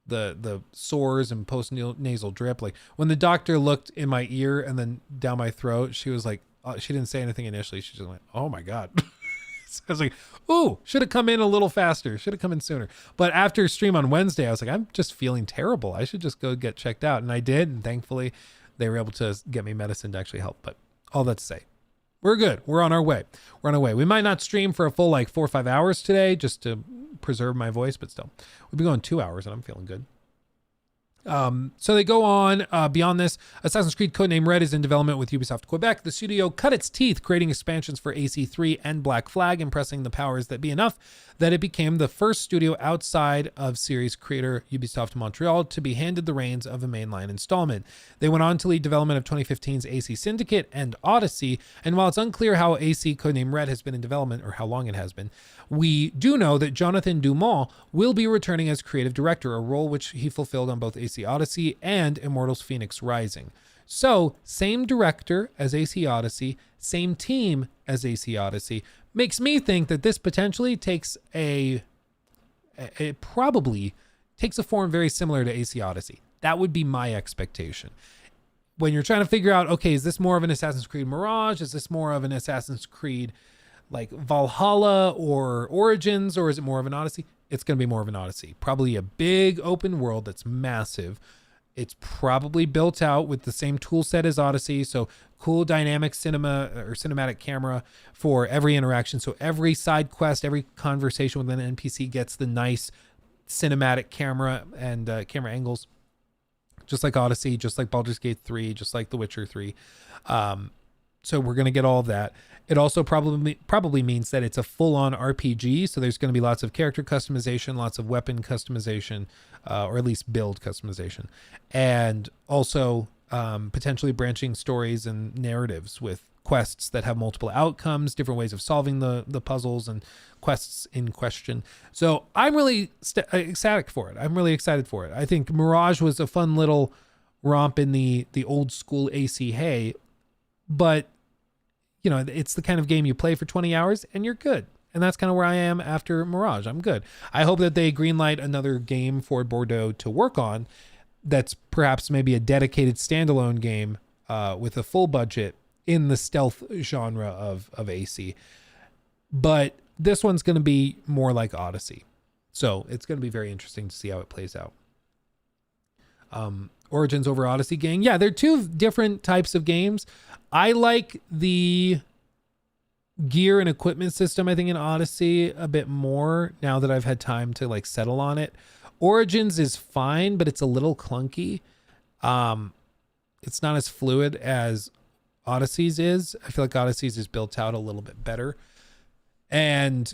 the sores and post-nasal drip. Like when the doctor looked in my ear and then down my throat, she was like, she didn't say anything initially. She just went, oh my God. So I was like, ooh, should have come in a little faster. Should have come in sooner. But after stream on Wednesday, I was like, I'm just feeling terrible. I should just go get checked out. And I did. And thankfully they were able to get me medicine to actually help. But all that to say, we're good. We're on our way. We're on our way. We might not stream for a full like 4 or 5 hours today just to preserve my voice, but still we've been going 2 hours and I'm feeling good. So they go on. Beyond this, Assassin's Creed Codename Red is in development with Ubisoft Quebec. The studio cut its teeth creating expansions for AC3 and Black Flag, impressing the powers that be enough that it became the first studio outside of series creator Ubisoft Montreal to be handed the reins of a mainline installment. They went on to lead development of 2015's AC Syndicate and Odyssey, and while it's unclear how AC Codename Red has been in development or how long it has been, we do know that Jonathan Dumont will be returning as creative director, a role which he fulfilled on both AC Odyssey and Immortals Phoenix Rising. So, same director as AC Odyssey, same team as AC Odyssey, makes me think that this potentially takes it probably takes a form very similar to AC Odyssey. That would be my expectation. When you're trying to figure out, okay, is this more of an Assassin's Creed Mirage? Is this more of an Assassin's Creed like Valhalla or Origins, or is it more of an Odyssey? It's going to be more of an Odyssey. Probably a big open world that's massive. It's probably built out with the same tool set as Odyssey. So cool dynamic cinematic camera for every interaction. So every side quest, every conversation with an NPC gets the nice cinematic camera and camera angles, just like Odyssey, just like Baldur's Gate 3, just like The Witcher 3. So we're going to get all of that. It also probably means that it's a full-on RPG. So there's going to be lots of character customization, lots of weapon customization, or at least build customization. And also potentially branching stories and narratives with quests that have multiple outcomes, different ways of solving the puzzles and quests in question. So I'm really ecstatic for it. I'm really excited for it. I think Mirage was a fun little romp in the old school AC Hey, but you know, it's the kind of game you play for 20 hours and you're good. And that's kind of where I am after Mirage. I'm good. I hope that they greenlight another game for Bordeaux to work on that's perhaps maybe a dedicated standalone game with a full budget in the stealth genre of AC. But this one's going to be more like Odyssey. So it's going to be very interesting to see how it plays out. Origins over Odyssey, gang. Yeah, they're two different types of games. I like the gear and equipment system, I think, in Odyssey a bit more now that I've had time to like settle on it. Origins is fine, but it's a little clunky. It's not as fluid as Odyssey's is. I feel like Odyssey's is built out a little bit better. And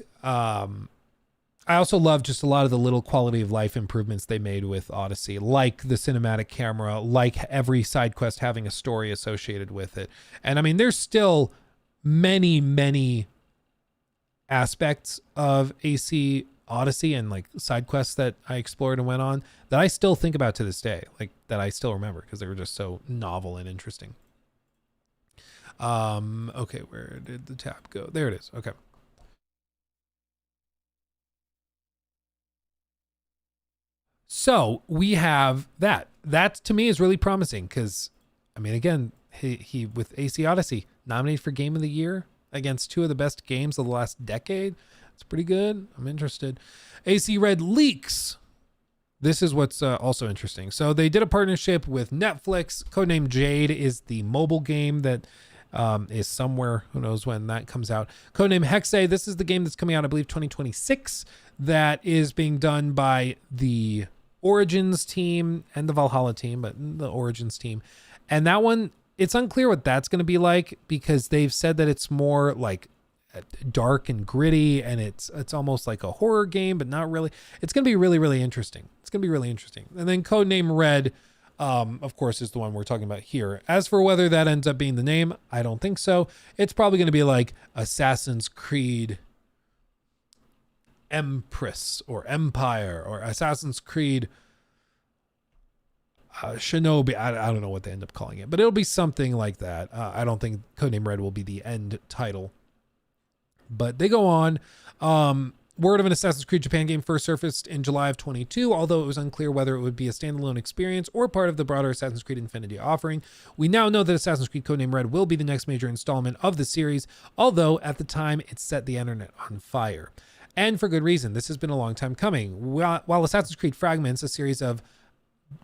I also love just a lot of the little quality of life improvements they made with Odyssey, like the cinematic camera, like every side quest having a story associated with it. And I mean, there's still many, many aspects of AC Odyssey and like side quests that I explored and went on that I still think about to this day, like that I still remember because they were just so novel and interesting. Okay, where did the tab go? There it is. Okay. So we have that. That to me is really promising because, I mean, again, he with AC Odyssey nominated for Game of the Year against two of the best games of the last decade. It's pretty good. I'm interested. AC Red leaks. This is what's also interesting. So they did a partnership with Netflix. Codename Jade is the mobile game that is somewhere. Who knows when that comes out. Codename Hexe. This is the game that's coming out, I believe, 2026. That is being done by the Origins team and the Valhalla team, but the Origins team. And that one, it's unclear what that's going to be like because they've said that it's more like dark and gritty and it's almost like a horror game, but not really. It's going to be really, really interesting. It's going to be really interesting. And then Codename Red, of course, is the one we're talking about here. As for whether that ends up being the name, I don't think so. It's probably going to be like Assassin's Creed Empress or Empire or Assassin's Creed Shinobi. I don't know what they end up calling it, but it'll be something like that. I don't think Codename Red will be the end title, but they go on. Word of an Assassin's Creed Japan game first surfaced in July of 22, although it was unclear whether it would be a standalone experience or part of the broader Assassin's Creed Infinity offering. We now know that Assassin's Creed Codename Red will be the next major installment of the series, although at the time it set the internet on fire. And for good reason. This has been a long time coming. While Assassin's Creed Fragments, a series of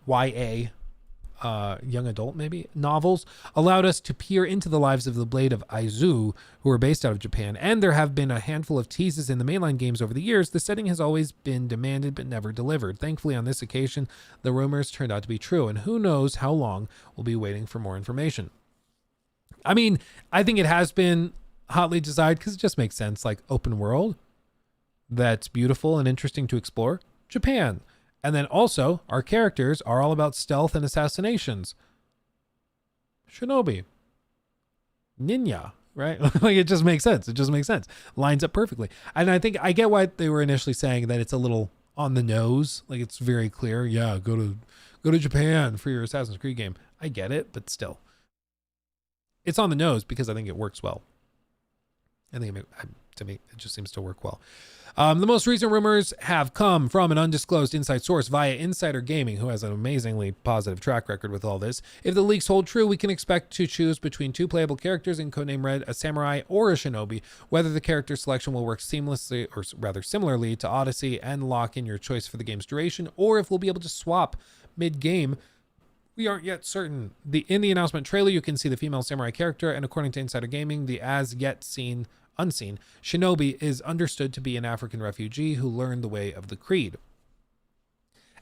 YA young adult maybe novels allowed us to peer into the lives of the Blade of Aizu, who are based out of Japan, and there have been a handful of teases in the mainline games over the years. The setting has always been demanded but never delivered. Thankfully, on this occasion, the rumors turned out to be true, and who knows how long we'll be waiting for more information. I mean, I think it has been hotly desired because it just makes sense. Like, open world, that's beautiful and interesting to explore. Japan. And then also, our characters are all about stealth and assassinations. Shinobi. Ninja, right? Like, it just makes sense. It just makes sense. Lines up perfectly. And I think I get why they were initially saying that it's a little on the nose. Like, it's very clear. Yeah, go to Japan for your Assassin's Creed game. I get it, but still. It's on the nose because I think it works well. To me, it just seems to work well. The most recent rumors have come from an undisclosed inside source via Insider Gaming, who has an amazingly positive track record with all this. If the leaks hold true, we can expect to choose between 2 playable characters in Codename Red, a samurai or a shinobi. Whether the character selection will work seamlessly, or rather similarly to Odyssey, and lock in your choice for the game's duration, or if we'll be able to swap mid-game, we aren't yet certain. In the announcement trailer, you can see the female samurai character, and according to Insider Gaming, the as yet unseen shinobi is understood to be an African refugee who learned the way of the creed.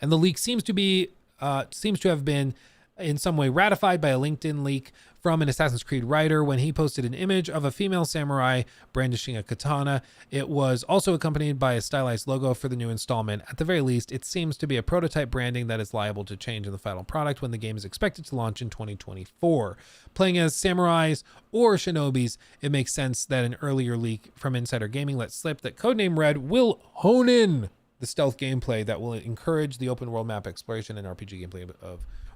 And the leak seems to have been in some way ratified by a LinkedIn leak from an Assassin's Creed writer when he posted an image of a female samurai brandishing a katana. It was also accompanied by a stylized logo for the new installment. At the very least, it seems to be a prototype branding that is liable to change in the final product when the game is expected to launch in 2024. Playing as samurais or shinobis, it makes sense that an earlier leak from Insider Gaming let slip that Codename Red will hone in the stealth gameplay that will encourage the open world map exploration and RPG gameplay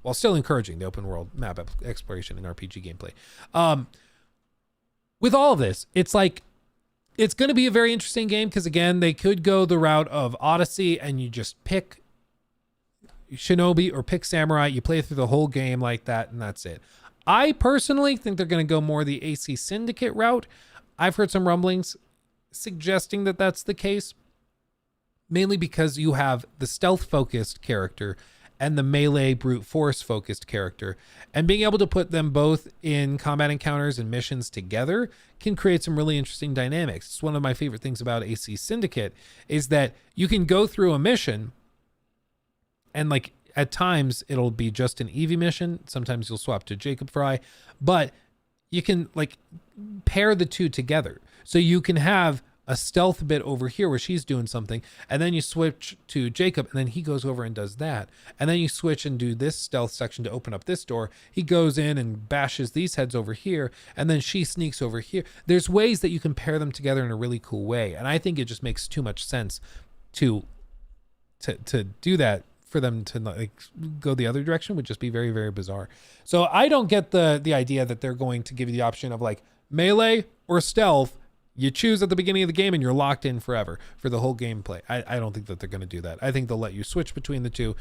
while still encouraging the open world map exploration and RPG gameplay. With all of this, it's like, it's going to be a very interesting game because, again, they could go the route of Odyssey and you just pick Shinobi or pick Samurai. You play through the whole game like that, and that's it. I personally think they're going to go more the AC Syndicate route. I've heard some rumblings suggesting that that's the case, mainly because you have the stealth-focused character and the melee brute force focused character, and being able to put them both in combat encounters and missions together can create some really interesting dynamics. It's one of my favorite things about AC Syndicate is that you can go through a mission and, like, at times it'll be just an Eevee mission. Sometimes you'll swap to Jacob Fry, but you can, like, pair the two together. So you can have a stealth bit over here where she's doing something, and then you switch to Jacob, and then he goes over and does that, and then you switch and do this stealth section to open up this door. He goes in and bashes these heads over here, and then she sneaks over here. There's ways that you can pair them together in a really cool way, and I think it just makes too much sense to do that. For them to, like, go the other direction would just be very, very bizarre. So I don't get the idea that they're going to give you the option of, like, melee or stealth. You choose at the beginning of the game and you're locked in forever for the whole gameplay. I don't think that they're going to do that. I think they'll let you switch between the two.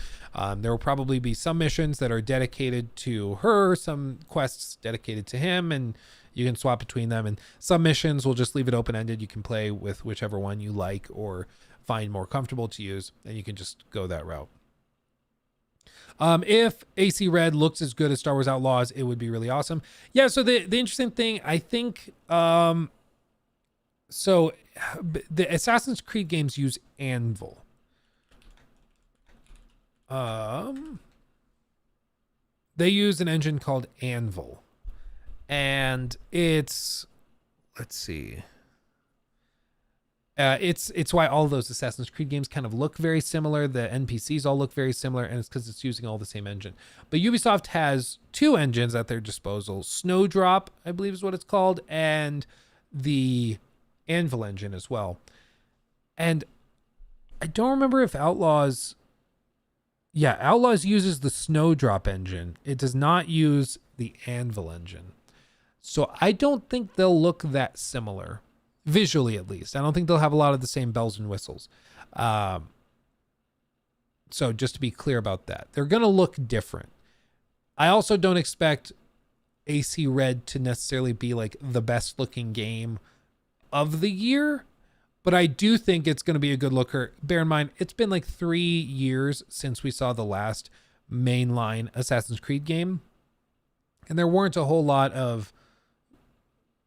There will probably be some missions that are dedicated to her, some quests dedicated to him, and you can swap between them. And some missions will just leave it open-ended. You can play with whichever one you like or find more comfortable to use, and you can just go that route. If AC Red looks as good as Star Wars Outlaws, it would be really awesome. Yeah, so the interesting thing, I think... So the Assassin's Creed games use Anvil. They use an engine called Anvil. And it's, let's see. It's why all those Assassin's Creed games kind of look very similar. The NPCs all look very similar, and it's because it's using all the same engine. But Ubisoft has 2 engines at their disposal. Snowdrop, I believe is what it's called, and the Anvil engine as well. And I don't remember if Outlaws uses the Snowdrop engine. It does not use the Anvil engine. So I don't think they'll look that similar, visually at least. I don't think they'll have a lot of the same bells and whistles. So just to be clear about that, they're going to look different. I also don't expect AC Red to necessarily be like the best looking game of the year, but I do think it's going to be a good looker. Bear in mind, it's been like 3 years since we saw the last mainline Assassin's Creed game. And there weren't a whole lot of,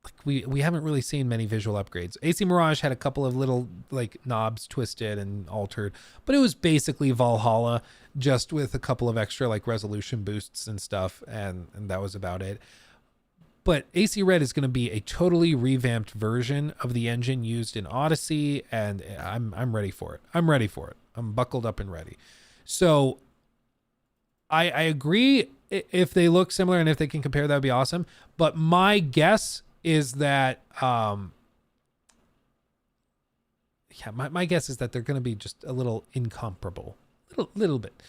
like, we haven't really seen many visual upgrades. AC Mirage had a couple of little like knobs twisted and altered, but it was basically Valhalla, just with a couple of extra like resolution boosts and stuff, and that was about it. But AC Red is going to be a totally revamped version of the engine used in Odyssey, and I'm ready for it. I'm ready for it. I'm buckled up and ready. So I agree, if they look similar and if they can compare, that would be awesome. But my guess is that my guess is that they're going to be just a little incomparable, little bit.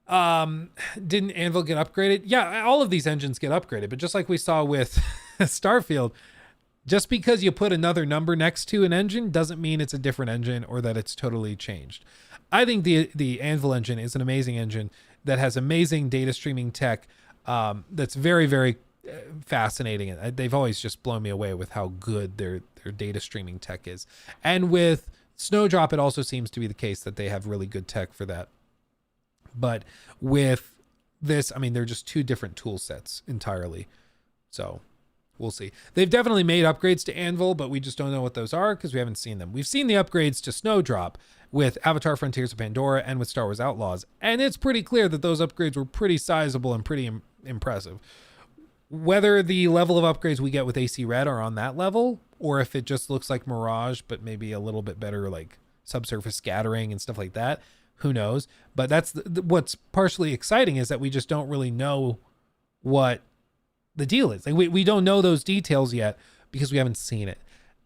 Didn't Anvil get upgraded? Yeah, all of these engines get upgraded, but just like we saw with Starfield, just because you put another number next to an engine doesn't mean it's a different engine or that it's totally changed. I think the Anvil engine is an amazing engine that has amazing data streaming tech, that's very, very fascinating. And they've always just blown me away with how good their data streaming tech is. And with Snowdrop, it also seems to be the case that they have really good tech for that. But with this, I mean, they're just two different tool sets entirely. So we'll see. They've definitely made upgrades to Anvil, but we just don't know what those are because we haven't seen them. We've seen the upgrades to Snowdrop with Avatar Frontiers of Pandora and with Star Wars Outlaws. And it's pretty clear that those upgrades were pretty sizable and pretty impressive. Whether the level of upgrades we get with AC Red are on that level, or if it just looks like Mirage, but maybe a little bit better like subsurface scattering and stuff like that, who knows? But that's what's partially exciting, is that we just don't really know what the deal is. Like we don't know those details yet because we haven't seen it.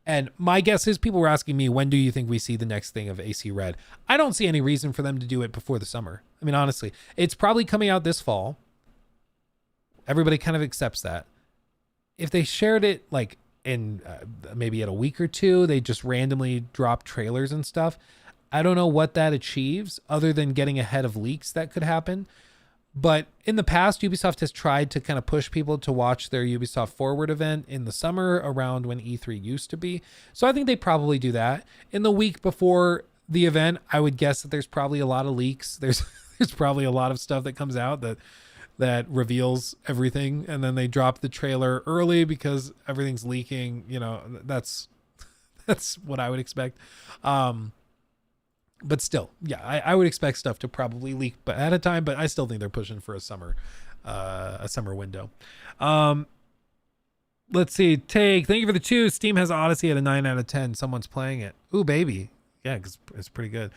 And my guess is, people were asking me, when do you think we see the next thing of AC Red? I don't see any reason for them to do it before the summer. I mean, honestly, it's probably coming out this fall. Everybody kind of accepts that. If they shared it like in maybe in a week or two, they just randomly drop trailers and stuff, I don't know what that achieves other than getting ahead of leaks that could happen. But in the past, Ubisoft has tried to kind of push people to watch their Ubisoft Forward event in the summer, around when E3 used to be. So I think they probably do that. In the week before the event, I would guess that there's probably a lot of leaks. There's probably a lot of stuff that comes out that reveals everything, and then they drop the trailer early because everything's leaking. You know, that's what I would expect. But still, yeah, I would expect stuff to probably leak at a time, but I still think they're pushing for a summer window. Let's see. Thank you for the 2. Steam has Odyssey at a 9 out of 10. Someone's playing it. Ooh, baby. Yeah, because it's pretty good.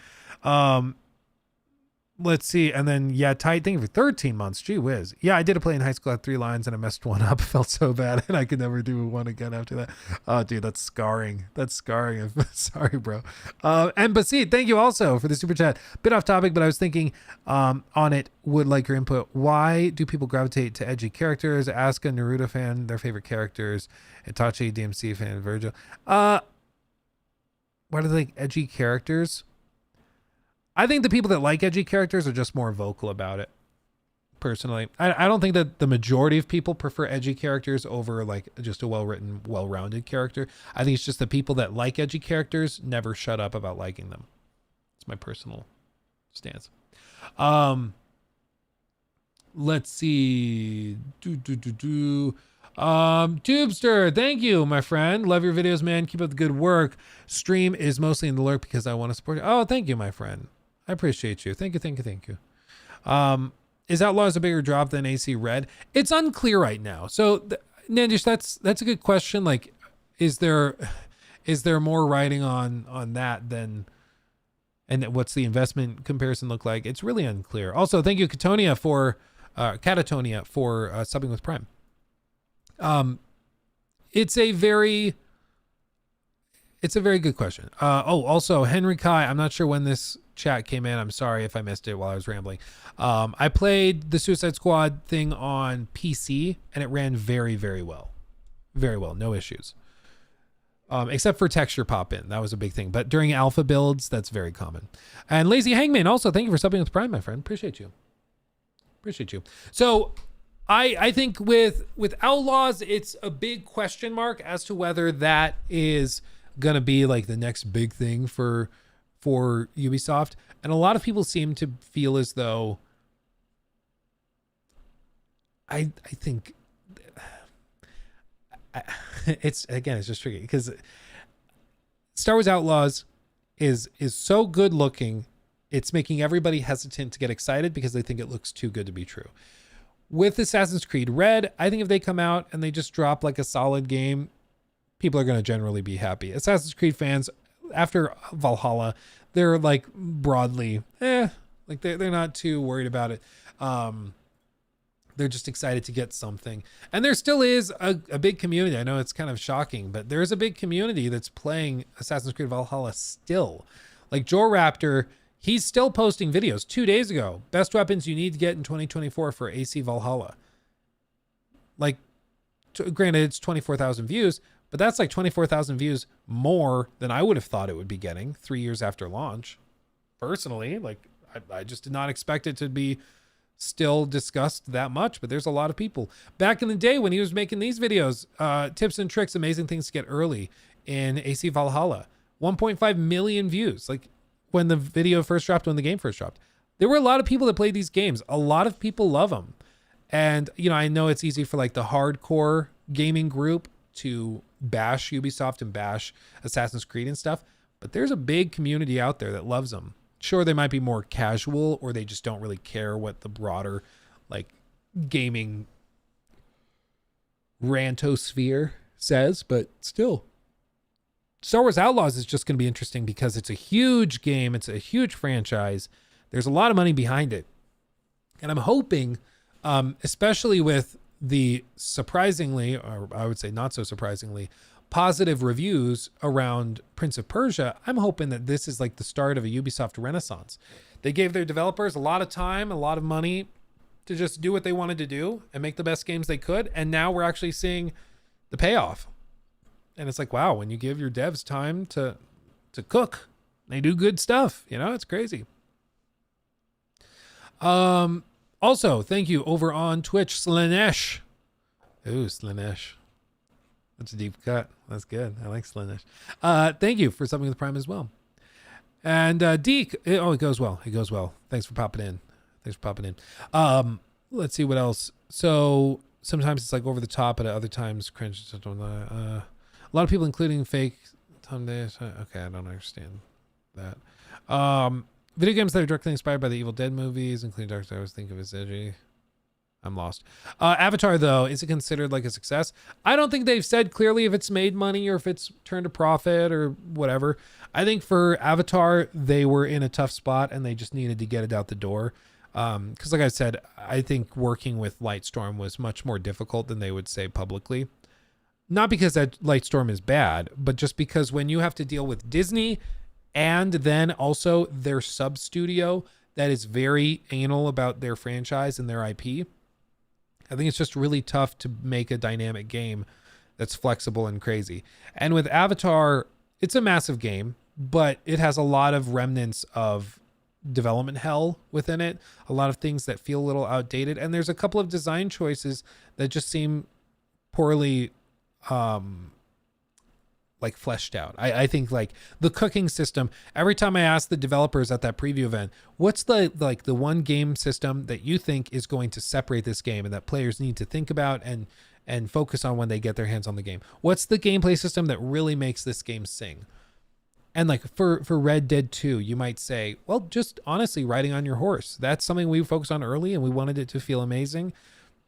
Let's see. And then, yeah, Tight. Thank you for 13 months. Gee whiz. Yeah, I did a play in high school at 3 lines and I messed one up. Felt so bad and I could never do one again after that. Oh, dude, that's scarring. That's scarring. I'm sorry, bro. And Basit, thank you also for the super chat. Bit off topic, but I was thinking on it, would like your input. Why do people gravitate to edgy characters? Ask a Naruto fan their favorite characters. Itachi, DMC fan, Virgil. Why do they like edgy characters? I think the people that like edgy characters are just more vocal about it, personally. I don't think that the majority of people prefer edgy characters over like just a well-written, well-rounded character. I think it's just the people that like edgy characters never shut up about liking them. It's my personal stance. Let's see. Tubester, thank you, my friend. Love your videos, man. Keep up the good work. Stream is mostly in the lurk because I want to support you. Oh, thank you, my friend. I appreciate you. Thank you. Is Outlaws a bigger drop than AC Red? It's unclear right now. So, Nandish, that's a good question. Like, is there more writing on that than, and what's the investment comparison look like? It's really unclear. Also, thank you, Catatonia for subbing with Prime. It's a very good question. Also Henry Kai, I'm not sure when this chat came in. I'm sorry if I missed it while I was rambling. I played the Suicide Squad thing on PC and it ran very, very well. Very well. No issues. Except for texture pop in. That was a big thing. But during alpha builds, that's very common. And Lazy Hangman, also, thank you for subbing with Prime, my friend. Appreciate you. So I think with Outlaws, it's a big question mark as to whether that is gonna be like the next big thing for Ubisoft. And a lot of people seem to feel as though I think it's just tricky because Star Wars Outlaws is so good looking, it's making everybody hesitant to get excited because they think it looks too good to be true. With Assassin's Creed Red, I think if they come out and they just drop like a solid game, people are going to generally be happy. Assassin's Creed fans, after Valhalla, they're like broadly, like they're not too worried about it. They're just excited to get something. And there still is a big community. I know it's kind of shocking, but there is a big community that's playing Assassin's Creed Valhalla still. Like Joel Raptor, he's still posting videos. 2 days ago, best weapons you need to get in 2024 for AC Valhalla. Like, granted, it's 24,000 views, but that's like 24,000 views more than I would have thought it would be getting 3 years after launch. Personally, like, I just did not expect it to be still discussed that much, but there's a lot of people. Back in the day when he was making these videos, tips and tricks, amazing things to get early in AC Valhalla, 1.5 million views. Like when the video first dropped, when the game first dropped, there were a lot of people that played these games. A lot of people love them. And, you know, I know it's easy for like the hardcore gaming group to bash Ubisoft and bash Assassin's Creed and stuff, but there's a big community out there that loves them. Sure, they might be more casual or they just don't really care what the broader like gaming rantosphere says, but still. Star Wars Outlaws is just going to be interesting because it's a huge game. It's a huge franchise. There's a lot of money behind it. And I'm hoping, especially with the surprisingly, or I would say not so surprisingly, positive reviews around Prince of Persia, I'm hoping that this is like the start of a Ubisoft renaissance. They gave their developers a lot of time, a lot of money to just do what they wanted to do and make the best games they could. And now we're actually seeing the payoff. And it's like, wow, when you give your devs time to cook, they do good stuff. You know, it's crazy. Also, thank you over on Twitch, Slanesh. Ooh, Slanesh. That's a deep cut. That's good. I like Slanesh. Thank you for subbing with Prime as well. And Deke, it goes well. It goes well. Thanks for popping in. Let's see what else. So sometimes it's like over the top, but at other times cringe. A lot of people, including fake Tom Days. Okay, I don't understand that. Video games that are directly inspired by the Evil Dead movies, including Dark Side, I always think of as edgy. I'm lost. Avatar, though, is it considered like a success? I don't think they've said clearly if it's made money or if it's turned a profit or whatever. I think for Avatar, they were in a tough spot and they just needed to get it out the door. Because like I said, I think working with Lightstorm was much more difficult than they would say publicly. Not because that Lightstorm is bad, but just because when you have to deal with Disney and then also their sub-studio that is very anal about their franchise and their IP, I think it's just really tough to make a dynamic game that's flexible and crazy. And with Avatar, it's a massive game, but it has a lot of remnants of development hell within it, a lot of things that feel a little outdated. And there's a couple of design choices that just seem poorly like fleshed out. I think like the cooking system, every time I ask the developers at that preview event, what's the one game system that you think is going to separate this game and that players need to think about and focus on when they get their hands on the game? What's the gameplay system that really makes this game sing? And like for Red Dead 2, you might say, well, just honestly riding on your horse. That's something we focused on early and we wanted it to feel amazing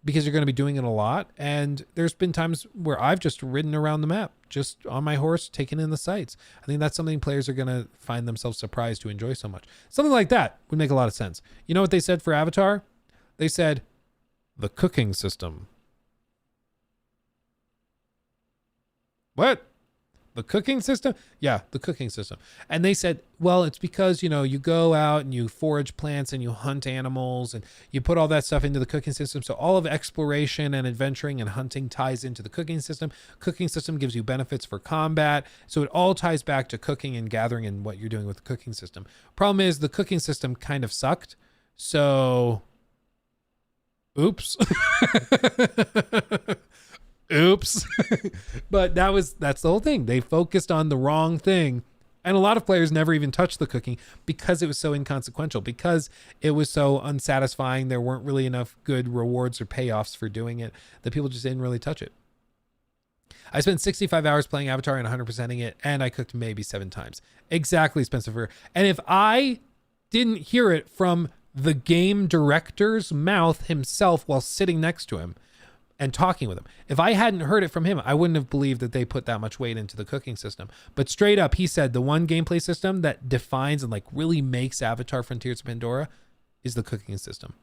because you're going to be doing it a lot. And there's been times where I've just ridden around the map, just on my horse, taking in the sights. I think that's something players are going to find themselves surprised to enjoy so much. Something like that would make a lot of sense. You know what they said for Avatar? They said the cooking system. What? The cooking system? Yeah, the cooking system. And they said, well, it's because, you know, you go out and you forage plants and you hunt animals and you put all that stuff into the cooking system. So all of exploration and adventuring and hunting ties into the cooking system. Cooking system gives you benefits for combat. So it all ties back to cooking and gathering and what you're doing with the cooking system. Problem is the cooking system kind of sucked. So, oops. Oops. But that's the whole thing. They focused on the wrong thing And a lot of players never even touched the cooking because it was so inconsequential, because it was so unsatisfying. There weren't really enough good rewards or payoffs for doing it that people just didn't really touch it. I spent 65 hours playing Avatar and 100%ing it, and I cooked maybe 7 times. Exactly, Spencer. And if I didn't hear it from the game director's mouth himself while sitting next to him and talking with him, if I hadn't heard it from him, I wouldn't have believed that they put that much weight into the cooking system. But straight up, he said the one gameplay system that defines and like really makes Avatar Frontiers of Pandora is the cooking system.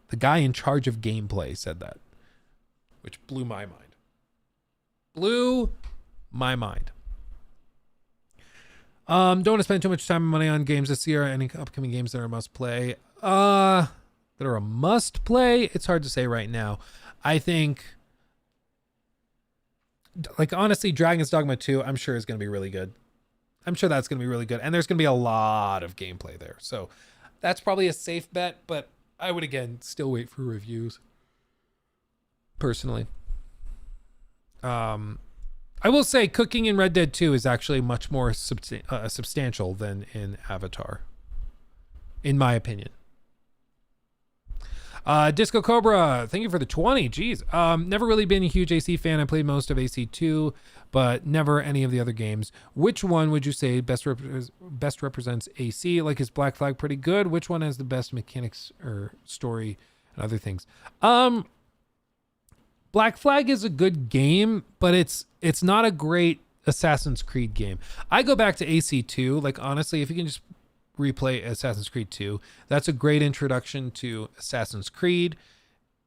The guy in charge of gameplay said that, which blew my mind. Blew my mind. Don't want to spend too much time and money on games this year. Any upcoming games that are a must play? That are a must play? It's hard to say right now. I think, like, honestly, Dragon's Dogma 2, I'm sure is going to be really good. I'm sure that's going to be really good. And there's going to be a lot of gameplay there. So that's probably a safe bet, but I would, again, still wait for reviews. Personally. I will say cooking in Red Dead 2 is actually much more substantial than in Avatar, in my opinion. Disco Cobra, thank you for the 20. Jeez. Never really been a huge AC fan. I played most of AC2, but never any of the other games. Which one would you say best represents AC? Like, is Black Flag pretty good? Which one has the best mechanics or story and other things? Black Flag is a good game, but it's not a great Assassin's Creed game. I go back to AC2. Like, honestly, if you can just replay Assassin's Creed 2, that's a great introduction to Assassin's Creed.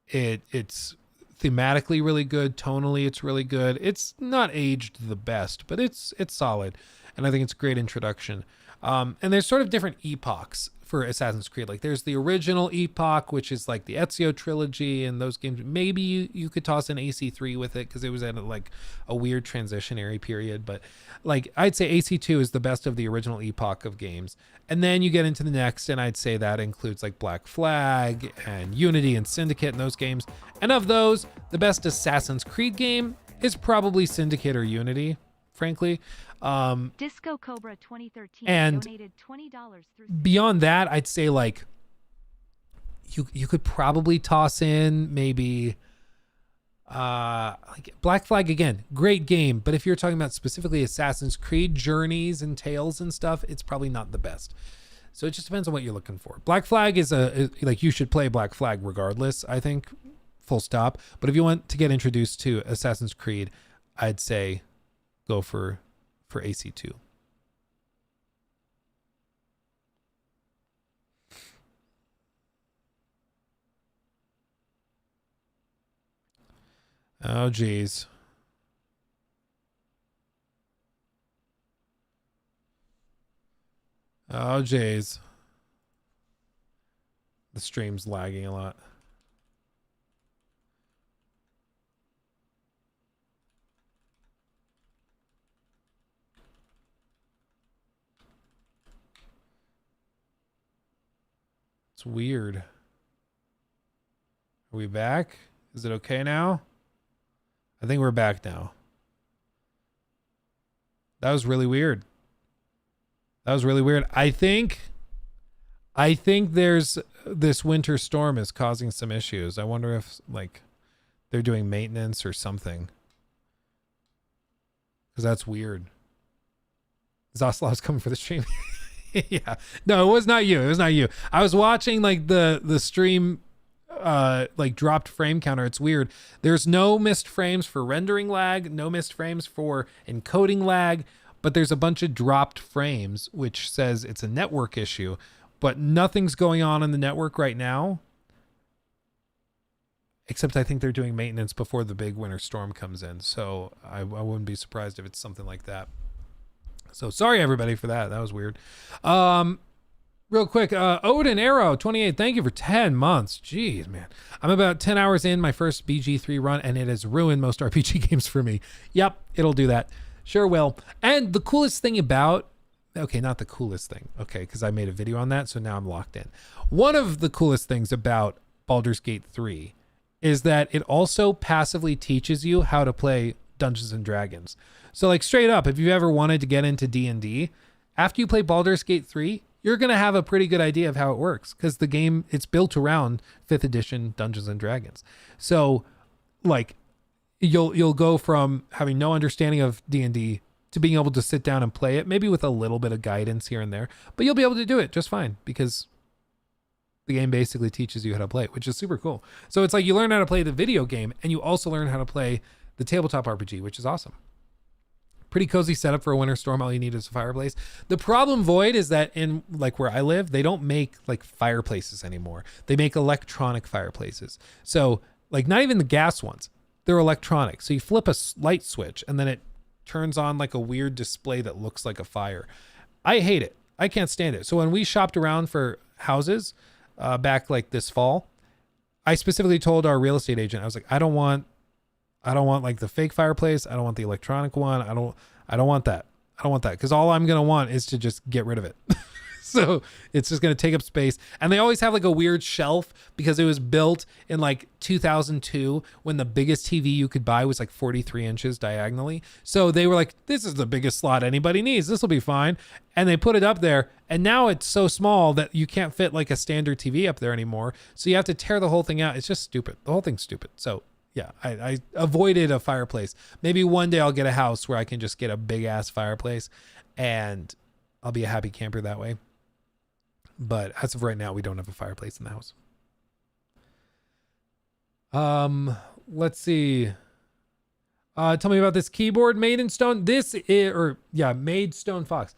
It's thematically really good. Tonally, it's really good. It's not aged the best, but it's solid. And I think it's a great introduction. And there's sort of different epochs for Assassin's Creed. Like, there's the original epoch, which is like the Ezio trilogy and those games. Maybe you could toss in AC3 with it because it was at like a weird transitionary period. But like, I'd say AC2 is the best of the original epoch of games. And then you get into the next, and I'd say that includes like Black Flag and Unity and Syndicate and those games. And of those, the best Assassin's Creed game is probably Syndicate or Unity, frankly. Disco Cobra 2013 and donated $20 through beyond that, I'd say like you could probably toss in maybe like Black Flag again, great game, but if you're talking about specifically Assassin's Creed journeys and tales and stuff, it's probably not the best. So it just depends on what you're looking for. Black Flag is like, you should play Black Flag regardless, I think, full stop. But if you want to get introduced to Assassin's Creed, I'd say go for AC2. Oh, geez. Oh, geez. The stream's lagging a lot. It's weird. Are we back? Is it okay now? I think we're back now. That was really weird. That was really weird. I think there's this winter storm is causing some issues. I wonder if like they're doing maintenance or something. Because that's weird. Zaslav's coming for the stream. Yeah. No, it was not you. It was not you. I was watching like the stream like dropped frame counter. It's weird. There's no missed frames for rendering lag, no missed frames for encoding lag, but there's a bunch of dropped frames, which says it's a network issue, but nothing's going on in the network right now. Except I think they're doing maintenance before the big winter storm comes in. So I wouldn't be surprised if it's something like that. So sorry everybody for that. That was weird. Real quick, Odin Arrow 28, thank you for 10 months. Jeez, man. I'm about 10 hours in my first BG3 run, and it has ruined most RPG games for me. Yep, it'll do that. Sure will. And the coolest thing about, okay, not the coolest thing, okay, because I made a video on that, so now I'm locked in. One of the coolest things about Baldur's Gate 3 is that it also passively teaches you how to play Dungeons and Dragons. So like straight up, if you've ever wanted to get into D&D, after you play Baldur's Gate 3, you're going to have a pretty good idea of how it works, because the game, it's built around 5th edition Dungeons and Dragons. So like you'll go from having no understanding of D&D to being able to sit down and play it, maybe with a little bit of guidance here and there, but you'll be able to do it just fine, because the game basically teaches you how to play it, which is super cool. So it's like you learn how to play the video game and you also learn how to play the tabletop RPG, which is awesome. Pretty cozy setup for a winter storm. All you need is a fireplace. The problem, Void, is that in like where I live, they don't make like fireplaces anymore. They make electronic fireplaces. So like not even the gas ones, they're electronic. So you flip a light switch and then it turns on like a weird display that looks like a fire. I hate it. I can't stand it. So when we shopped around for houses back like this fall, I specifically told our real estate agent, I was like, I don't want like the fake fireplace. I don't want the electronic one. I don't want that. I don't want that, because all I'm going to want is to just get rid of it. So it's just going to take up space. And they always have like a weird shelf, because it was built in like 2002 when the biggest TV you could buy was like 43 inches diagonally. So they were like, this is the biggest slot anybody needs. This will be fine. And they put it up there. And now it's so small that you can't fit like a standard TV up there anymore. So you have to tear the whole thing out. It's just stupid. The whole thing's stupid. So yeah, I avoided a fireplace. Maybe one day I'll get a house where I can just get a big ass fireplace and I'll be a happy camper that way. But as of right now, we don't have a fireplace in the house. Let's see. Tell me about this keyboard made in stone. Made stone fox.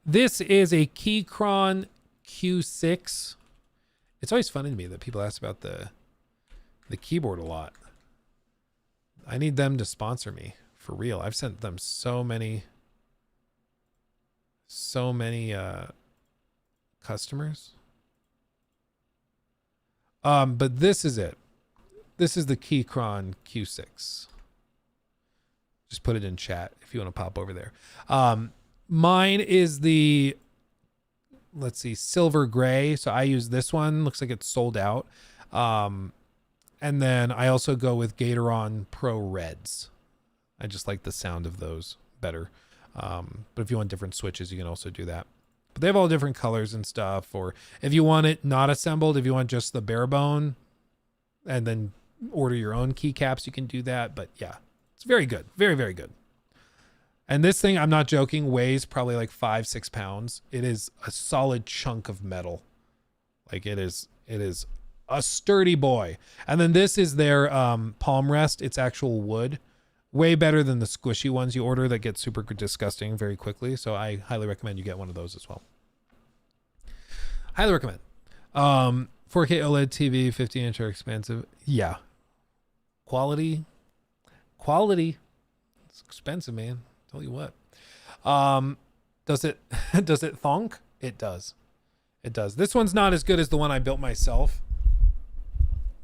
This is a Keychron Q6. It's always funny to me that people ask about the keyboard a lot. I need them to sponsor me for real. I've sent them so many customers. But this is it. This is the Keychron Q6. Just put it in chat if you want to pop over there. Mine is the, let's see, silver gray. So I use this one. Looks like it's sold out. And then I also go with Gateron Pro Reds. I just like the sound of those better. But if you want different switches, you can also do that. But they have all different colors and stuff. Or if you want it not assembled, if you want just the bare bone and then order your own keycaps, you can do that. But yeah, it's very good. Very, very good. And this thing, I'm not joking, weighs probably like 5-6 pounds. It is a solid chunk of metal. Like it is a sturdy boy. And then this is their palm rest. It's actual wood. Way better than the squishy ones you order that get super disgusting very quickly. So I highly recommend you get one of those as well. Highly recommend. 4K OLED TV, 15-inch are expensive. Yeah. Quality. It's expensive, man. Tell you what. Does it thonk? It does. It does. This one's not as good as the one I built myself.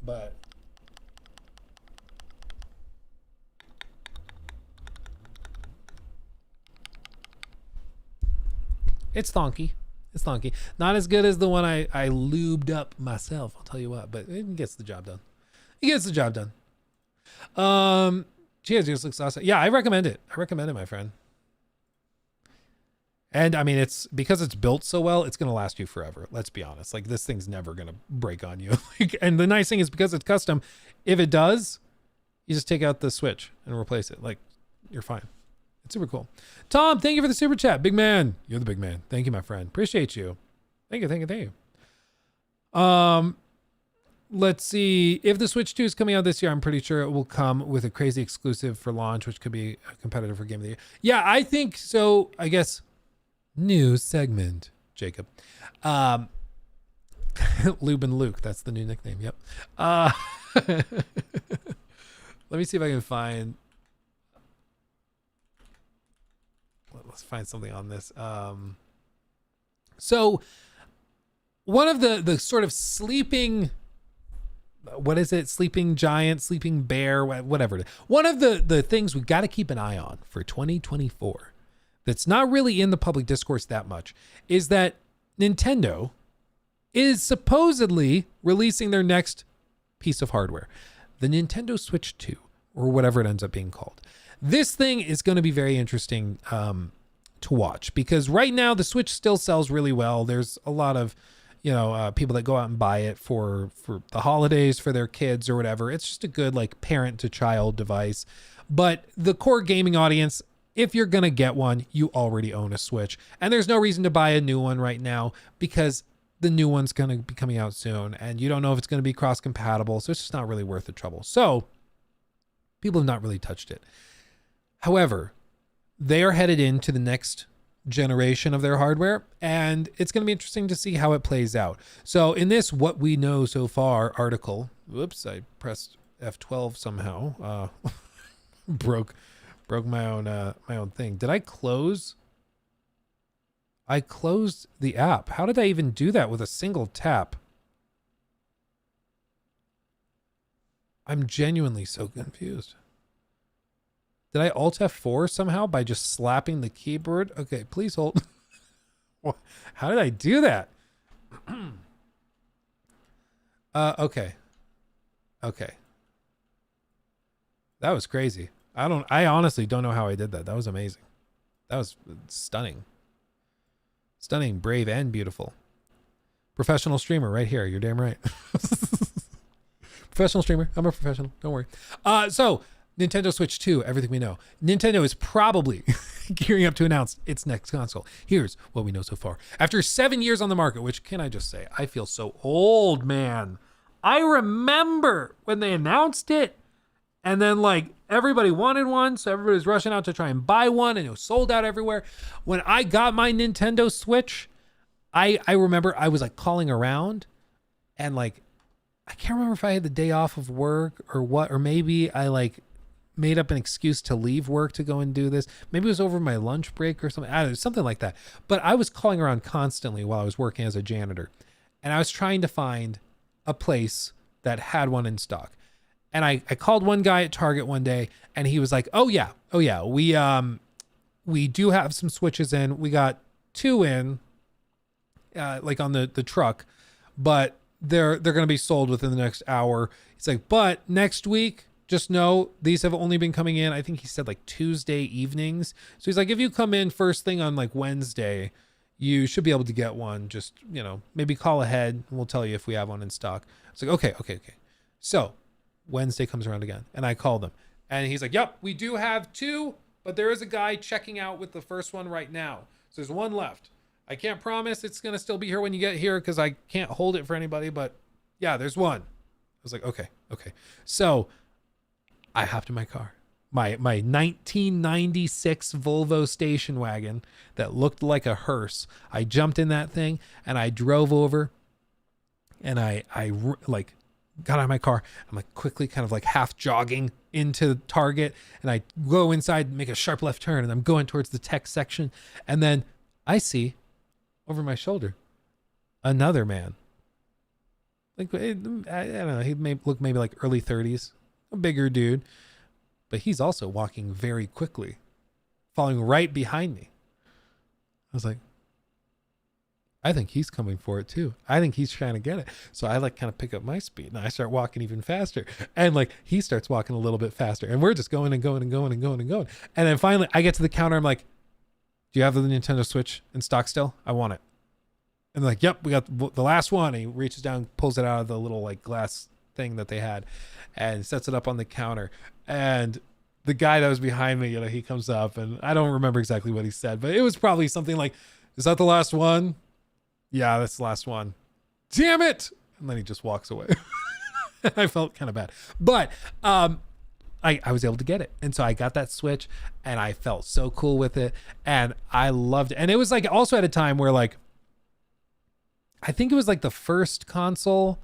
But it's thonky. It's thonky. Not as good as the one I lubed up myself, I'll tell you what, but it gets the job done. It gets the job done. Cheers, just looks awesome. Yeah, I recommend it. I recommend it, my friend. And I mean, it's because it's built so well, it's going to last you forever. Let's be honest. Like this thing's never going to break on you. And the nice thing is because it's custom, if it does, you just take out the switch and replace it. Like you're fine. It's super cool. Tom, thank you for the super chat. Big man. You're the big man. Thank you, my friend. Appreciate you. Thank you. Let's see. If the Switch 2 is coming out this year, I'm pretty sure it will come with a crazy exclusive for launch, which could be a competitor for Game of the Year. Yeah, I think so. I guess new segment, Jacob. Lubin Luke. That's the new nickname. Yep. Let me see if I can find. Let's find something on this. So one of the sort of sleeping, what is it? Sleeping giant, sleeping bear, whatever. One of the things we got to keep an eye on for 2024 that's not really in the public discourse that much is that Nintendo is supposedly releasing their next piece of hardware, the Nintendo Switch 2, or whatever it ends up being called. This thing is going to be very interesting to watch, because right now the Switch still sells really well. There's a lot of, people that go out and buy it for the holidays for their kids or whatever. It's just a good like parent to child device. But the core gaming audience, if you're going to get one, you already own a Switch. And there's no reason to buy a new one right now, because the new one's going to be coming out soon and you don't know if it's going to be cross compatible. So it's just not really worth the trouble. So people have not really touched it. However, they are headed into the next generation of their hardware, and it's going to be interesting to see how it plays out. So in this What We Know So Far article, whoops, I pressed F12 somehow, broke my own thing. Did I close? I closed the app. How did I even do that with a single tap? I'm genuinely so confused. Did I Alt F4 somehow by just slapping the keyboard? Okay, please hold. How did I do that? Okay. That was crazy. I honestly don't know how I did that. That was amazing. That was stunning. Stunning, brave, and beautiful. Professional streamer right here. You're damn right. Professional streamer. I'm a professional. Don't worry. So Nintendo Switch 2, everything we know. Nintendo is probably gearing up to announce its next console. Here's what we know so far. After 7 years on the market, which can I just say, I feel so old, man. I remember when they announced it, and then like everybody wanted one, so everybody was rushing out to try and buy one, and it was sold out everywhere. When I got my Nintendo Switch, I remember I was like calling around, and like I can't remember if I had the day off of work or what, or maybe I like made up an excuse to leave work to go and do this. Maybe it was over my lunch break or something. I don't know, something like that. But I was calling around constantly while I was working as a janitor, and I was trying to find a place that had one in stock. And I called one guy at Target one day, and he was like, oh yeah, we do have some Switches in. We got 2 in, like on the truck, but they're going to be sold within the next hour. He's like, but next week, just know these have only been coming in, I think he said like Tuesday evenings. So he's like, if you come in first thing on like Wednesday, you should be able to get one. Just, maybe call ahead and we'll tell you if we have one in stock. It's like, okay. So Wednesday comes around again, and I called him, and he's like, yep, we do have 2, but there is a guy checking out with the first one right now. So there's 1 left. I can't promise it's going to still be here when you get here, because I can't hold it for anybody, but yeah, there's 1. I was like, okay. So I hopped in my car, my 1996 Volvo station wagon that looked like a hearse. I jumped in that thing and I drove over, and I like got out of my car. I'm like quickly kind of like half jogging into Target, and I go inside and make a sharp left turn, and I'm going towards the tech section. And then I see over my shoulder another man. Like, I don't know, he may look maybe like early 30s, a bigger dude, but he's also walking very quickly, following right behind me. I was like, I think he's coming for it too. I think he's trying to get it. So I like kind of pick up my speed, and I start walking even faster, and like he starts walking a little bit faster, and we're just going and going and going and going and going. And then finally I get to the counter. I'm like, do you have the Nintendo Switch in stock still? I want it. And they're like, yep, we got the last one. And he reaches down, pulls it out of the little like glass thing that they had, and sets it up on the counter. And the guy that was behind me, he comes up, and I don't remember exactly what he said, but it was probably something like, is that the last one? Yeah, that's the last one. Damn it. And then he just walks away. I felt kind of bad, but I was able to get it. And so I got that Switch, and I felt so cool with it, and I loved it. And it was like also at a time where like, I think it was like the first console,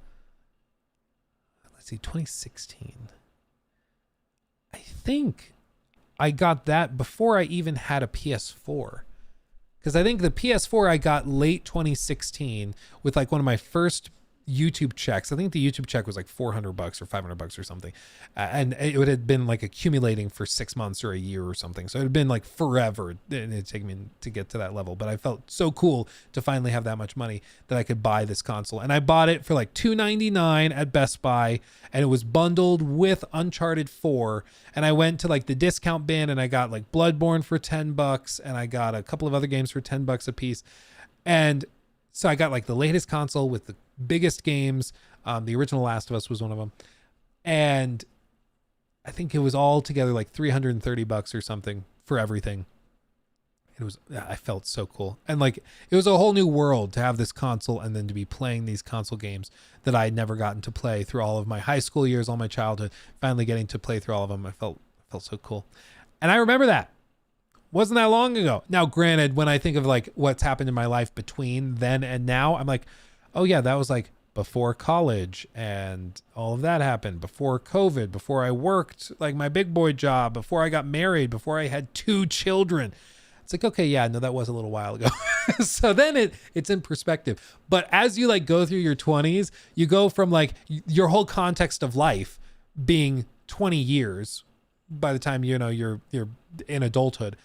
let's see, 2016. I think I got that before I even had a PS4. Because I think the PS4 I got late 2016 with like one of my first YouTube checks. I think the YouTube check was like $400 or $500 or something. And it would have been like accumulating for 6 months or a year or something. So it had been like forever. And it'd take me to get to that level. But I felt so cool to finally have that much money that I could buy this console. And I bought it for like $299 at Best Buy. And it was bundled with Uncharted 4. And I went to like the discount bin and I got like Bloodborne for $10. And I got a couple of other games for $10 a piece. And so I got like the latest console with the biggest games. The original Last of Us was one of them. And I think it was all together like $330 or something for everything. I felt so cool. And like, it was a whole new world to have this console and then to be playing these console games that I had never gotten to play through all of my high school years, all my childhood, finally getting to play through all of them. I felt so cool. And I remember that. Wasn't that long ago. Now, granted, when I think of like what's happened in my life between then and now, I'm like, oh yeah, that was like before college and all of that happened, before COVID, before I worked like my big boy job, before I got married, before I had 2 children. It's like, okay, yeah, no, that was a little while ago. So then it's in perspective. But as you like go through your 20s, you go from like your whole context of life being 20 years by the time, you know, you're in adulthood.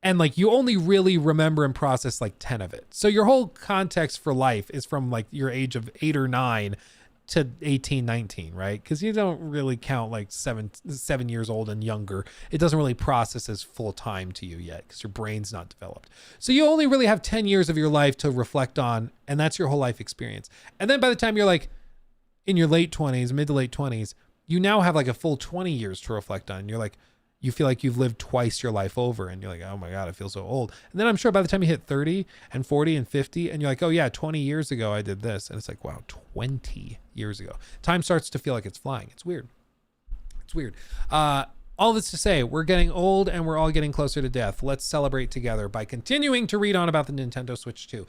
And like you only really remember and process like 10 of it. So your whole context for life is from like your age of 8 or 9 to 18, 19, right? Because you don't really count like 7 years old and younger. It doesn't really process as full time to you yet because your brain's not developed. So you only really have 10 years of your life to reflect on, and that's your whole life experience. And then by the time you're like in your late 20s, mid to late 20s, you now have like a full 20 years to reflect on. You're like, you feel like you've lived twice your life over and you're like, oh my God, I feel so old. And then I'm sure by the time you hit 30 and 40 and 50 and you're like, oh yeah, 20 years ago I did this. And it's like, wow, 20 years ago. Time starts to feel like it's flying. It's weird. It's weird. All this to say, we're getting old and we're all getting closer to death. Let's celebrate together by continuing to read on about the Nintendo Switch 2.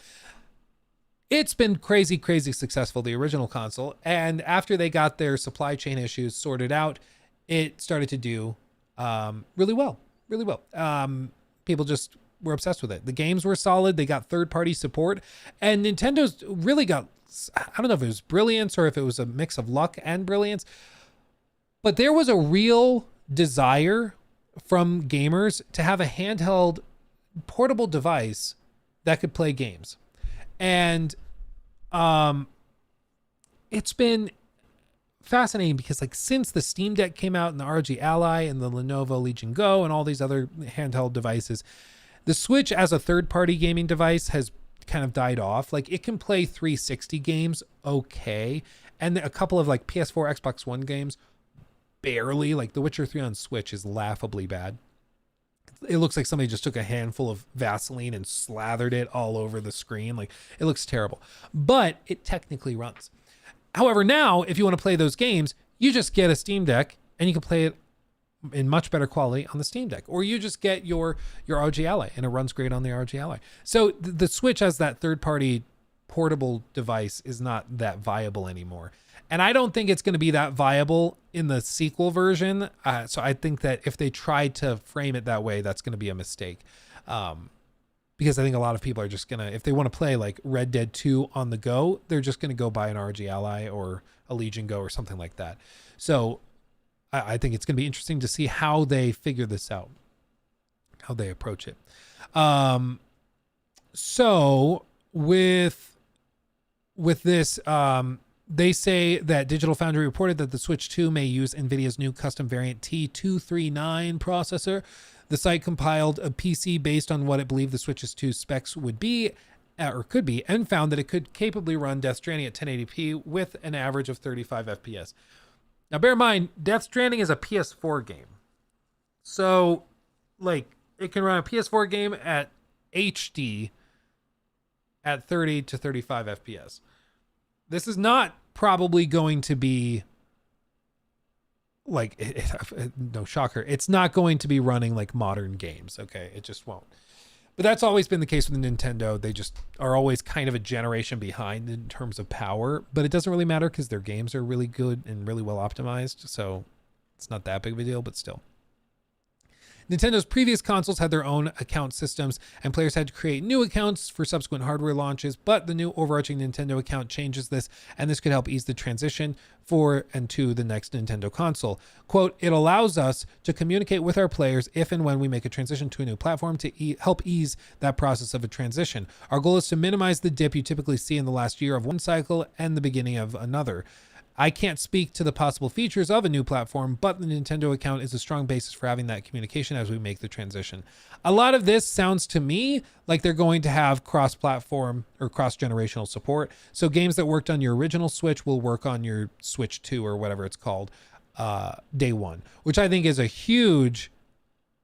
It's been crazy, crazy successful, the original console. And after they got their supply chain issues sorted out, it started to do really well. People just were obsessed with it. The games were solid. They got third-party support, and Nintendo's really got, I don't know if it was brilliance or if it was a mix of luck and brilliance, but there was a real desire from gamers to have a handheld portable device that could play games. And it's been fascinating because like since the Steam Deck came out and the ROG Ally and the Lenovo Legion Go and all these other handheld devices, the Switch as a third-party gaming device has kind of died off. Like it can play 360 games okay, and a couple of like PS4, Xbox One games barely. Like The Witcher 3 on Switch is laughably bad. It looks like somebody just took a handful of Vaseline and slathered it all over the screen. Like it looks terrible, but it technically runs. However, now, if you want to play those games, you just get a Steam Deck and you can play it in much better quality on the Steam Deck. Or you just get your ROG Ally and it runs great on the ROG Ally. So the Switch as that third-party portable device is not that viable anymore. And I don't think it's going to be that viable in the sequel version. So I think that if they try to frame it that way, that's going to be a mistake. Because I think a lot of people are just going to, if they want to play like Red Dead 2 on the go, they're just going to go buy an ROG Ally or a Legion Go or something like that. So I think it's going to be interesting to see how they figure this out, how they approach it. So with this, they say that Digital Foundry reported that the Switch 2 may use NVIDIA's new custom variant T239 processor. The site compiled a PC based on what it believed the Switch's 2 specs would be, or could be, and found that it could capably run Death Stranding at 1080p with an average of 35 FPS. Now, bear in mind, Death Stranding is a PS4 game. So, like, it can run a PS4 game at HD at 30 to 35 FPS. This is not probably going to be like, no shocker, it's not going to be running like modern games. Okay, it just won't. But that's always been the case with Nintendo. They just are always kind of a generation behind in terms of power, but it doesn't really matter because their games are really good and really well optimized. So it's not that big of a deal, but still. Nintendo's previous consoles had their own account systems, and players had to create new accounts for subsequent hardware launches, but the new overarching Nintendo account changes this, and this could help ease the transition for and to the next Nintendo console. Quote, it allows us to communicate with our players if and when we make a transition to a new platform to help ease that process of a transition. Our goal is to minimize the dip you typically see in the last year of one cycle and the beginning of another. I can't speak to the possible features of a new platform, but the Nintendo account is a strong basis for having that communication as we make the transition. A lot of this sounds to me like they're going to have cross-platform or cross-generational support. So games that worked on your original Switch will work on your Switch 2 or whatever it's called day one, which I think is a huge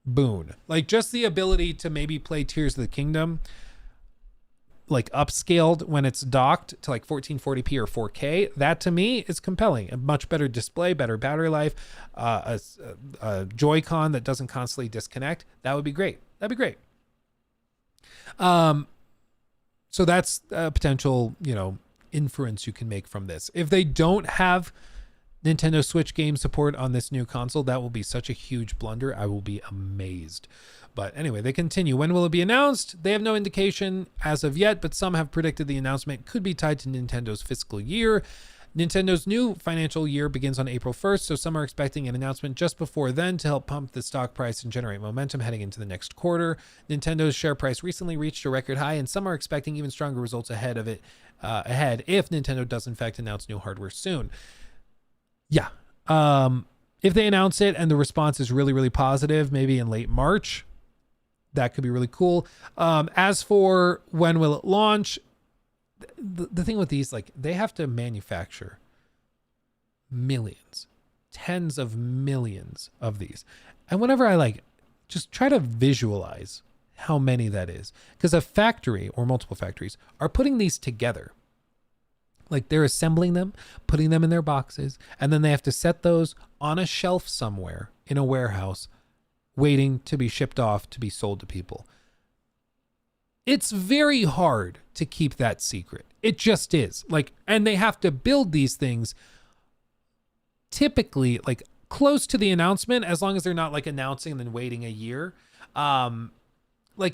boon. Like just the ability to maybe play Tears of the Kingdom like upscaled when it's docked to like 1440p or 4K, that to me is compelling. A much better display, better battery life, a Joy-Con that doesn't constantly disconnect. That would be great. That'd be great. So that's a potential, inference you can make from this. If they don't have Nintendo Switch game support on this new console, that will be such a huge blunder. I will be amazed. But anyway, they continue. When will it be announced? They have no indication as of yet, but some have predicted the announcement could be tied to Nintendo's fiscal year. Nintendo's new financial year begins on April 1st, so some are expecting an announcement just before then to help pump the stock price and generate momentum heading into the next quarter. Nintendo's share price recently reached a record high, and some are expecting even stronger results ahead if Nintendo does in fact announce new hardware soon. Yeah. If they announce it and the response is really, really positive, maybe in late March, that could be really cool. As for when will it launch, the thing with these, like they have to manufacture millions, tens of millions of these. And whenever I just try to visualize how many that is, because a factory or multiple factories are putting these together. Like they're assembling them, putting them in their boxes, and then they have to set those on a shelf somewhere in a warehouse, waiting to be shipped off to be sold to people. It's very hard to keep that secret. It just is. And they have to build these things typically close to the announcement, as long as they're not announcing and then waiting a year.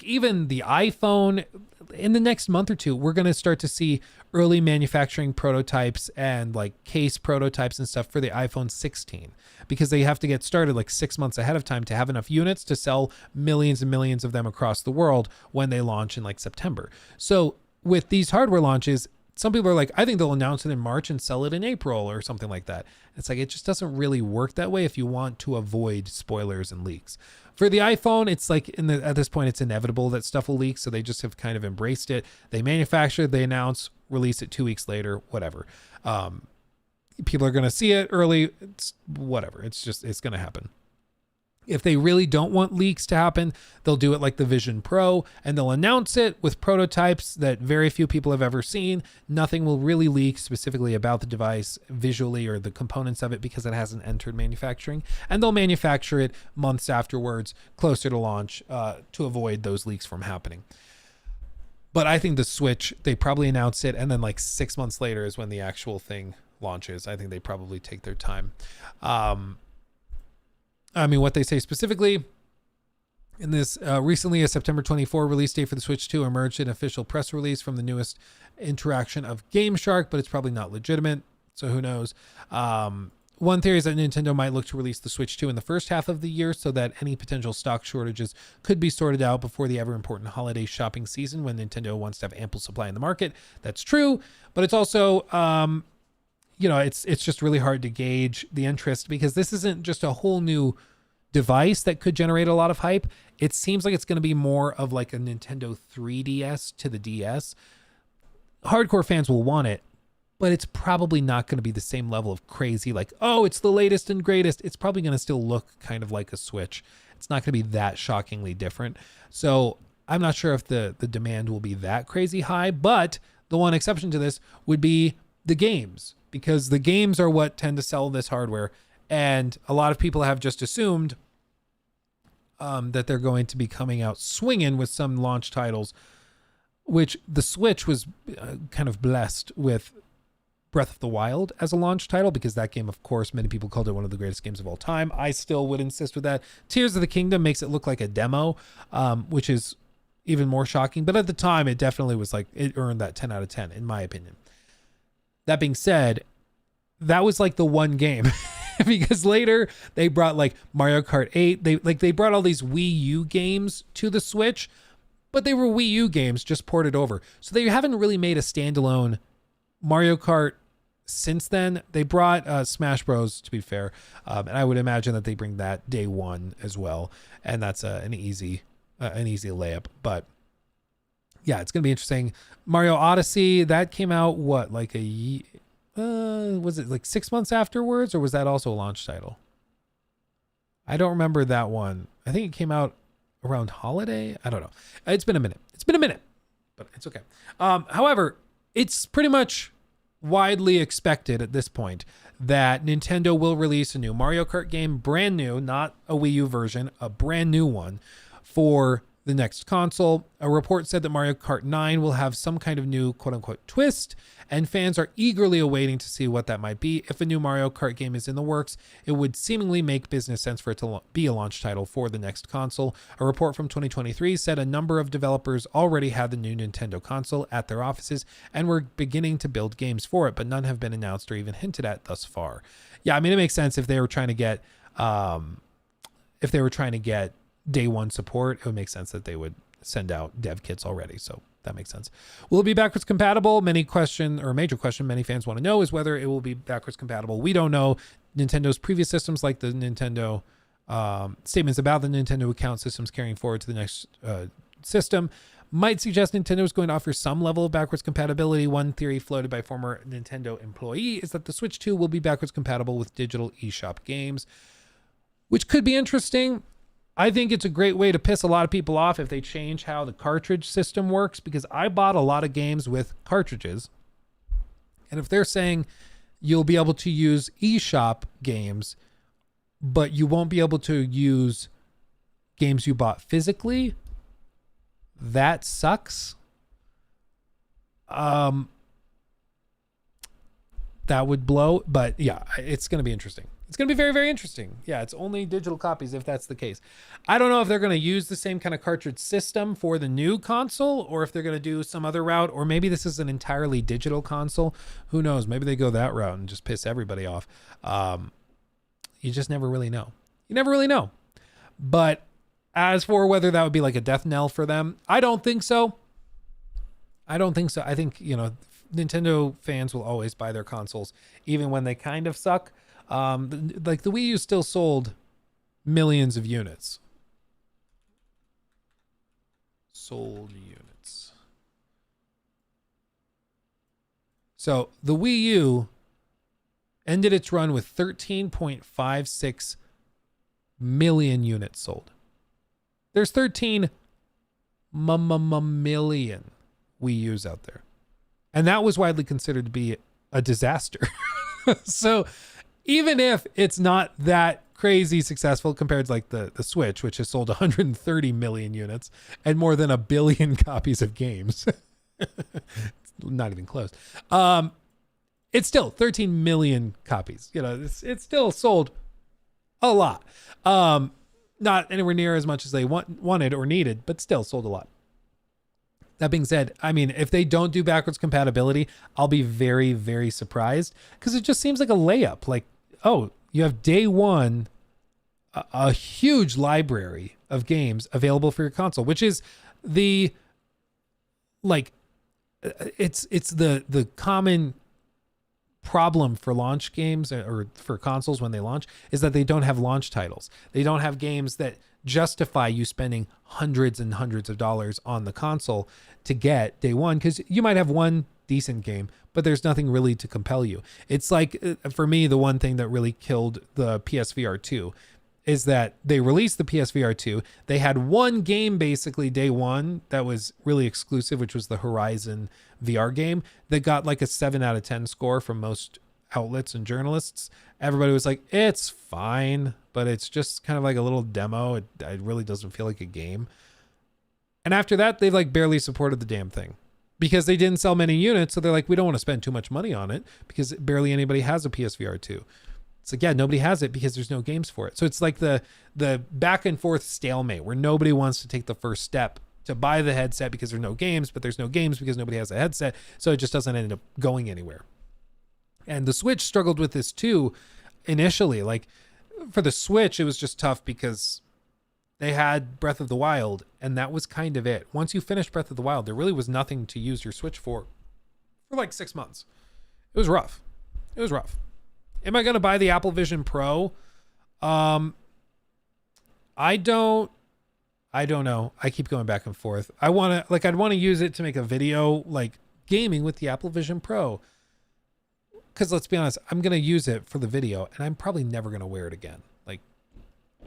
Even the iPhone, in the next month or two, we're going to start to see early manufacturing prototypes and case prototypes and stuff for the iPhone 16, because they have to get started 6 months ahead of time to have enough units to sell millions and millions of them across the world when they launch in September. So with these hardware launches, some people are I think they'll announce it in March and sell it in April or something like that. It's it just doesn't really work that way if you want to avoid spoilers and leaks. For the iPhone, it's at this point, it's inevitable that stuff will leak. So they just have kind of embraced it. They manufacture, they announce, release it 2 weeks later, whatever. People are going to see it early. It's whatever. It's going to happen. If they really don't want leaks to happen, they'll do it like the Vision Pro, and they'll announce it with prototypes that very few people have ever seen. Nothing will really leak specifically about the device visually or the components of it because it hasn't entered manufacturing. And they'll manufacture it months afterwards, closer to launch, to avoid those leaks from happening. But I think the Switch, they probably announce it, and then 6 months later is when the actual thing launches. I think they probably take their time. What they say specifically in this, recently a September 24 release date for the Switch 2 emerged in an official press release from the newest interaction of GameShark, but it's probably not legitimate, so who knows. One theory is that Nintendo might look to release the Switch 2 in the first half of the year so that any potential stock shortages could be sorted out before the ever-important holiday shopping season when Nintendo wants to have ample supply in the market. That's true, but it's also... it's just really hard to gauge the interest because this isn't just a whole new device that could generate a lot of hype. It seems like it's going to be more of a Nintendo 3DS to the DS. Hardcore fans will want it, but it's probably not going to be the same level of crazy, it's the latest and greatest. It's probably going to still look kind of like a Switch. It's not going to be that shockingly different. So I'm not sure if the demand will be that crazy high, but the one exception to this would be the games, because the games are what tend to sell this hardware. And a lot of people have just assumed that they're going to be coming out swinging with some launch titles, which the Switch was kind of blessed with Breath of the Wild as a launch title, because that game, of course, many people called it one of the greatest games of all time. I still would insist with that. Tears of the Kingdom makes it look like a demo, which is even more shocking. But at the time, it definitely was like, it earned that 10 out of 10, in my opinion. That being said, that was like the one game because later they brought like Mario Kart 8. They brought all these Wii U games to the Switch, but they were Wii U games just ported over. So they haven't really made a standalone Mario Kart since then. They brought Smash Bros, to be fair. And I would imagine that they bring that day one as well. And that's an easy layup. But yeah, it's going to be interesting. Mario Odyssey, that came out, what, like was it like 6 months afterwards, or was that also a launch title? I don't remember that one. I think it came out around holiday. I don't know. It's been a minute, but it's okay. However, it's pretty much widely expected at this point that Nintendo will release a new Mario Kart game, brand new, not a Wii U version, a brand new one for the next console. A report said that Mario Kart 9 will have some kind of new quote-unquote twist, and fans are eagerly awaiting to see what that might be. If a new Mario Kart game is in the works, it would seemingly make business sense for it to be a launch title for the next console. A report from 2023 said a number of developers already had the new Nintendo console at their offices and were beginning to build games for it, but none have been announced or even hinted at thus far. Yeah, I mean, it makes sense if they were trying to get day one support. It would make sense that they would send out dev kits already. So that makes sense. Will it be backwards compatible? Major question many fans want to know is whether it will be backwards compatible. We don't know. Nintendo's previous systems, like the Nintendo statements about the Nintendo account systems carrying forward to the next system, might suggest Nintendo is going to offer some level of backwards compatibility. One theory floated by former Nintendo employee is that the Switch 2 will be backwards compatible with digital eShop games, which could be interesting. I think it's a great way to piss a lot of people off if they change how the cartridge system works, because I bought a lot of games with cartridges. And if they're saying you'll be able to use eShop games, but you won't be able to use games you bought physically, that sucks. That would blow. But yeah, it's going to be interesting. It's going to be very, very interesting. Yeah, it's only digital copies if that's the case. I don't know if they're going to use the same kind of cartridge system for the new console, or if they're going to do some other route, or maybe this is an entirely digital console. Who knows? Maybe they go that route and just piss everybody off. You just never really know. You never really know. But as for whether that would be like a death knell for them, I don't think so. I think, Nintendo fans will always buy their consoles, even when they kind of suck. Like the Wii U still sold millions of units. So the Wii U ended its run with 13.56 million units sold. There's 13 million Wii U's out there. And that was widely considered to be a disaster. So even if it's not that crazy successful compared to like the Switch, which has sold 130 million units and more than 1 billion copies of games, it's not even close. It's still 13 million copies. It's still sold a lot. Not anywhere near as much as they wanted or needed, but still sold a lot. That being said, I mean, if they don't do backwards compatibility, I'll be very, very surprised, because it just seems like a layup. Like, oh, you have day one, a huge library of games available for your console, which is it's the common problem for launch games or for consoles when they launch, is that they don't have launch titles. They don't have games that justify you spending hundreds and hundreds of dollars on the console to get day one, because you might have one decent game, but there's nothing really to compel you. It's like, for me, the one thing that really killed the PSVR 2 is that they released the PSVR 2. They had one game basically day one that was really exclusive, which was the Horizon VR game, that got like a 7 out of 10 score from most outlets and journalists. Everybody was like, it's fine, but it's just kind of like a little demo. It really doesn't feel like a game. And after that, they've like barely supported the damn thing, because they didn't sell many units. So they're like, we don't want to spend too much money on it because barely anybody has a PSVR 2. It's like, yeah, nobody has it because there's no games for it. So it's like the back and forth stalemate where nobody wants to take the first step to buy the headset because there's no games, but there's no games because nobody has a headset. So it just doesn't end up going anywhere. And the Switch struggled with this too initially. Like for the Switch, it was just tough because they had Breath of the Wild, and that was kind of it. Once you finished Breath of the Wild, there really was nothing to use your Switch for like 6 months. It was rough. It was rough. Am I going to buy the Apple Vision Pro? I don't know. I keep going back and forth. I'd want to use it to make a video like gaming with the Apple Vision Pro. Because let's be honest, I'm going to use it for the video and I'm probably never going to wear it again. Like,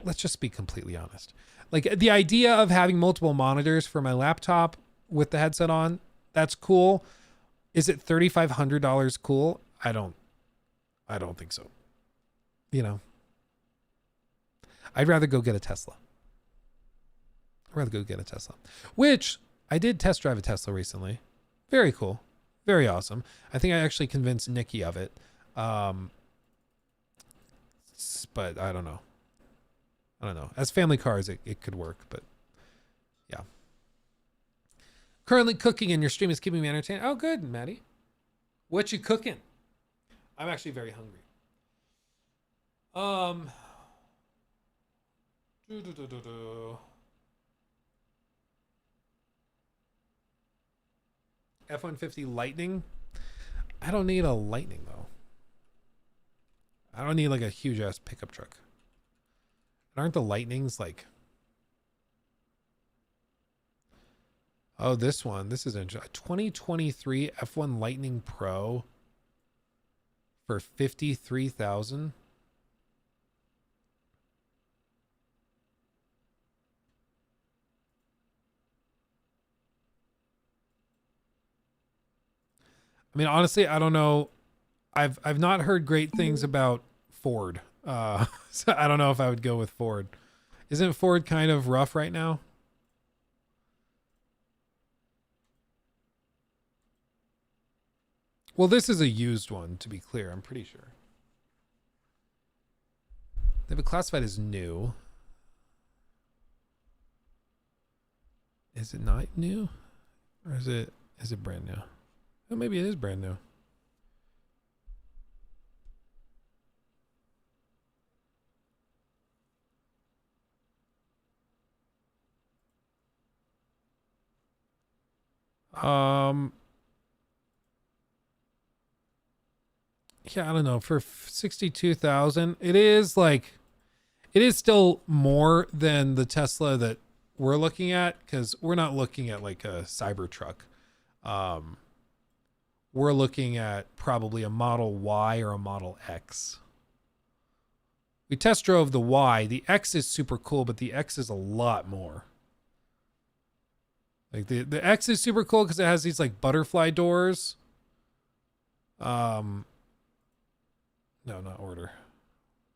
let's just be completely honest. Like the idea of having multiple monitors for my laptop with the headset on, that's cool. Is it $3,500 cool? I don't think so. You know, I'd rather go get a Tesla. Which I did test drive a Tesla recently. Very cool. Very awesome. I think I actually convinced Nikki of it. But I don't know. As family cars, it could work, but yeah. Currently cooking and your stream is keeping me entertained. Oh, good, Maddie. What you cooking? I'm actually very hungry. F-150 Lightning. I don't need a Lightning though. I don't need like a huge ass pickup truck. Aren't the Lightnings like? Oh, this one. This is a 2023 F1 Lightning Pro for $53,000. I mean, honestly, I don't know. I've not heard great things about Ford. So I don't know if I would go with Ford. Isn't Ford kind of rough right now? Well, this is a used one, to be clear. I'm pretty sure. They have it classified as new. Is it not new? Or is it brand new? Oh, maybe it is brand new. Yeah, I don't know. For 62,000, it is still more than the Tesla that we're looking at, because we're not looking at like a Cybertruck. We're looking at probably a Model Y or a Model X. We test drove the Y. The X is super cool, but the X is a lot more. Like the X is super cool because it has these like butterfly doors. No, not order.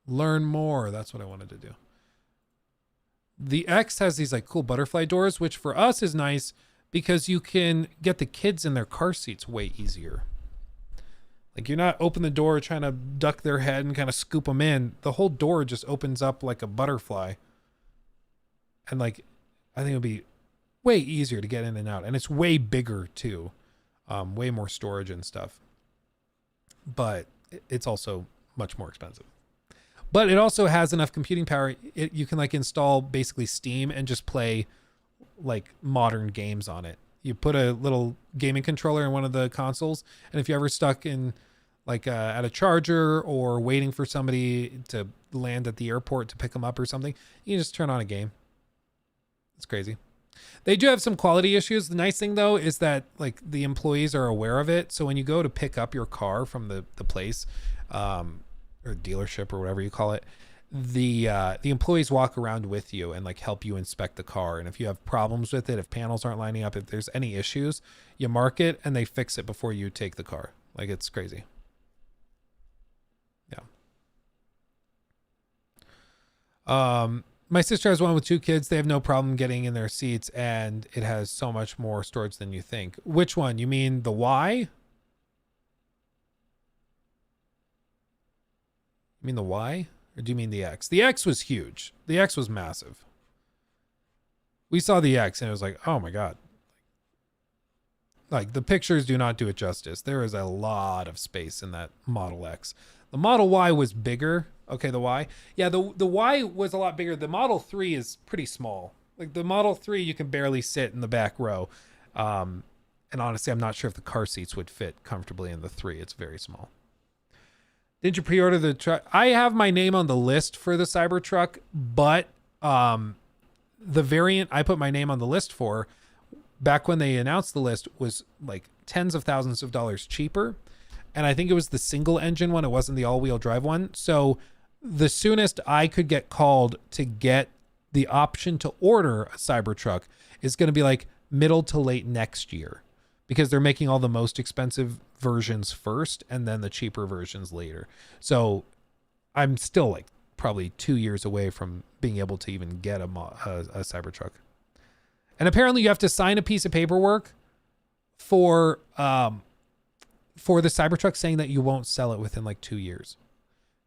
Learn more. That's what I wanted to do. The X has these like cool butterfly doors, which for us is nice because you can get the kids in their car seats way easier. Like you're not open the door trying to duck their head and kind of scoop them in. The whole door just opens up like a butterfly. And like, I think it'll be way easier to get in and out. And it's way bigger too. Way more storage and stuff. But it's also much more expensive. But it also has enough computing power. You can like install basically Steam and just play like modern games on it. You put a little gaming controller in one of the consoles, and if you're ever stuck in like at a charger or waiting for somebody to land at the airport to pick them up or something, you can just turn on a game. It's crazy. They do have some quality issues. The nice thing though is that like the employees are aware of it. So when you go to pick up your car from the place, or dealership or whatever you call it, the employees walk around with you and like help you inspect the car. And if you have problems with it, if panels aren't lining up, if there's any issues, you mark it and they fix it before you take the car. Like it's crazy. Yeah. My sister has one with 2 kids. They have no problem getting in their seats, and it has so much more storage than you think. Which one? You mean the Y? You mean the Y? Or do you mean the X? The X was huge. The X was massive. We saw the X, and it was like, oh my God. Like, the pictures do not do it justice. There is a lot of space in that Model X. The Model Y was bigger. Okay, the Y. Yeah, the Y was a lot bigger. The Model 3 is pretty small. Like, the Model 3, you can barely sit in the back row. And honestly, I'm not sure if the car seats would fit comfortably in the 3. It's very small. Did you pre-order the truck? I have my name on the list for the Cybertruck, but the variant I put my name on the list for, back when they announced the list, was like tens of thousands of dollars cheaper. And I think it was the single engine one. It wasn't the all-wheel drive one. So the soonest I could get called to get the option to order a Cybertruck is going to be like middle to late next year, because they're making all the most expensive versions first and then the cheaper versions later. So I'm still like probably 2 years away from being able to even get a Cybertruck. And apparently you have to sign a piece of paperwork for the Cybertruck saying that you won't sell it within like 2 years,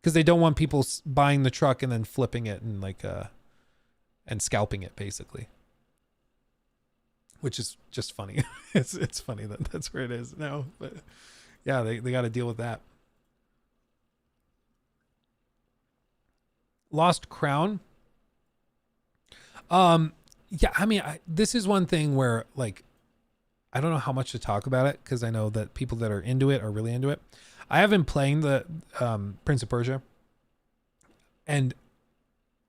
because they don't want people buying the truck and then flipping it and like and scalping it, basically, which is just funny. it's funny that that's where it is now, but yeah, they got to deal with that. Lost Crown. Yeah, I mean, this is one thing where, like, I don't know how much to talk about it, because I know that people that are into it are really into it. I have been playing the Prince of Persia, and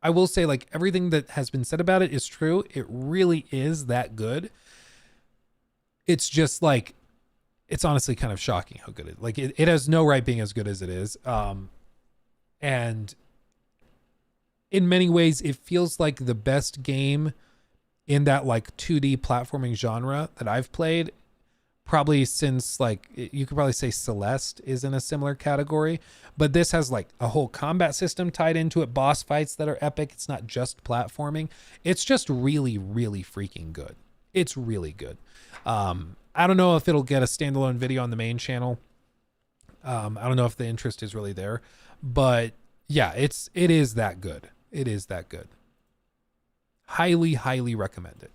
I will say, like, everything that has been said about it is true. It really is that good. It's just like, it's honestly kind of shocking how good it is. Like, it has no right being as good as it is. And in many ways, it feels like the best game in that like 2D platforming genre that I've played, probably since, like, you could probably say Celeste is in a similar category, but this has like a whole combat system tied into it, boss fights that are epic. It's not just platforming. It's just really, really freaking good. It's really good. I don't know if it'll get a standalone video on the main channel. I don't know if the interest is really there, but yeah, it is that good. It is that good. Highly, highly recommend it.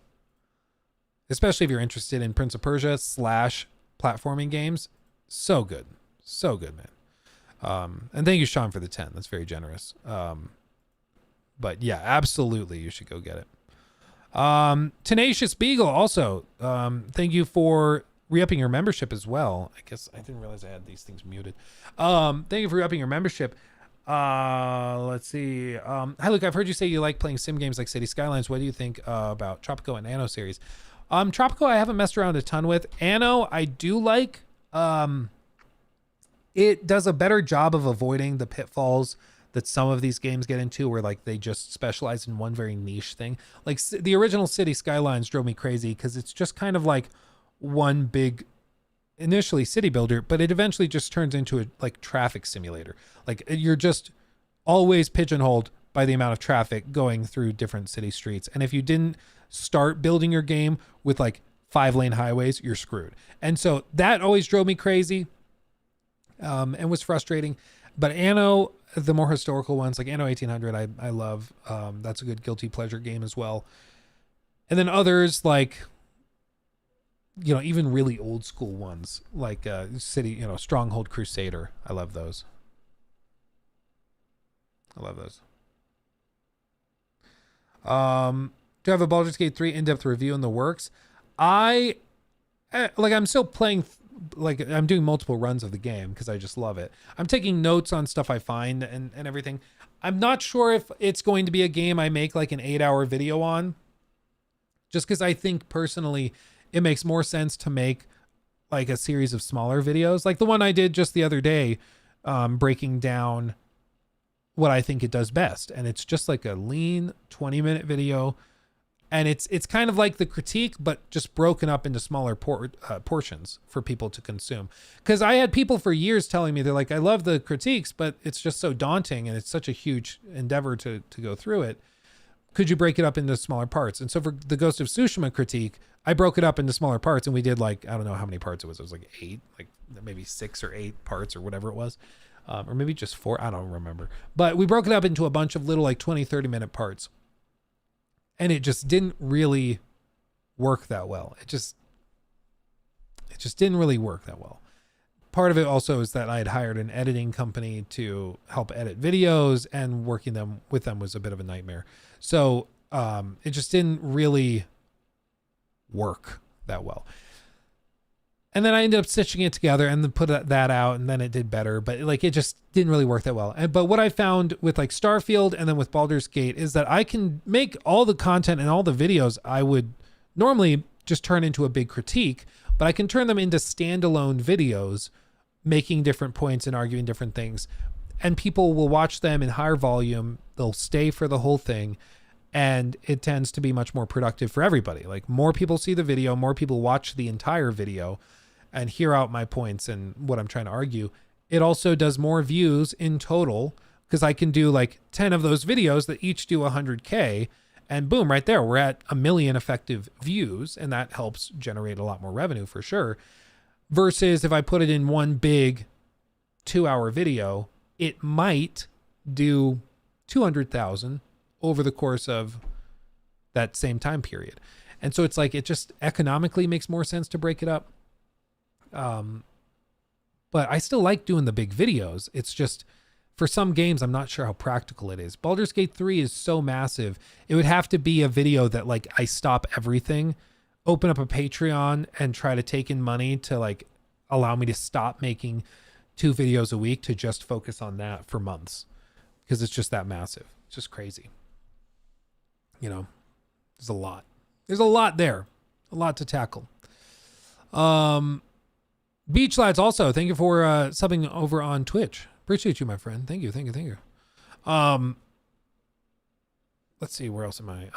Especially if you're interested in Prince of Persia / platforming games. So good. So good, man. And thank you, Sean, for the 10. That's very generous. But yeah, absolutely, you should go get it. Tenacious Beagle also, thank you for re-upping your membership as well. I guess I didn't realize I had these things muted. Thank you for re-upping your membership. Let's see. Hi, Luke, I've heard you say you like playing sim games like City Skylines. What do you think about Tropico and Anno series? Tropico I haven't messed around a ton with. Anno I do like. It does a better job of avoiding the pitfalls that some of these games get into, where like they just specialize in one very niche thing. Like the original City Skylines drove me crazy because it's just kind of like one big, initially city builder, but it eventually just turns into a like traffic simulator. Like you're just always pigeonholed by the amount of traffic going through different city streets. And if you didn't start building your game with like 5-lane highways, you're screwed. And so that always drove me crazy, and was frustrating. But Anno, the more historical ones like Anno 1800, I love. That's a good guilty pleasure game as well. And then others like, you know, even really old school ones like City, you know, Stronghold Crusader. I love those. I love those. Do I have a Baldur's Gate 3 in-depth review in the works? I'm still playing, like I'm doing multiple runs of the game because I just love it. I'm taking notes on stuff I find and everything. I'm not sure if it's going to be a game I make like an 8-hour video on, just because I think personally it makes more sense to make like a series of smaller videos, like the one I did just the other day, breaking down what I think it does best. And it's just like a lean 20-minute video. And it's kind of like the critique, but just broken up into smaller portions for people to consume. Because I had people for years telling me, they're like, I love the critiques, but it's just so daunting and it's such a huge endeavor to go through it. could you break it up into smaller parts? And so for the Ghost of Tsushima critique, I broke it up into smaller parts, and we did like, I don't know how many parts it was. It was like 8, like maybe 6 or 8 parts or whatever it was. Or maybe just 4. I don't remember. But we broke it up into a bunch of little like 20, 30-minute parts. And it just didn't really work that well. It just didn't really work that well. Part of it also is that I had hired an editing company to help edit videos, and working with them was a bit of a nightmare. So it just didn't really work that well. And then I ended up stitching it together and then put that out, and then it did better, but like it just didn't really work that well. But what I found with like Starfield and then with Baldur's Gate is that I can make all the content and all the videos I would normally just turn into a big critique, but I can turn them into standalone videos, making different points and arguing different things. And people will watch them in higher volume. They'll stay for the whole thing. And it tends to be much more productive for everybody. Like more people see the video, more people watch the entire video and hear out my points and what I'm trying to argue. It also does more views in total, because I can do like 10 of those videos that each do 100K, and boom, right there, we're at 1 million effective views, and that helps generate a lot more revenue for sure. Versus if I put it in one big 2-hour video, it might do 200,000 over the course of that same time period. And so it's like, it just economically makes more sense to break it up. But I still like doing the big videos. It's just, for some games, I'm not sure how practical it is. Baldur's Gate 3 is so massive. It would have to be a video that like I stop everything, open up a Patreon, and try to take in money to like allow me to stop making 2 videos a week to just focus on that for months, because it's just that massive. It's just crazy. You know, there's a lot. There's a lot there. A lot to tackle. Beach Lads also, thank you for subbing over on Twitch. Appreciate you, my friend. Thank you. Let's see, where else am I?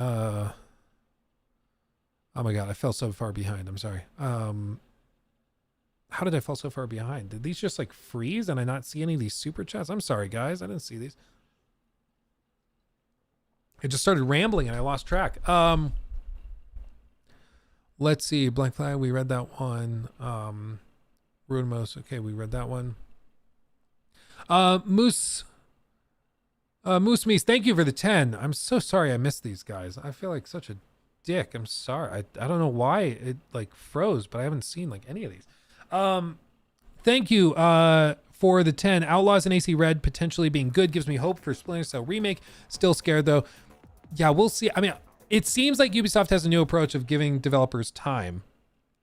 Oh my God, I fell so far behind. I'm sorry. How did I fall so far behind? Did these just like freeze and I not see any of these super chats? I'm sorry, guys. I didn't see these. I just started rambling and I lost track. Let's see. Blank Flag, we read that one. Rudimos, okay, we read that one. Moose Meese, thank you for the 10. I'm so sorry I missed these guys. I feel like such a dick. I'm sorry. I don't know why it like froze, but I haven't seen like any of these. Thank you for the 10. Outlaws and AC Red potentially being good gives me hope for Splinter Cell remake. Still scared though. Yeah, we'll see. I mean, it seems like Ubisoft has a new approach of giving developers time.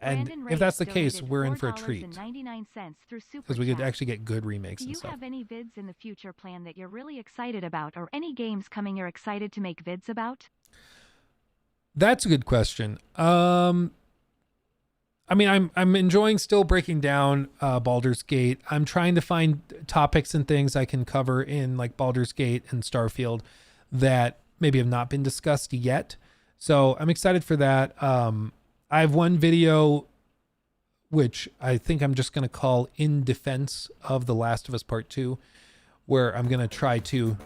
And if that's the case, we're in for a treat. Because we could actually get good remakes and stuff. Do you have any vids in the future plan that you're really excited about, or any games coming you're excited to make vids about? That's a good question. I mean, I'm enjoying still breaking down Baldur's Gate. I'm trying to find topics and things I can cover in like Baldur's Gate and Starfield that maybe have not been discussed yet. So I'm excited for that. I have one video, which I think I'm just going to call In Defense of The Last of Us Part 2, where I'm going to try to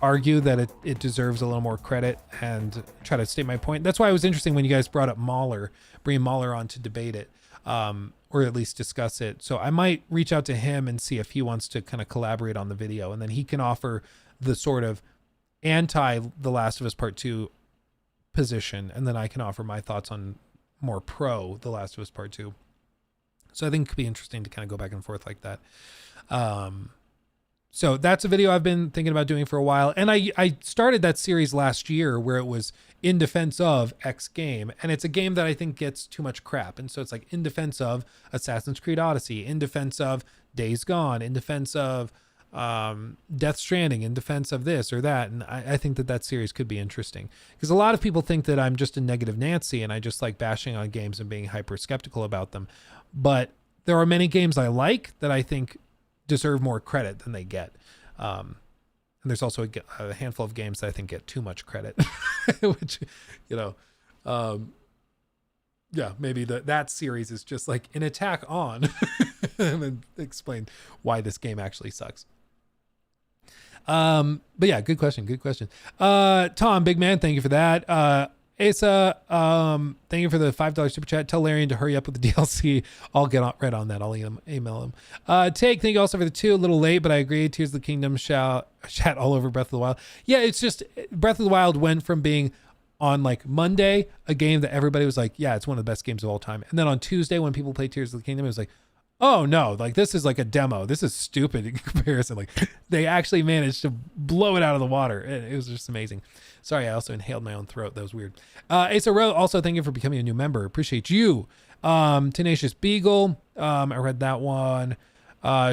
argue that it deserves a little more credit and try to state my point. That's why it was interesting when you guys brought up Mahler, bringing Mahler on to debate it, or at least discuss it. So I might reach out to him and see if he wants to kind of collaborate on the video, and then he can offer the sort of anti The Last of Us Part 2 position, and then I can offer my thoughts on more pro The Last of Us Part 2. So I think it could be interesting to kind of go back and forth like that. So that's a video I've been thinking about doing for a while. And I started that series last year where it was in defense of X game. And it's a game that I think gets too much crap. And so it's like in defense of Assassin's Creed Odyssey, in defense of Days Gone, in defense of Death Stranding, in defense of this or that. And I think that series could be interesting, because a lot of people think that I'm just a negative Nancy and I just like bashing on games and being hyper skeptical about them. But there are many games I like that I think deserve more credit than they get. And there's also a handful of games that I think get too much credit, which, you know, yeah, maybe that series is just like an attack on and then explain why this game actually sucks. But yeah, good question. Tom, big man, thank you for that. Asa, thank you for the $5 super chat. Tell Larian to hurry up with the DLC. I'll get right on that. I'll email him. Take, thank you also for the 2. A little late, but I agree. Tears of the Kingdom chat all over Breath of the Wild. Yeah, it's just Breath of the Wild went from being on like Monday, a game that everybody was like, yeah, it's one of the best games of all time. And then on Tuesday, when people played Tears of the Kingdom, it was like, oh no, like this is like a demo. This is stupid in comparison. Like they actually managed to blow it out of the water. It was just amazing. Sorry, I also inhaled my own throat. That was weird. Asa Rowe, also thank you for becoming a new member. Appreciate you. Tenacious Beagle, I read that one.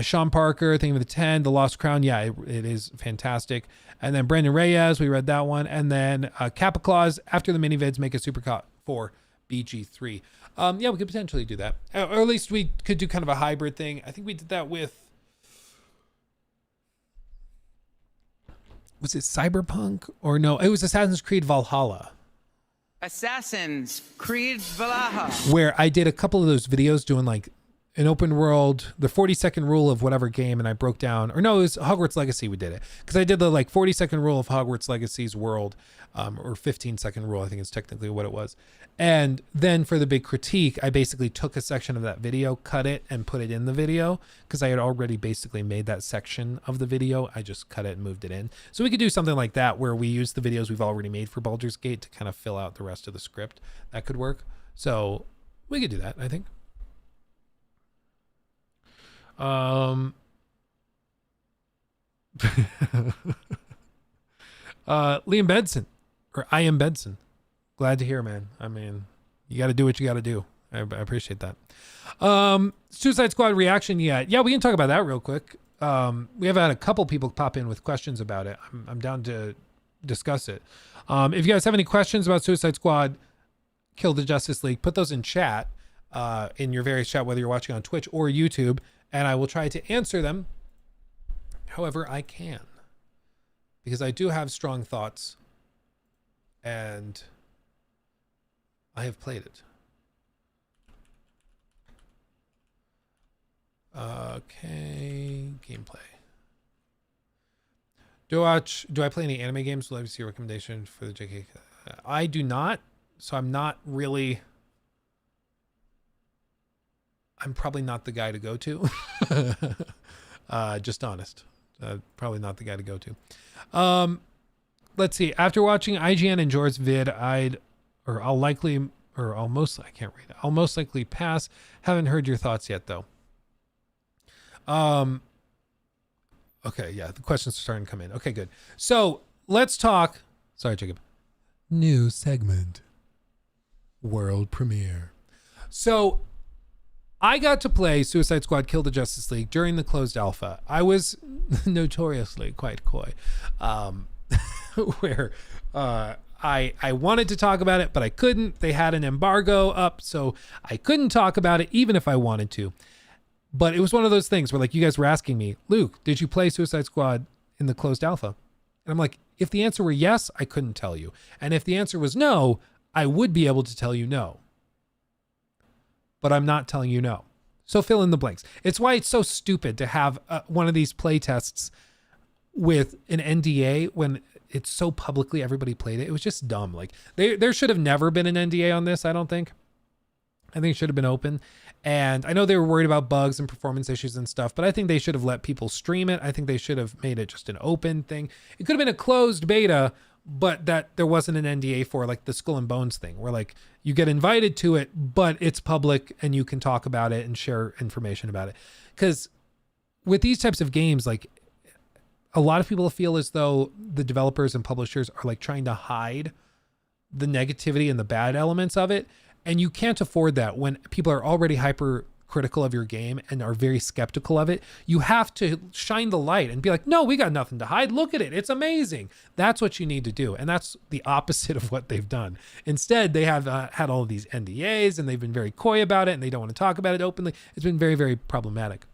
Sean Parker, thank you for the 10. The Lost Crown, yeah, it is fantastic. And then Brandon Reyes, we read that one. And then Kappa Claus, after the mini-vids, make a supercut for BG3. Yeah, we could potentially do that. Or at least we could do kind of a hybrid thing. I think we did that with... Was it Cyberpunk? Or no, it was Assassin's Creed Valhalla. Assassin's Creed Valhalla. Where I did a couple of those videos doing like an open world, the 40-second rule of whatever game, and I broke down, or no, it was Hogwarts Legacy we did it. Because I did the like 40-second rule of Hogwarts Legacy's world, or 15-second rule, I think is technically what it was. And then for the big critique, I basically took a section of that video, cut it, and put it in the video, because I had already basically made that section of the video. I just cut it and moved it in. So we could do something like that, where we use the videos we've already made for Baldur's Gate to kind of fill out the rest of the script. That could work. So we could do that, I think. Liam Benson, or I am Benson. Glad to hear, man. I mean, you got to do what you got to do. I appreciate that. Suicide Squad reaction yet? Yeah, we can talk about that real quick. We have had a couple people pop in with questions about it. I'm down to discuss it. If you guys have any questions about Suicide Squad, Kill the Justice League, put those in chat, in your various chat, whether you're watching on Twitch or YouTube, and I will try to answer them however I can, because I do have strong thoughts and I have played it. Okay, gameplay. Do I play any anime games? Will I see a recommendation for the JK? I do not, so I'm probably not the guy to go to. Just honest. Probably not the guy to go to. Let's see. After watching IGN and Jor's vid, I'll most likely pass. Haven't heard your thoughts yet, though. Okay, yeah, the questions are starting to come in. Okay, good. So let's talk. Sorry, Jacob. New segment. World premiere. So I got to play Suicide Squad Kill the Justice League during the closed alpha. I was notoriously quite coy, where I wanted to talk about it, but I couldn't. They had an embargo up, so I couldn't talk about it even if I wanted to. But it was one of those things where, like, you guys were asking me, Luke, did you play Suicide Squad in the closed alpha? And I'm like, if the answer were yes, I couldn't tell you. And if the answer was no, I would be able to tell you no. But I'm not telling you no. So fill in the blanks. It's why it's so stupid to have one of these play tests with an NDA when it's so publicly everybody played it. It was just dumb. Like there should have never been an NDA on this, I don't think. I think it should have been open. And I know they were worried about bugs and performance issues and stuff, but I think they should have let people stream it. I think they should have made it just an open thing. It could have been a closed beta, but that there wasn't an NDA for, like the Skull and Bones thing, where like you get invited to it, but it's public and you can talk about it and share information about it. Because with these types of games, like a lot of people feel as though the developers and publishers are like trying to hide the negativity and the bad elements of it. And you can't afford that when people are already hyper critical of your game and are very skeptical of it. You have to shine the light and be like, no, we got nothing to hide. Look at it. It's amazing. That's what you need to do. And that's the opposite of what they've done. Instead, they have had all of these NDAs and they've been very coy about it and they don't want to talk about it openly. It's been very, very problematic.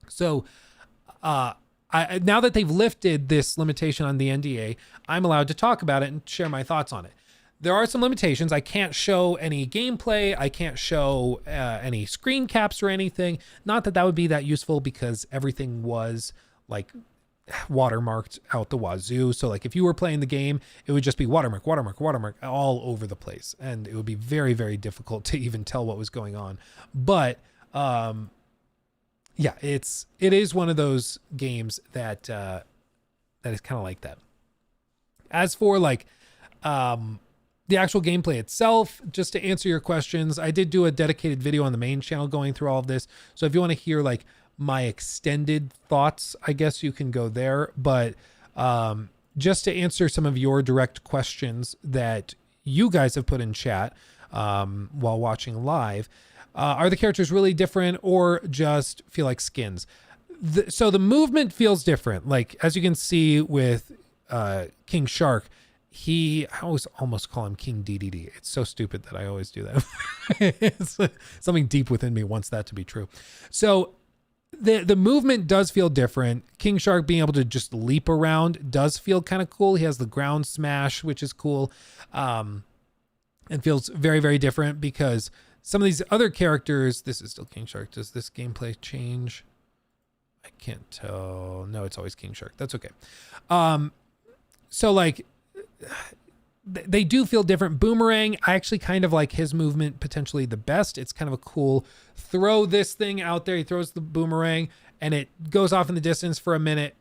So now that they've lifted this limitation on the NDA, I'm allowed to talk about it and share my thoughts on it. There are some limitations. I can't show any gameplay. I can't show any screen caps or anything. Not that that would be that useful, because everything was like watermarked out the wazoo. So like if you were playing the game, it would just be watermark, watermark, watermark all over the place. And it would be very, very difficult to even tell what was going on. But yeah, it is one of those games that is kind of like that. As for like the actual gameplay itself, just to answer your questions, I did do a dedicated video on the main channel going through all of this. So if you want to hear like my extended thoughts, I guess you can go there. But just to answer some of your direct questions that you guys have put in chat while watching live, are the characters really different or just feel like skins? So the movement feels different. Like as you can see with King Shark, I always almost call him King DDD. It's so stupid that I always do that. It's something deep within me wants that to be true. So the movement does feel different. King Shark being able to just leap around does feel kind of cool. He has the ground smash, which is cool. And feels very, very different because some of these other characters, this is still King Shark. Does this gameplay change? I can't tell. No, it's always King Shark. That's okay. So like, they do feel different. Boomerang, I actually kind of like his movement potentially the best. It's kind of a cool throw this thing out there. He throws the boomerang and it goes off in the distance for a minute.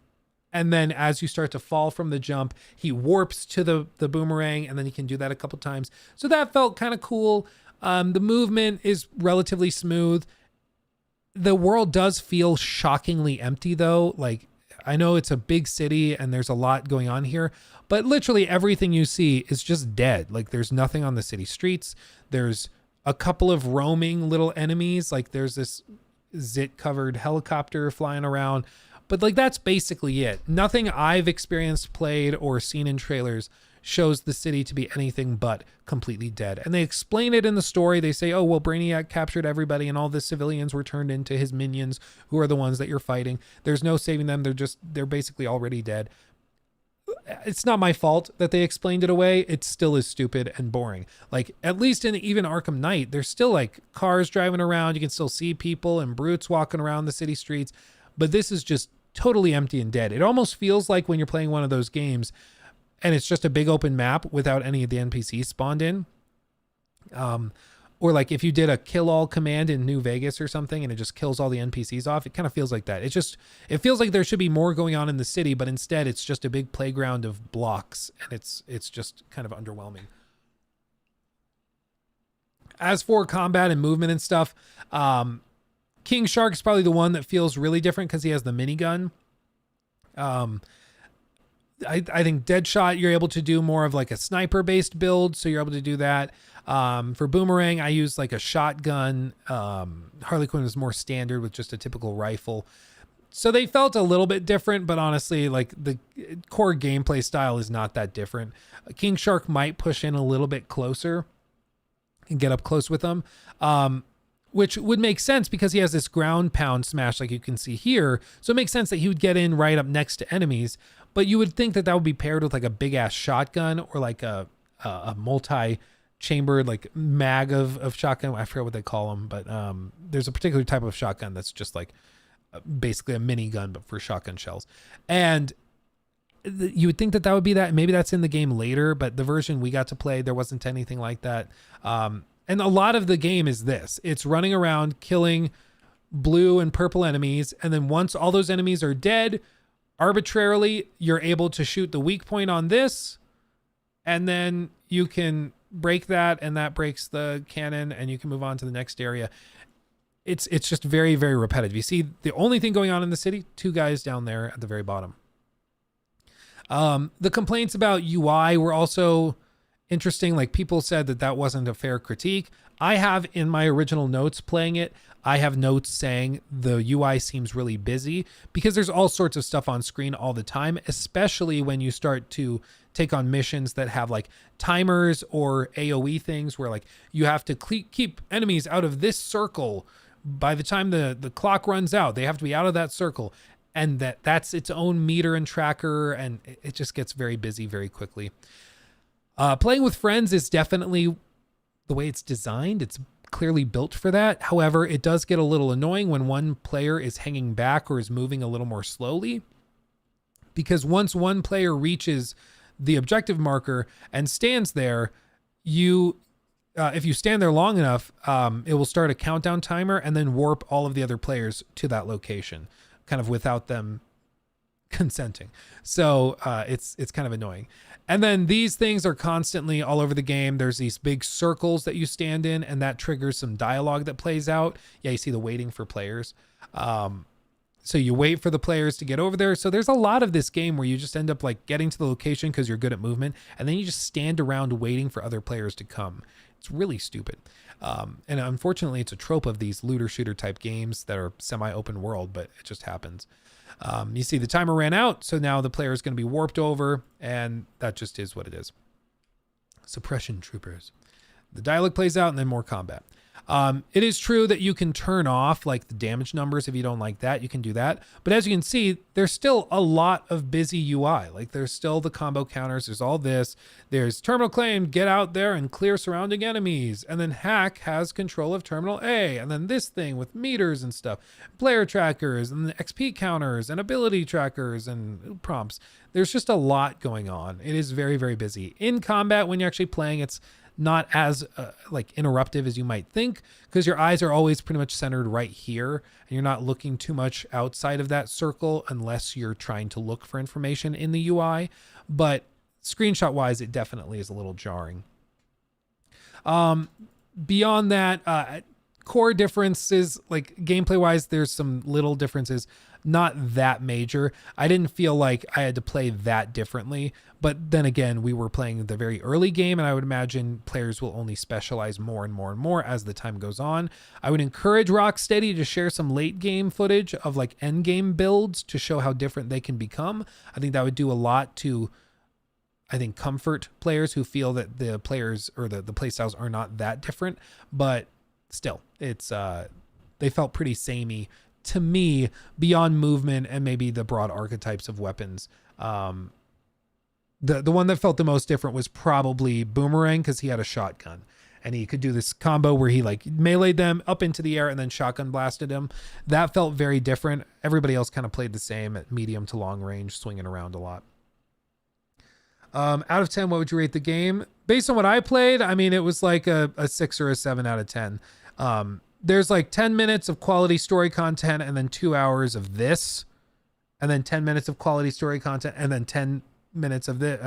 And then as you start to fall from the jump, he warps to the boomerang and then he can do that a couple times. So that felt kind of cool. The movement is relatively smooth. The world does feel shockingly empty though. Like I know it's a big city and there's a lot going on here, but literally everything you see is just dead. Like there's nothing on the city streets. There's a couple of roaming little enemies. Like there's this zit covered helicopter flying around, but like, that's basically it. Nothing I've experienced, played, or seen in trailers shows the city to be anything but completely dead. And they explain it in the story. They say, oh, well, Brainiac captured everybody and all the civilians were turned into his minions, who are the ones that you're fighting. There's no saving them. They're basically already dead. It's not my fault that they explained it away. It still is stupid and boring. Like at least in even Arkham Knight, there's still like cars driving around. You can still see people and brutes walking around the city streets, but this is just totally empty and dead. It almost feels like when you're playing one of those games and it's just a big open map without any of the NPCs spawned in. Or like if you did a kill all command in New Vegas or something and it just kills all the NPCs off, it kind of feels like that. It feels like there should be more going on in the city, but instead it's just a big playground of blocks and it's just kind of underwhelming. As for combat and movement and stuff, King Shark is probably the one that feels really different because he has the minigun. I think Deadshot, you're able to do more of like a sniper based build. So you're able to do that. For Boomerang, I use like a shotgun. Harley Quinn is more standard with just a typical rifle. So they felt a little bit different, but honestly, like the core gameplay style is not that different. King Shark might push in a little bit closer and get up close with them. Which would make sense because he has this ground pound smash like you can see here. So it makes sense that he would get in right up next to enemies, but you would think that that would be paired with like a big ass shotgun or like a multi-chambered like mag of shotgun. I forget what they call them, but there's a particular type of shotgun that's just like basically a mini gun, but for shotgun shells. And you would think that that would be that. Maybe that's in the game later, but the version we got to play, there wasn't anything like that. And a lot of the game is this. It's running around killing blue and purple enemies. And then once all those enemies are dead, arbitrarily, you're able to shoot the weak point on this. And then you can break that and that breaks the cannon and you can move on to the next area. It's just very, very repetitive. You see the only thing going on in the city, 2 guys down there at the very bottom. The complaints about UI were also interesting. Like people said that wasn't a fair critique. I have in my original notes playing it, I have notes saying the UI seems really busy because there's all sorts of stuff on screen all the time, especially when you start to take on missions that have like timers or AoE things where like you have to keep enemies out of this circle. By the time the clock runs out, they have to be out of that circle. And that's its own meter and tracker. And it just gets very busy very quickly. Playing with friends is definitely the way it's designed. It's clearly built for that. However, it does get a little annoying when one player is hanging back or is moving a little more slowly. because once one player reaches the objective marker and stands there, if you stand there long enough, it will start a countdown timer and then warp all of the other players to that location, kind of without them consenting. So it's kind of annoying. And then these things are constantly all over the game. There's these big circles that you stand in, and that triggers some dialogue that plays out. Yeah, you see the waiting for players. So you wait for the players to get over there. So there's a lot of this game where you just end up like getting to the location because you're good at movement, and then you just stand around waiting for other players to come. It's really stupid. And unfortunately, it's a trope of these looter shooter type games that are semi-open world, but it just happens. You see the timer ran out, so now the player is going to be warped over, and that just is what it is. Suppression troopers. The dialogue plays out, and then more combat. It is true that you can turn off like the damage numbers if you don't like that. You can do that. But as you can see, there's still a lot of busy UI. Like there's still the combo counters. There's all this. There's terminal claim, get out there and clear surrounding enemies. And then hack has control of terminal A. And then this thing with meters and stuff. Player trackers and the XP counters and ability trackers and prompts. There's just a lot going on. It is very, very busy. In combat, when you're actually playing, it's not as like interruptive as you might think, because your eyes are always pretty much centered right here, and you're not looking too much outside of that circle unless you're trying to look for information in the UI. But screenshot wise, it definitely is a little jarring. Beyond that, core differences, like gameplay wise, there's some little differences, not that major. I didn't feel like I had to play that differently, but then again, we were playing the very early game, and I would imagine players will only specialize more and more and more as the time goes on. I would encourage Rocksteady to share some late game footage of like end game builds to show how different they can become. I think that would do a lot to, I think, comfort players who feel that the players or the playstyles are not that different, but still, it's they felt pretty samey to me, beyond movement and maybe the broad archetypes of weapons. The one that felt the most different was probably Boomerang, because he had a shotgun and he could do this combo where he like meleeed them up into the air and then shotgun blasted him. That felt very different. Everybody else kind of played the same at medium to long range, swinging around a lot. Out of 10, what would you rate the game? Based on what I played, I mean, it was like a 6 or a 7 out of 10. There's like 10 minutes of quality story content and then 2 hours of this, and then 10 minutes of quality story content and then 10 minutes of this,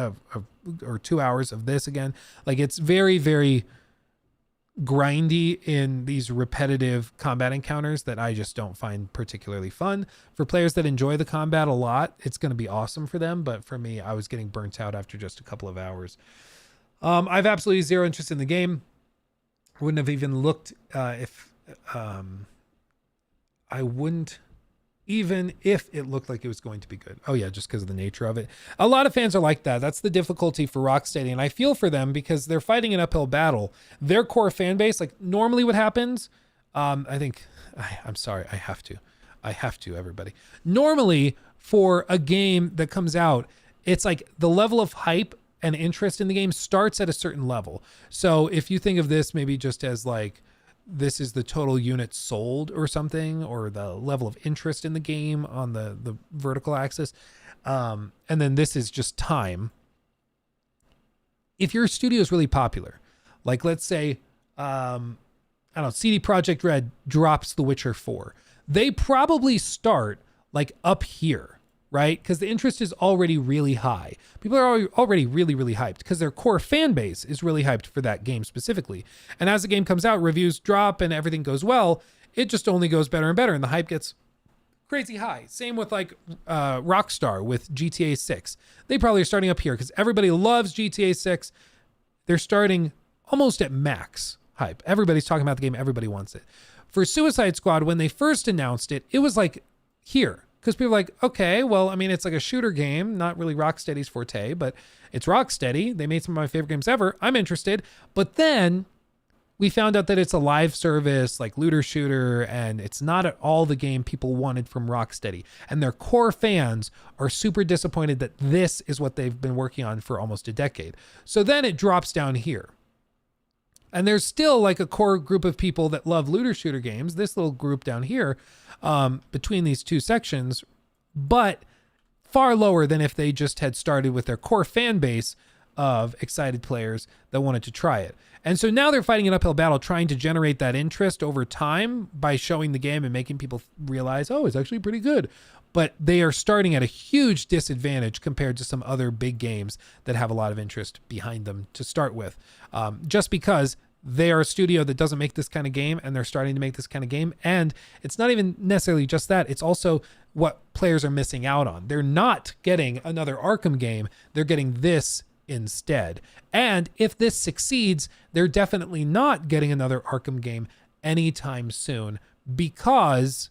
or 2 hours of this again. Like it's very, very grindy in these repetitive combat encounters that I just don't find particularly fun. For players that enjoy the combat a lot, it's going to be awesome for them. But for me, I was getting burnt out after just a couple of hours. I've absolutely zero interest in the game. Wouldn't have even looked if I wouldn't, even if it looked like it was going to be good. Oh yeah, just because of the nature of it. A lot of fans are like that. That's the difficulty for Rocksteady, and I feel for them because they're fighting an uphill battle. Their core fan base, like normally what happens, I think, I'm sorry, I have to, everybody. Normally for a game that comes out, it's like the level of hype and interest in the game starts at a certain level. So if you think of this maybe just as like, this is the total units sold or something, or the level of interest in the game on the vertical axis. And then this is just time. If your studio is really popular, like let's say, I don't know, CD Projekt Red drops The Witcher 4. They probably start like up here, right? Because the interest is already really high. People are already really, really hyped because their core fan base is really hyped for that game specifically. And as the game comes out, reviews drop and everything goes well. It just only goes better and better, and the hype gets crazy high. Same with like Rockstar with GTA 6. They probably are starting up here because everybody loves GTA 6. They're starting almost at max hype. Everybody's talking about the game. Everybody wants it. For Suicide Squad, when they first announced it, it was like here. Because people are like, okay, well, I mean, it's like a shooter game, not really Rocksteady's forte, but it's Rocksteady. They made some of my favorite games ever. I'm interested. But then we found out that it's a live service, like looter shooter, and it's not at all the game people wanted from Rocksteady. And their core fans are super disappointed that this is what they've been working on for almost a decade. So then it drops down here. And there's still like a core group of people that love looter shooter games, this little group down here, between these two sections. But far lower than if they just had started with their core fan base of excited players that wanted to try it. And so now they're fighting an uphill battle trying to generate that interest over time by showing the game and making people realize, oh, it's actually pretty good. But they are starting at a huge disadvantage compared to some other big games that have a lot of interest behind them to start with. Just because they are a studio that doesn't make this kind of game and they're starting to make this kind of game. And it's not even necessarily just that. It's also what players are missing out on. They're not getting another Arkham game. They're getting this instead. And if this succeeds, they're definitely not getting another Arkham game anytime soon because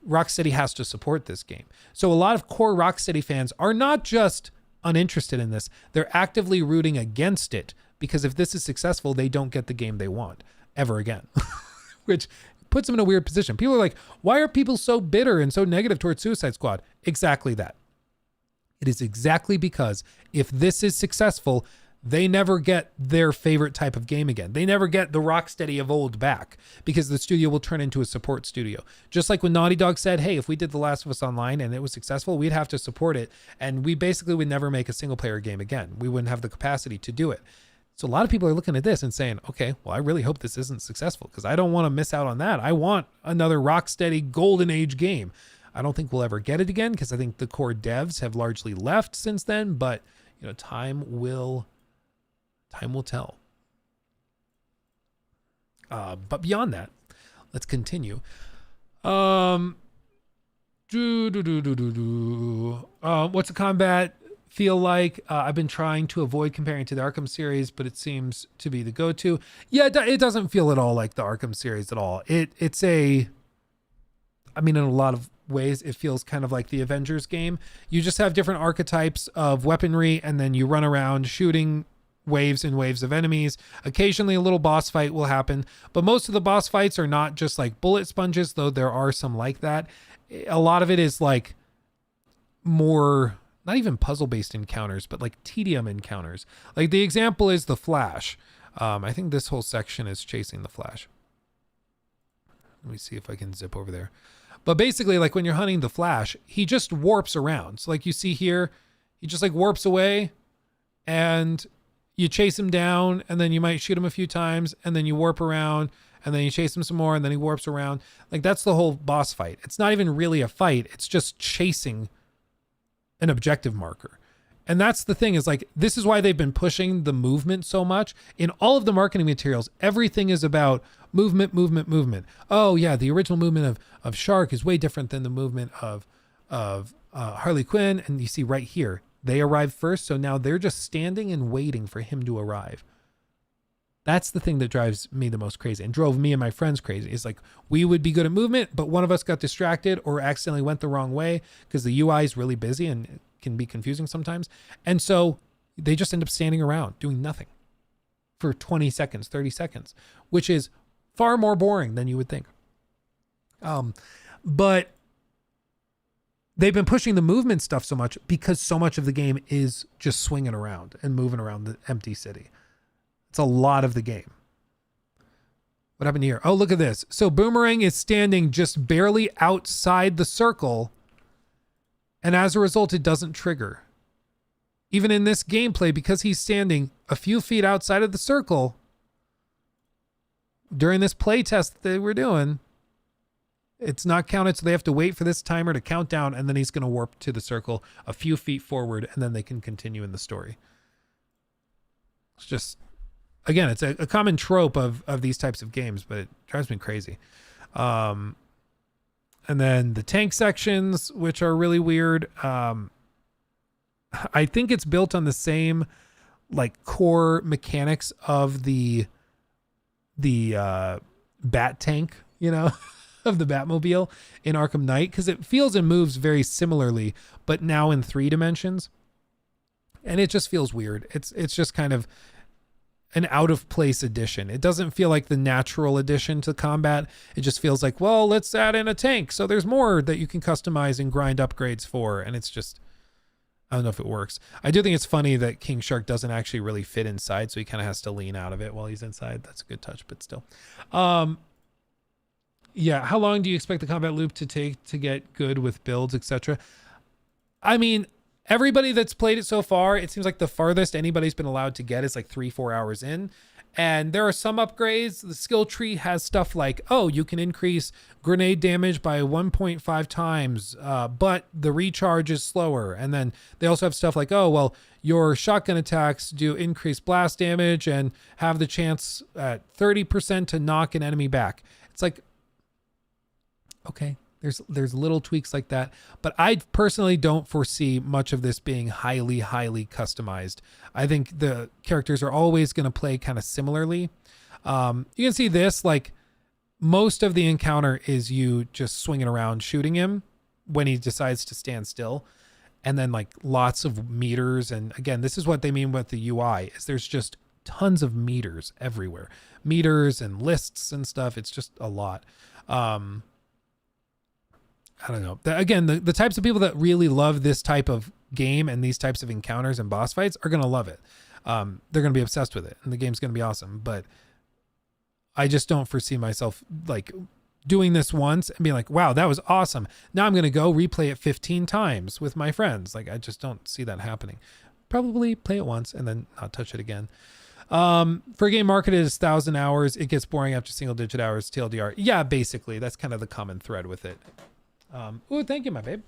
Rocksteady has to support this game. So a lot of core Rocksteady fans are not just uninterested in this, they're actively rooting against it because if this is successful, they don't get the game they want ever again, which puts them in a weird position. People are like, why are people so bitter and so negative towards Suicide Squad? Exactly that. It is exactly because if this is successful, they never get their favorite type of game again. They never get the Rocksteady of old back because the studio will turn into a support studio. Just like when Naughty Dog said, hey, if we did The Last of Us Online and it was successful, we'd have to support it. And we basically would never make a single player game again. We wouldn't have the capacity to do it. So a lot of people are looking at this and saying, okay, well, I really hope this isn't successful because I don't want to miss out on that. I want another Rocksteady golden age game. I don't think we'll ever get it again because I think the core devs have largely left since then, but you know, time will tell. But beyond that, let's continue. What's the combat feel like? I've been trying to avoid comparing to the Arkham series, but it seems to be the go-to. Yeah, it doesn't feel at all like the Arkham series at all. It's in a lot of ways, it feels kind of like the Avengers game. You just have different archetypes of weaponry, and then you run around shooting waves and waves of enemies. Occasionally a little boss fight will happen, but most of the boss fights are not just like bullet sponges, though there are some like that. A lot of it is like more, not even puzzle-based encounters, but like tedium encounters. Like the example is the Flash. I think this whole section is chasing the Flash. Let me see if I can zip over there. But basically, like when you're hunting the Flash, he just warps around. So like you see here, he just like warps away and you chase him down, and then you might shoot him a few times, and then you warp around, and then you chase him some more, and then he warps around. Like that's the whole boss fight. It's not even really a fight. It's just chasing an objective marker. And that's the thing, is like, this is why they've been pushing the movement so much. In all of the marketing materials, everything is about movement, movement, movement. Oh yeah, the original movement of Shark is way different than the movement of Harley Quinn. And you see right here, they arrived first, so now they're just standing and waiting for him to arrive. That's the thing that drives me the most crazy and drove me and my friends crazy. It's like, we would be good at movement, but one of us got distracted or accidentally went the wrong way because the UI is really busy and it can be confusing sometimes. And so they just end up standing around doing nothing for 20 seconds, 30 seconds, which is far more boring than you would think. But they've been pushing the movement stuff so much because so much of the game is just swinging around and moving around the empty city. It's a lot of the game. What happened here? Oh, look at this. So Boomerang is standing just barely outside the circle, and as a result, it doesn't trigger. Even in this gameplay, because he's standing a few feet outside of the circle, during this play test that we're doing, it's not counted, so they have to wait for this timer to count down, and then he's going to warp to the circle a few feet forward, and then they can continue in the story. It's just, again, it's a common trope of these types of games, but it drives me crazy. And then the tank sections, which are really weird. I think it's built on the same like core mechanics of the bat tank, you know, of the Batmobile in Arkham Knight, because it feels and moves very similarly, but now in 3 dimensions. And it just feels weird. It's just kind of an out of place addition. It doesn't feel like the natural addition to combat. It just feels like, well, let's add in a tank, so there's more that you can customize and grind upgrades for. And it's just, I don't know if it works. I do think it's funny that King Shark doesn't actually really fit inside, so he kind of has to lean out of it while he's inside. That's a good touch, but still. Yeah, how long do you expect the combat loop to take to get good with builds, etc.? I mean, everybody that's played it so far, it seems like the farthest anybody's been allowed to get is like 3-4 hours in. And there are some upgrades. The skill tree has stuff like, oh, you can increase grenade damage by 1.5 times, but the recharge is slower. And then they also have stuff like, oh, well, your shotgun attacks do increased blast damage and have the chance at 30% to knock an enemy back. It's like, okay, there's little tweaks like that, but I personally don't foresee much of this being highly customized. I think the characters are always going to play kind of similarly. You can see this, like most of the encounter is you just swinging around shooting him when he decides to stand still, and then like lots of meters. And again, this is what they mean with the UI, is there's just tons of meters everywhere, meters and lists and stuff. It's just a lot. I don't know. Again, the types of people that really love this type of game and these types of encounters and boss fights are going to love it. They're going to be obsessed with it, and the game's going to be awesome. But I just don't foresee myself like doing this once and being like, wow, that was awesome. Now I'm going to go replay it 15 times with my friends. Like, I just don't see that happening. Probably play it once and then not touch it again. For a game marketed as 1,000 hours, it gets boring after single-digit hours, TLDR. Yeah, basically. That's kind of the common thread with it. Oh, thank you, my babe.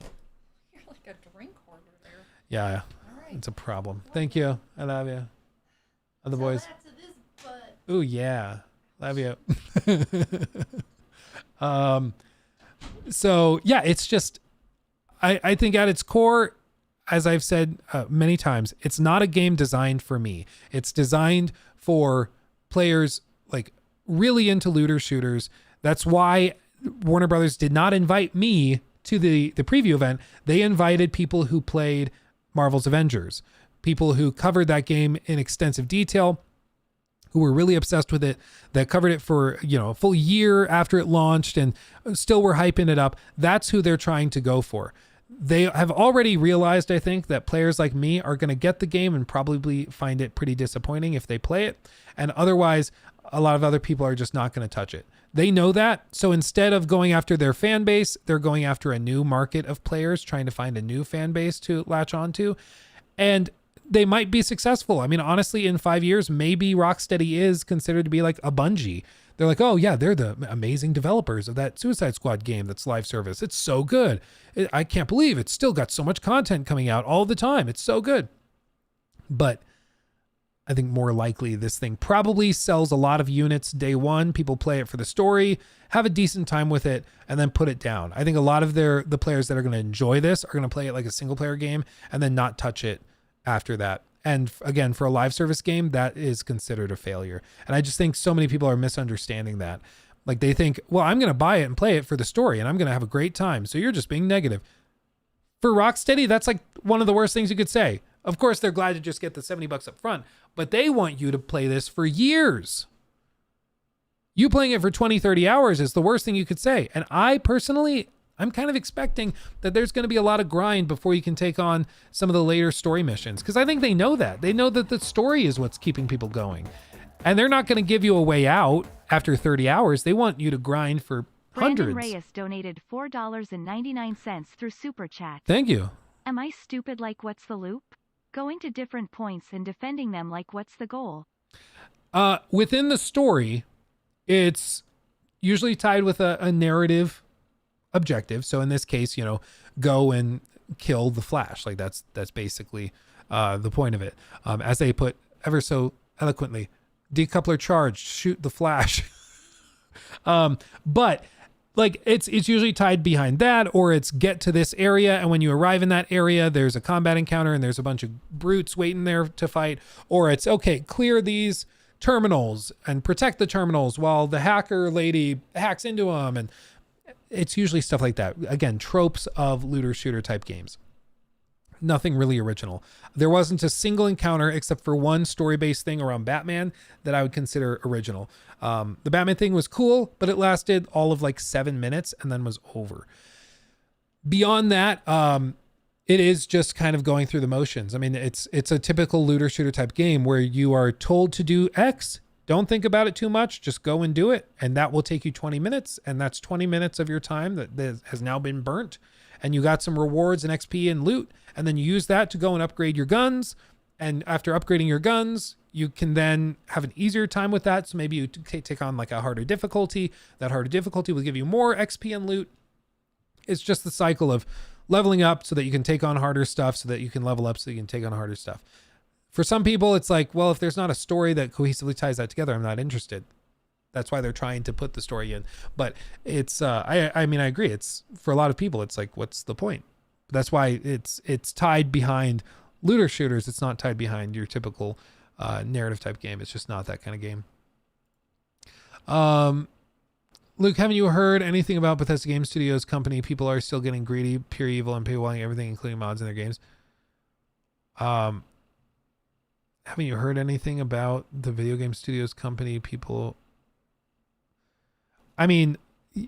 You're like a drink hoarder there. Yeah, All right. it's a problem. Thank you. I love you. Other boys. Oh yeah, love you. So yeah, it's just, I think at its core, as I've said many times, it's not a game designed for me. It's designed for players like really into looter shooters. That's why Warner Brothers did not invite me to the preview event. They invited people who played Marvel's Avengers, people who covered that game in extensive detail, who were really obsessed with it, that covered it for, a full year after it launched and still were hyping it up. That's who they're trying to go for. They have already realized, I think, that players like me are going to get the game and probably find it pretty disappointing if they play it. And otherwise, a lot of other people are just not going to touch it. They know that. So instead of going after their fan base, they're going after a new market of players, trying to find a new fan base to latch onto. And they might be successful. I mean, honestly, in 5 years, maybe Rocksteady is considered to be like a Bungie. They're like, oh yeah, they're the amazing developers of that Suicide Squad game that's live service. It's so good. I can't believe it's still got so much content coming out all the time. It's so good. But I think more likely this thing probably sells a lot of units day one. People play it for the story, have a decent time with it, and then put it down. I think a lot of the players that are going to enjoy this are going to play it like a single player game and then not touch it after that. And again, for a live service game, that is considered a failure. And I just think so many people are misunderstanding that. Like they think, well, I'm going to buy it and play it for the story and I'm going to have a great time. So you're just being negative. For Rocksteady, that's like one of the worst things you could say. Of course, they're glad to just get the $70 up front, but they want you to play this for years. You playing it for 20, 30 hours is the worst thing you could say. And I personally, I'm kind of expecting that there's going to be a lot of grind before you can take on some of the later story missions. Because I think they know that. They know that the story is what's keeping people going. And they're not going to give you a way out after 30 hours. They want you to grind for hundreds. Brandon Reyes donated $4.99 through Super Chat. Thank you. Am I stupid like what's the loop? Going to different points and defending them like what's the goal? Within the story, it's usually tied with a narrative objective. So in this case, go and kill the Flash. Like that's basically the point of it. As they put ever so eloquently, decoupler charged, shoot the Flash. But like it's usually tied behind that, or it's get to this area, and when you arrive in that area, there's a combat encounter and there's a bunch of brutes waiting there to fight, or it's okay, clear these terminals and protect the terminals while the hacker lady hacks into them. And it's usually stuff like that. Again, tropes of looter shooter type games. Nothing really original. There wasn't a single encounter except for one story-based thing around Batman that I would consider original. The Batman thing was cool, but it lasted all of like 7 minutes and then was over. Beyond that, it is just kind of going through the motions. I mean, it's a typical looter shooter type game where you are told to do X. Don't think about it too much. Just go and do it. And that will take you 20 minutes. And that's 20 minutes of your time that has now been burnt. and you got some rewards and XP and loot, and then you use that to go and upgrade your guns. And after upgrading your guns, you can then have an easier time with that. So maybe you take on like a harder difficulty. That harder difficulty will give you more XP and loot. It's just the cycle of leveling up so that you can take on harder stuff, so that you can level up so you can take on harder stuff. For some people, it's like, well, if there's not a story that cohesively ties that together, I'm not interested. That's why they're trying to put the story in. But it's, I mean, I agree. It's, for a lot of people, it's like, what's the point? That's why it's tied behind looter shooters. It's not tied behind your typical narrative type game. It's just not that kind of game. Luke, haven't you heard anything about Bethesda Game Studios company? People are still getting greedy, pure evil, and paywalling everything, including mods in their games. Haven't you heard anything about the video game studios company? People, I mean,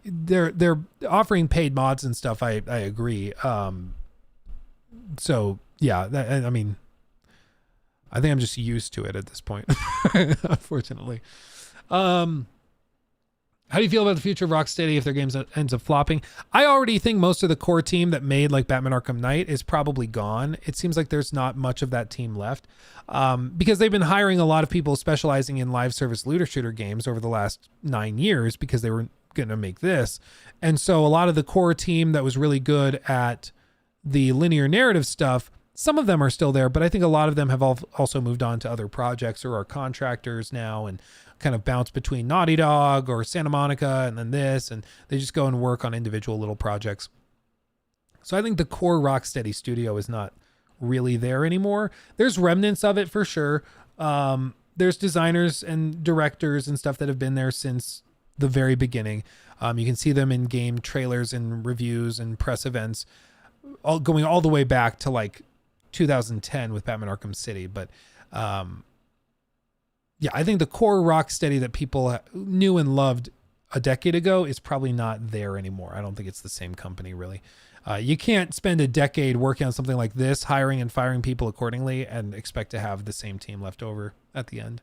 they're offering paid mods and stuff. I agree. So yeah, I mean, I think I'm just used to it at this point, unfortunately. How do you feel about the future of Rocksteady if their games ends up flopping? I already think most of the core team that made like Batman Arkham Knight is probably gone. It seems like there's not much of that team left because they've been hiring a lot of people specializing in live service looter shooter games over the last 9 years because they were going to make this. And so a lot of the core team that was really good at the linear narrative stuff, some of them are still there, but I think a lot of them have also moved on to other projects or are contractors now and kind of bounce between Naughty Dog or Santa Monica and then this, and they just go and work on individual little projects. So I think the core Rocksteady studio is not really there anymore. There's remnants of it for sure. There's designers and directors and stuff that have been there since the very beginning. You can see them in game trailers and reviews and press events, going all the way back to like 2010 with Batman Arkham City. But yeah, I think the core Rocksteady that people knew and loved a decade ago is probably not there anymore. I don't think it's the same company really. You can't spend a decade working on something like this, hiring and firing people accordingly, and expect to have the same team left over at the end.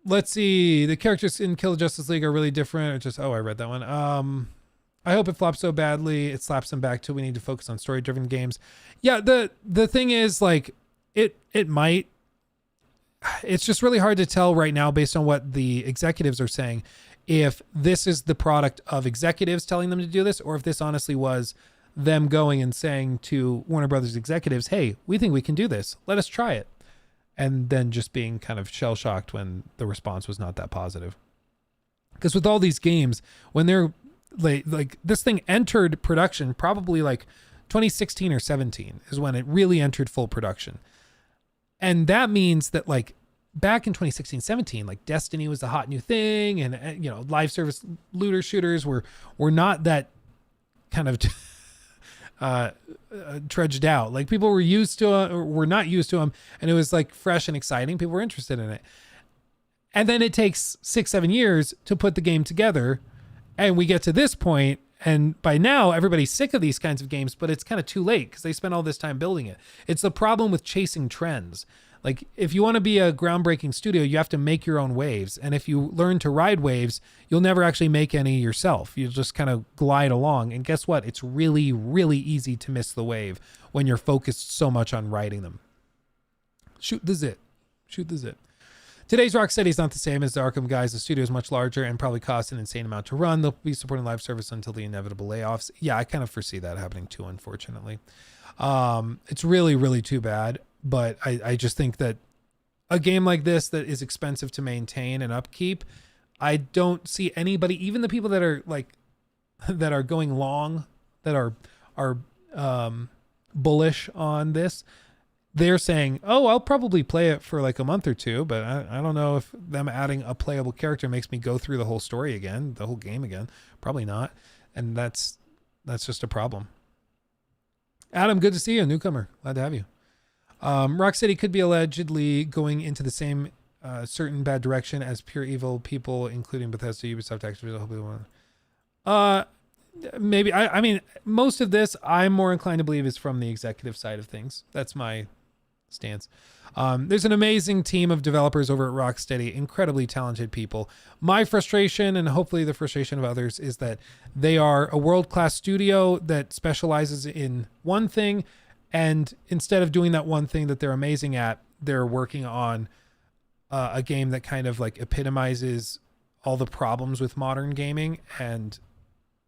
Let's see. The characters in Kill the Justice League are really different. It's just, I read that one. I hope it flops so badly it slaps them back to we need to focus on story-driven games. Yeah, the thing is, like, it might. It's just really hard to tell right now based on what the executives are saying if this is the product of executives telling them to do this or if this honestly was them going and saying to Warner Brothers executives, hey, we think we can do this. Let us try it. And then just being kind of shell-shocked when the response was not that positive. Because with all these games, when they're like this thing entered production probably like 2016 or 17 is when it really entered full production. And that means that like back in 2016, 17, like Destiny was the hot new thing. And, you know, live service looter shooters were not that kind of trudged out. Like people were used to, or were not used to them. And it was like fresh and exciting. People were interested in it. And then it takes 6-7 years to put the game together. And we get to this point, and by now everybody's sick of these kinds of games, but it's kind of too late because they spent all this time building it. It's the problem with chasing trends. Like if you want to be a groundbreaking studio, you have to make your own waves. And if you learn to ride waves, you'll never actually make any yourself. You'll just kind of glide along. And guess what? It's really, really easy to miss the wave when you're focused so much on riding them. Shoot the zit. Shoot the zit. Today's Rocksteady is not the same as the Arkham guys. The studio is much larger and probably costs an insane amount to run. They'll be supporting live service until the inevitable layoffs. Yeah, I kind of foresee that happening too, unfortunately. It's really, really too bad. But I just think that a game like this that is expensive to maintain and upkeep, I don't see anybody, even the people that are like, that are going long, that are bullish on this, they're saying, oh, I'll probably play it for like a month or two, but I don't know if them adding a playable character makes me go through the whole story again, the whole game again. Probably not. And that's just a problem. Adam, good to see you. Newcomer. Glad to have you. Rocksteady could be allegedly going into the same certain bad direction as pure evil people, including Bethesda, Ubisoft, Activision. Maybe. I mean, most of this I'm more inclined to believe is from the executive side of things. That's my stance. There's an amazing team of developers over at Rocksteady, incredibly talented people. My frustration, and hopefully the frustration of others, is that they are a world-class studio that specializes in one thing, and instead of doing that one thing that they're amazing at, they're working on a game that kind of like epitomizes all the problems with modern gaming. And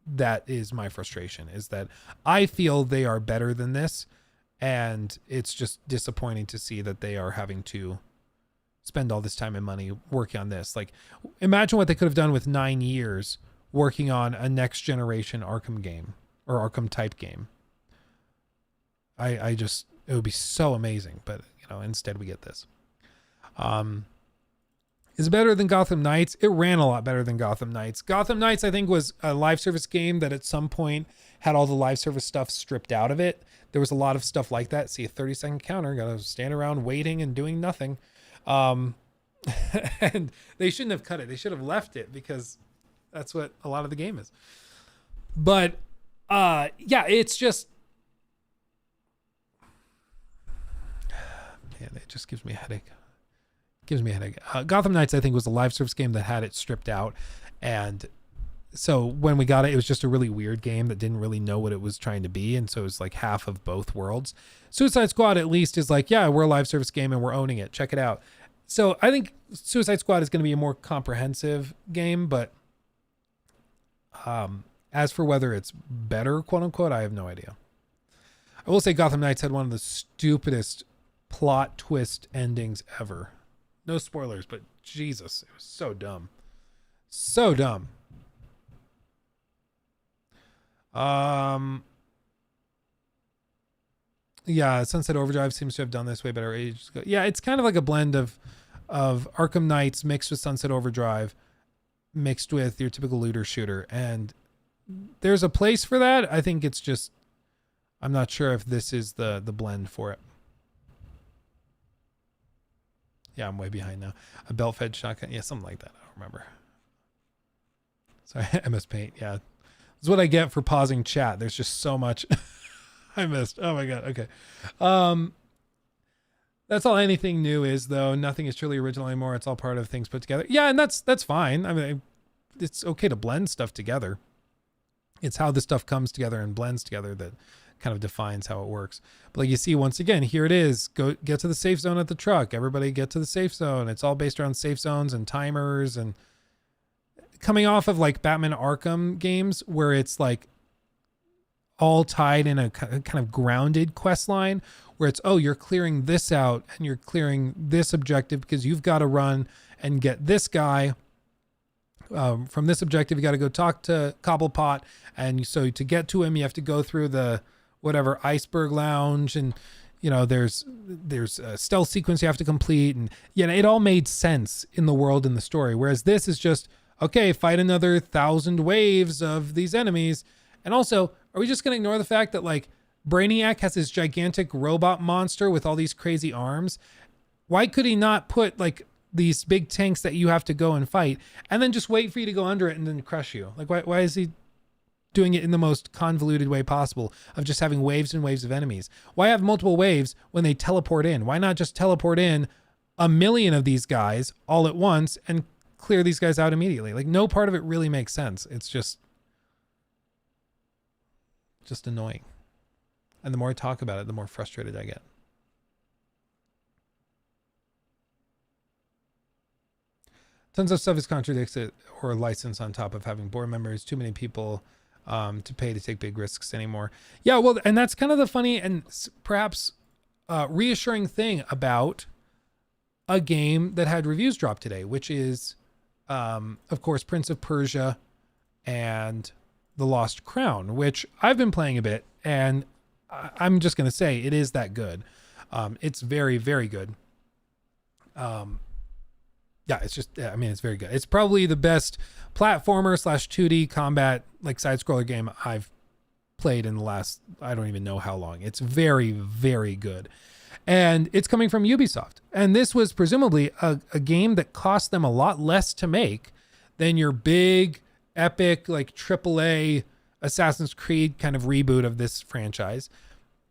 that is my frustration, is that I feel they are better than this. And it's just disappointing to see that they are having to spend all this time and money working on this. Like, imagine what they could have done with 9 years working on a next generation Arkham game or Arkham type game. I just, it would be so amazing, but instead we get this. Is it better than Gotham Knights? It ran a lot better than Gotham Knights. Gotham Knights, I think, was a live service game that at some point had all the live service stuff stripped out of it. There was a lot of stuff like that. See a 30-second counter, gotta stand around waiting and doing nothing. And they shouldn't have cut it. They should have left it, because that's what a lot of the game is. But yeah, it's just, man, it just gives me a headache. Gotham Knights, I think, was a live service game that had it stripped out. And so when we got it, it was just a really weird game that didn't really know what it was trying to be. And so it was like half of both worlds. Suicide Squad at least is like, yeah, we're a live service game and we're owning it. Check it out. So I think Suicide Squad is going to be a more comprehensive game, but as for whether it's better, quote unquote, I have no idea. I will say Gotham Knights had one of the stupidest plot twist endings ever. No spoilers, but Jesus, it was so dumb. So dumb. Yeah, Sunset Overdrive seems to have done this way better ages ago. Yeah, it's kind of like a blend of Arkham Knights mixed with Sunset Overdrive mixed with your typical looter shooter, and there's a place for that. I think it's just, I'm not sure if this is the blend for it. Yeah, I'm way behind now. A belt-fed shotgun. Yeah, something like that. I don't remember. Sorry, MS Paint. Yeah. This is what I get for pausing chat. There's just so much I missed. Oh my God. Okay. That's all anything new is, though. Nothing is truly original anymore. It's all part of things put together. Yeah, and that's fine. I mean, it's okay to blend stuff together. It's how the stuff comes together and blends together that kind of defines how it works. But like you see, once again, here it is. Go get to the safe zone at the truck. Everybody get to the safe zone. It's all based around safe zones and timers, and coming off of like Batman Arkham games where it's like all tied in a kind of grounded quest line where it's, oh, you're clearing this out and you're clearing this objective because you've got to run and get this guy. From this objective, you got to go talk to Cobblepot. And so to get to him, you have to go through the whatever iceberg lounge, and there's a stealth sequence you have to complete, and it all made sense in the world and the story. Whereas this is just, okay, fight another 1,000 waves of these enemies. And also, are we just going to ignore the fact that like Brainiac has this gigantic robot monster with all these crazy arms? Why could he not put like these big tanks that you have to go and fight and then just wait for you to go under it and then crush you? Like, why is he doing it in the most convoluted way possible of just having waves and waves of enemies? Why have multiple waves when they teleport in? Why not just teleport in 1 million of these guys all at once and clear these guys out immediately? Like, no part of it really makes sense. It's just annoying. And the more I talk about it, the more frustrated I get. Tons of stuff is contradicted or licensed on top of having board members, too many people to pay to take big risks anymore. Yeah, well, and that's kind of the funny and perhaps reassuring thing about a game that had reviews drop today, which is, of course, Prince of Persia and The Lost Crown, which I've been playing a bit, and I'm just going to say it is that good. It's very, very good. Yeah, it's just, I mean, it's very good. It's probably the best platformer / 2D combat, like side scroller game I've played in the last, I don't even know how long. It's very, very good. And it's coming from Ubisoft. And this was presumably a game that cost them a lot less to make than your big, epic, like AAA Assassin's Creed kind of reboot of this franchise.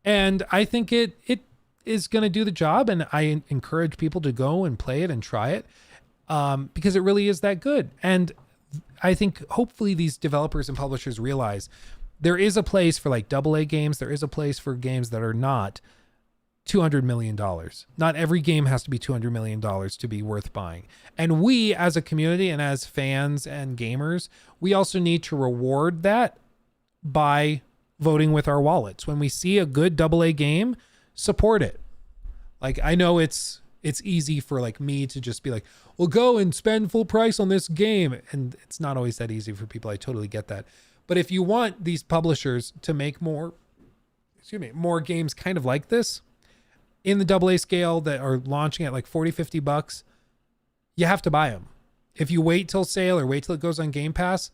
And I think it is going to do the job, and I encourage people to go and play it and try it because it really is that good. And I think hopefully these developers and publishers realize there is a place for like AA games. There is a place for games that are not $200 million. Not every game has to be $200 million to be worth buying. And we as a community and as fans and gamers, we also need to reward that by voting with our wallets. When we see a good AA game, support it. Like, I know it's easy for like me to just be like, well, go and spend full price on this game. And it's not always that easy for people. I totally get that. But if you want these publishers to make more games kind of like this in the AA scale that are launching at like $40-50, you have to buy them. If you wait till sale or wait till it goes on Game Pass,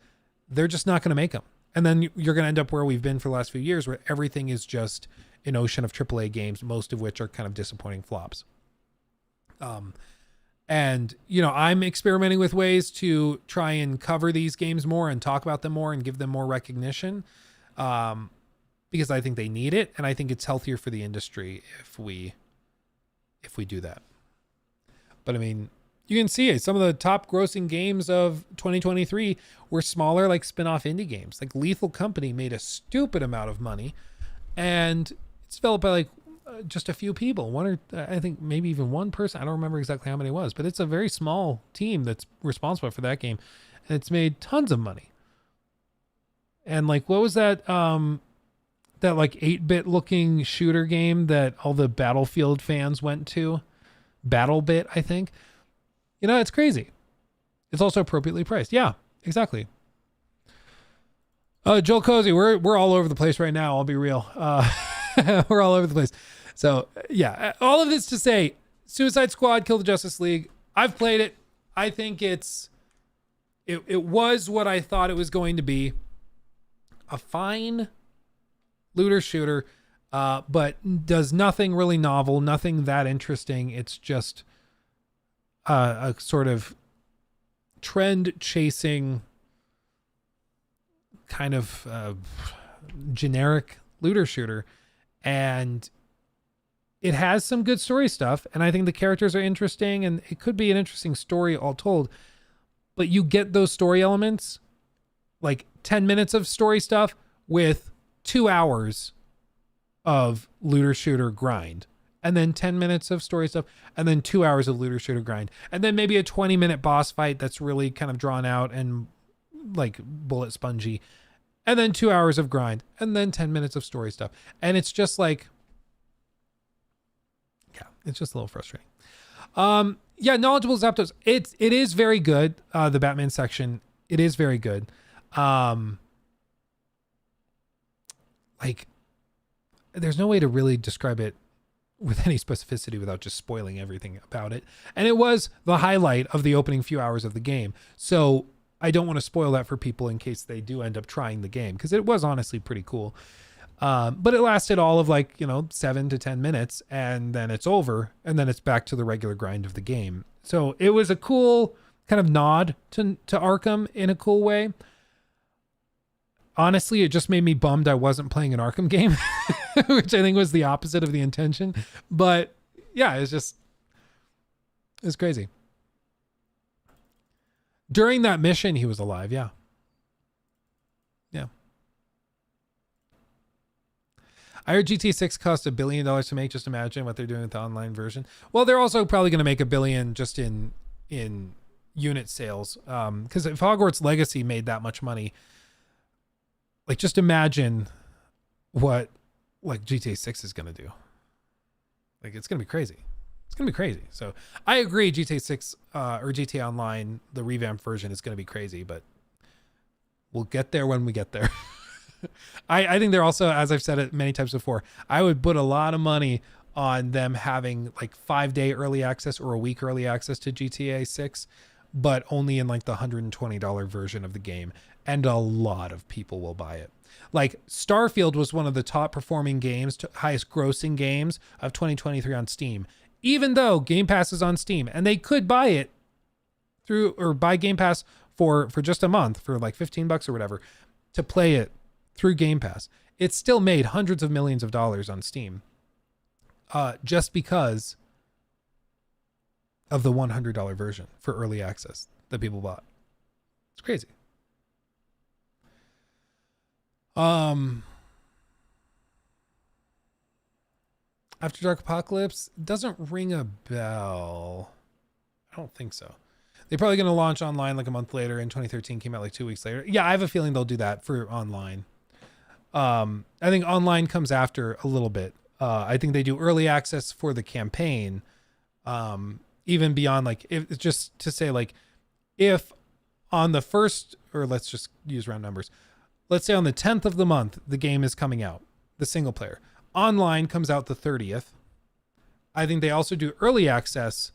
they're just not going to make them. And then you're going to end up where we've been for the last few years, where everything is just an ocean of AAA games, most of which are kind of disappointing flops. And, you know, I'm experimenting with ways to try and cover these games more and talk about them more and give them more recognition, because I think they need it. And I think it's healthier for the industry if we do that. But I mean, you can see it. Some of the top grossing games of 2023 were smaller, like spin-off indie games. Like Lethal Company made a stupid amount of money, and it's developed by like just a few people, one or I think maybe even one person. I don't remember exactly how many it was, but it's a very small team that's responsible for that game, and it's made tons of money. And like, what was that that like 8-bit looking shooter game that all the Battlefield fans went to? BattleBit, I think. You know, it's crazy. It's also appropriately priced. Yeah, exactly. Joel Cozy, we're all over the place right now. I'll be real. We're all over the place. So yeah, all of this to say, Suicide Squad, Kill the Justice League. I've played it. I think it was what I thought it was going to be. A fine looter shooter, but does nothing really novel, nothing that interesting. It's just a sort of trend chasing kind of generic looter shooter. And it has some good story stuff, and I think the characters are interesting, and it could be an interesting story all told. But you get those story elements, like 10 minutes of story stuff with 2 hours of looter shooter grind, and then 10 minutes of story stuff, and then 2 hours of looter shooter grind, and then maybe a 20-minute boss fight that's really kind of drawn out and like bullet spongy, and then 2 hours of grind, and then 10 minutes of story stuff. And it's just like, yeah, it's just a little frustrating. Yeah, Knowledgeable Zapdos. It is very good. The Batman section, it is very good. Like, there's no way to really describe it with any specificity without just spoiling everything about it. And it was the highlight of the opening few hours of the game. So I don't want to spoil that for people in case they do end up trying the game, because it was honestly pretty cool. But it lasted all of 7 to 10 minutes, and then it's over, and then it's back to the regular grind of the game. So it was a cool kind of nod to Arkham in a cool way. Honestly, it just made me bummed I wasn't playing an Arkham game, which I think was the opposite of the intention. But yeah, it's crazy. During that mission, he was alive. Yeah. Yeah. I heard GTA 6 cost $1 billion to make. Just imagine what they're doing with the online version. Well, they're also probably going to make $1 billion just in unit sales. Because if Hogwarts Legacy made that much money, like, just imagine what GTA 6 is going to do. Like, it's going to be crazy. It's going to be crazy. So I agree, GTA 6 or GTA Online, the revamped version, is going to be crazy, but we'll get there when we get there. I think they're also, as I've said it many times before, I would put a lot of money on them having 5-day early access or a week early access to GTA 6, but only in the $120 version of the game. And a lot of people will buy it. Like, Starfield was one of the top performing games, highest grossing games of 2023 on Steam, even though Game Pass is on Steam, and they could buy it buy Game Pass for just a month for $15 or whatever to play it through Game Pass. It still made hundreds of millions of dollars on Steam. just because of the $100 version for early access that people bought. It's crazy. After Dark Apocalypse doesn't ring a bell. I don't think so. They're probably going to launch online like a month later, and 2013 came out like 2 weeks later. Yeah, I have a feeling they'll do that for online. I think online comes after a little bit. I think they do early access for the campaign. Even beyond, like, if just to say, like, if on the first, or let's just use round numbers, let's say on the 10th of the month, the game is coming out, the single player. Online comes out the 30th. I think they also do early access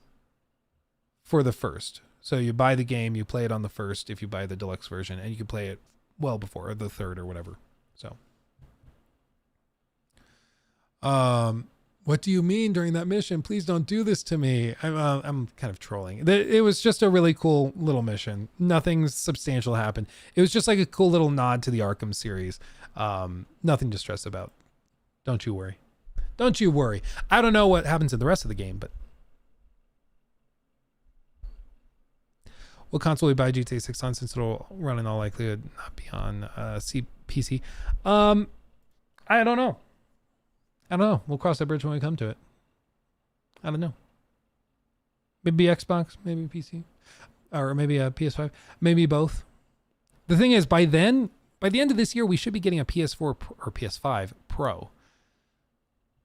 for the first. So you buy the game, you play it on the first if you buy the deluxe version, and you can play it well before, or the third or whatever. So, what do you mean during that mission? Please don't do this to me. I'm kind of trolling. It was just a really cool little mission. Nothing substantial happened. It was just like a cool little nod to the Arkham series. Nothing to stress about. Don't you worry. Don't you worry. I don't know what happens in the rest of the game, but what console will you buy GTA 6 on, since it'll run in all likelihood not be on PC? I don't know. We'll cross that bridge when we come to it. I don't know. Maybe Xbox, maybe PC, or maybe a PS5, maybe both. The thing is, by the end of this year, we should be getting a PS4 or PS5 Pro.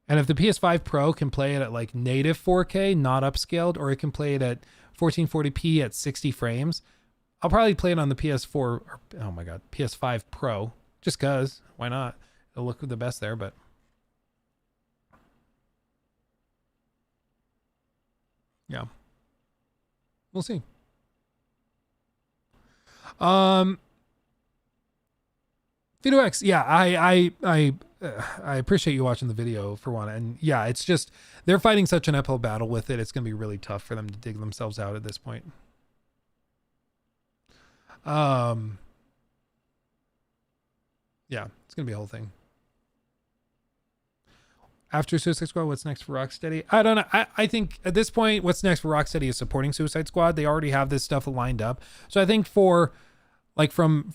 And if the PS5 Pro can play it at like native 4K, not upscaled, or it can play it at 1440p at 60 frames, I'll probably play it on the PS4, or, oh my God, PS5 Pro, just cause, why not? It'll look the best there, but yeah, we'll see. VitoX, yeah, I appreciate you watching the video for one, and yeah, it's just they're fighting such an uphill battle with it. It's gonna be really tough for them to dig themselves out at this point. Yeah, it's gonna be a whole thing. After Suicide Squad, what's next for Rocksteady? I don't know. I think at this point, what's next for Rocksteady is supporting Suicide Squad. They already have this stuff lined up. So I think for like from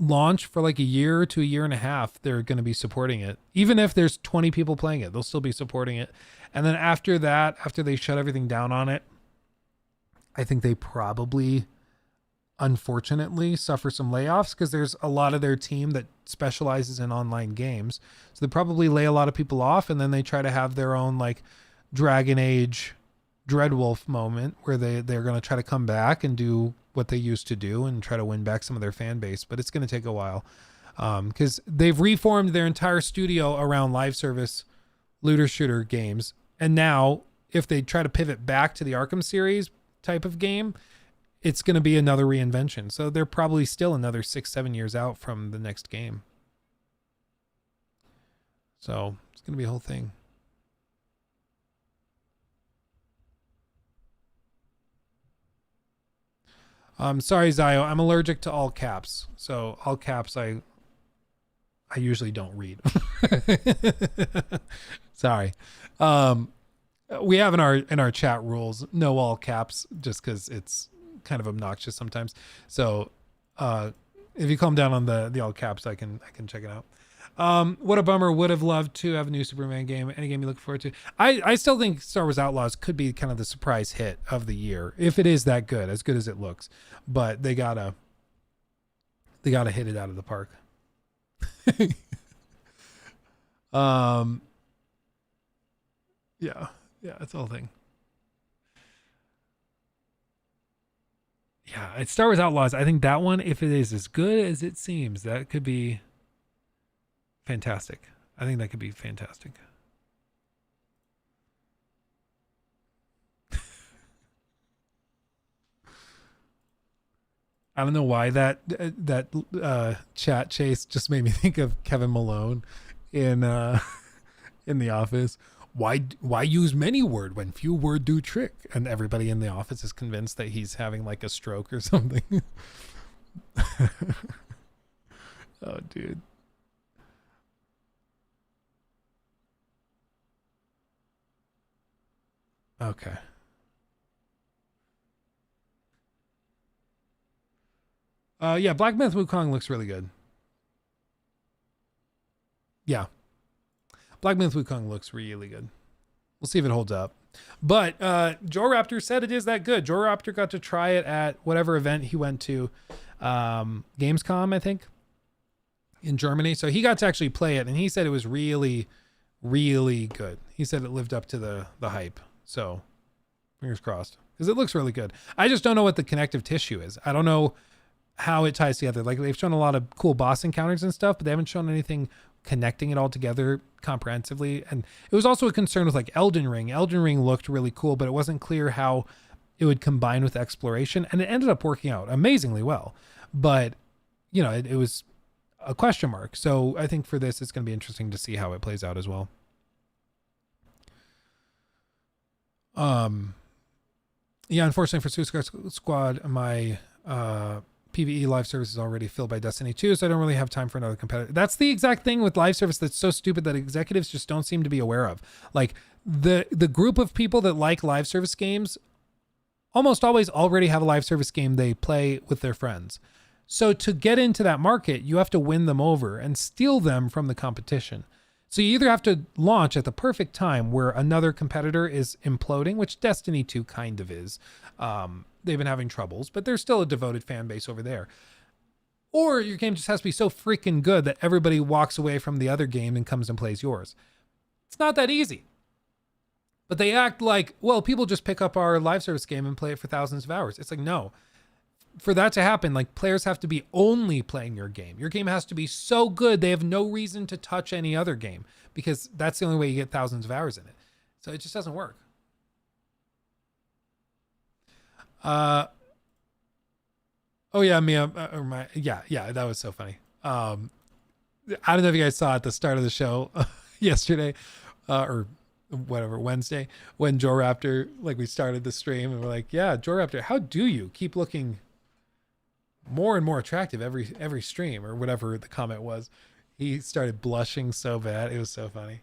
launch for like a year to a year and a half, they're going to be supporting it. Even if there's 20 people playing it, they'll still be supporting it. And then after that, after they shut everything down on it, I think they probably, unfortunately, suffer some layoffs, because there's a lot of their team that specializes in online games. So they probably lay a lot of people off, and then they try to have their own like Dragon Age Dreadwolf moment where they're going to try to come back and do what they used to do and try to win back some of their fan base. But it's going to take a while, because they've reformed their entire studio around live service looter shooter games. And now if they try to pivot back to the Arkham series type of game, it's going to be another reinvention. So they're probably still another 6-7 years out from the next game. So it's going to be a whole thing. Sorry, Zio, I'm allergic to all caps. So all caps I usually don't read. Sorry. We have in our chat rules no all caps, just because it's kind of obnoxious sometimes. So if you calm down on the all caps, I can check it out. What a bummer. Would have loved to have a new Superman game. Any game you look forward to? I still think Star Wars Outlaws could be kind of the surprise hit of the year, if it is that good, as good as it looks. But they gotta hit it out of the park. Yeah, it's the whole thing. Yeah, it's Star Wars Outlaws. I think that one, if it is as good as it seems, that could be fantastic. I think that could be fantastic. I don't know why that chat chase just made me think of Kevin Malone in The Office. Why use many word when few word do trick? And everybody in the office is convinced that he's having like a stroke or something. Oh, dude. Okay. Yeah, Black Myth Wukong looks really good. Yeah. Black Myth Wukong looks really good. We'll see if it holds up. But Joe Raptor said it is that good. Joe Raptor got to try it at whatever event he went to. Gamescom, I think, in Germany. So he got to actually play it, and he said it was really, really good. He said it lived up to the hype. So fingers crossed, because it looks really good. I just don't know what the connective tissue is. I don't know how it ties together. Like, they've shown a lot of cool boss encounters and stuff, but they haven't shown anything connecting it all together comprehensively. And it was also a concern with like Elden Ring. Elden Ring looked really cool, but it wasn't clear how it would combine with exploration, and it ended up working out amazingly well. But you know, it was a question mark. So I think for this, it's going to be interesting to see how it plays out as well. Yeah, unfortunately for Suicide Squad, my PvE live service is already filled by Destiny 2, so I don't really have time for another competitor. That's the exact thing with live service that's so stupid that executives just don't seem to be aware of. Like, the group of people that like live service games almost always already have a live service game they play with their friends. So to get into that market, you have to win them over and steal them from the competition. So you either have to launch at the perfect time where another competitor is imploding, which Destiny 2 kind of is. They've been having troubles, but there's still a devoted fan base over there. Or your game just has to be so freaking good that everybody walks away from the other game and comes and plays yours. It's not that easy. But they act like, well, people just pick up our live service game and play it for thousands of hours. It's like, no. For that to happen, like, players have to be only playing your game. Your game has to be so good they have no reason to touch any other game, because that's the only way you get thousands of hours in it. So it just doesn't work. Oh yeah, Mia. Yeah, that was so funny. I don't know if you guys saw at the start of the show yesterday, or whatever, Wednesday, when Joe Raptor, like, we started the stream and we're like, yeah, Joe Raptor, how do you keep looking more and more attractive every stream, or whatever the comment was? He started blushing so bad. It was so funny.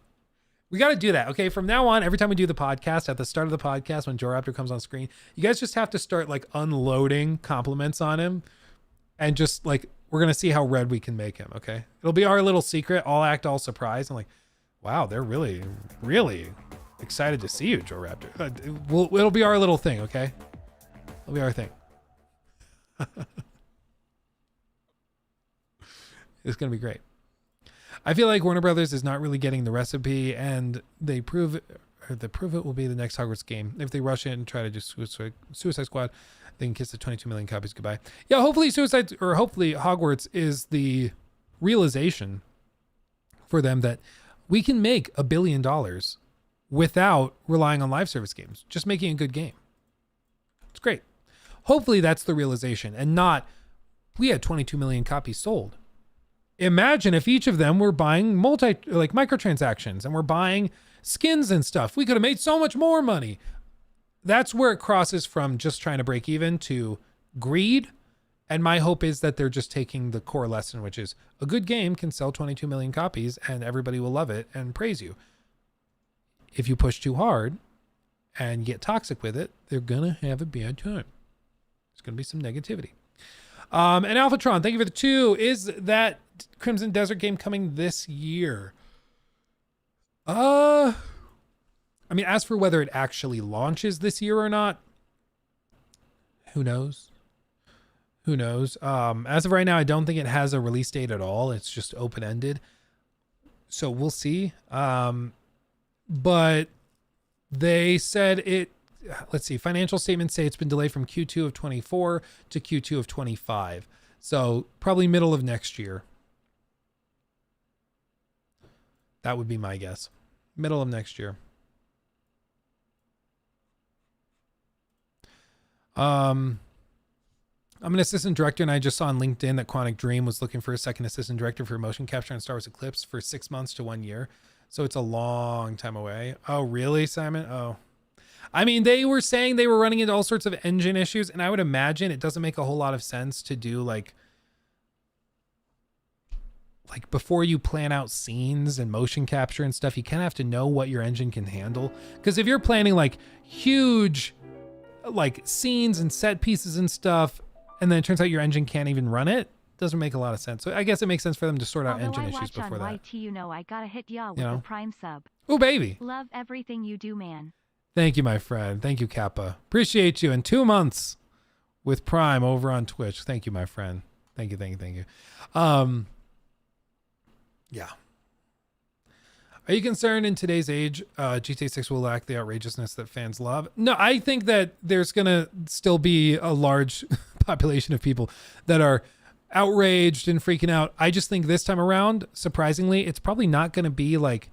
We got to do that. Okay. From now on, every time we do the podcast, at the start of the podcast, when Joe Raptor comes on screen, you guys just have to start like unloading compliments on him, and just like, we're going to see how red we can make him. Okay. It'll be our little secret. I'll act all surprised. I'm like, wow, they're really, really excited to see you, Joe Raptor. It'll be our little thing. Okay. It'll be our thing. It's going to be great. I feel like Warner Brothers is not really getting the recipe, and they prove it will be the next Hogwarts game. If they rush it and try to do Suicide Squad, they can kiss the 22 million copies goodbye. Yeah, hopefully hopefully Hogwarts is the realization for them that we can make $1 billion without relying on live service games, just making a good game. It's great. Hopefully that's the realization, and not, we had 22 million copies sold. Imagine if each of them were buying microtransactions, and we're buying skins and stuff. We could have made so much more money. That's where it crosses from just trying to break even to greed. And my hope is that they're just taking the core lesson, which is a good game can sell 22 million copies and everybody will love it and praise you. If you push too hard and get toxic with it, they're going to have a bad time. There's going to be some negativity. And Alphatron, thank you for the 2. Is that Crimson Desert game coming this year? I mean, as for whether it actually launches this year or not, who knows? Who knows? As of right now, I don't think it has a release date at all. It's just open-ended. So we'll see. But they said it, let's see, financial statements say it's been delayed from Q2 of 24 to Q2 of 25. So probably middle of next year. That would be my guess. Middle of next year. I'm an assistant director, and I just saw on LinkedIn that Quantic Dream was looking for a second assistant director for motion capture on Star Wars Eclipse for 6 months to 1 year. So it's a long time away. Oh, really, Simon? Oh. I mean, they were saying they were running into all sorts of engine issues, and I would imagine it doesn't make a whole lot of sense to do like like before you plan out scenes and motion capture and stuff, you kind of have to know what your engine can handle. Because if you're planning like huge like scenes and set pieces and stuff, and then it turns out your engine can't even run it, doesn't make a lot of sense. So I guess it makes sense for them to sort out Although engine I issues watch before on that. YT, you know, I gotta hit y'all with You know? the Prime sub. Oh, baby. Love everything you do, man. Thank you, my friend. Thank you, Kappa. Appreciate you. And 2 months with Prime over on Twitch. Thank you, my friend. Thank you, thank you, thank you. Yeah. Are you concerned in today's age, GTA 6 will lack the outrageousness that fans love? No, I think that there's going to still be a large population of people that are outraged and freaking out. I just think this time around, surprisingly, it's probably not going to be like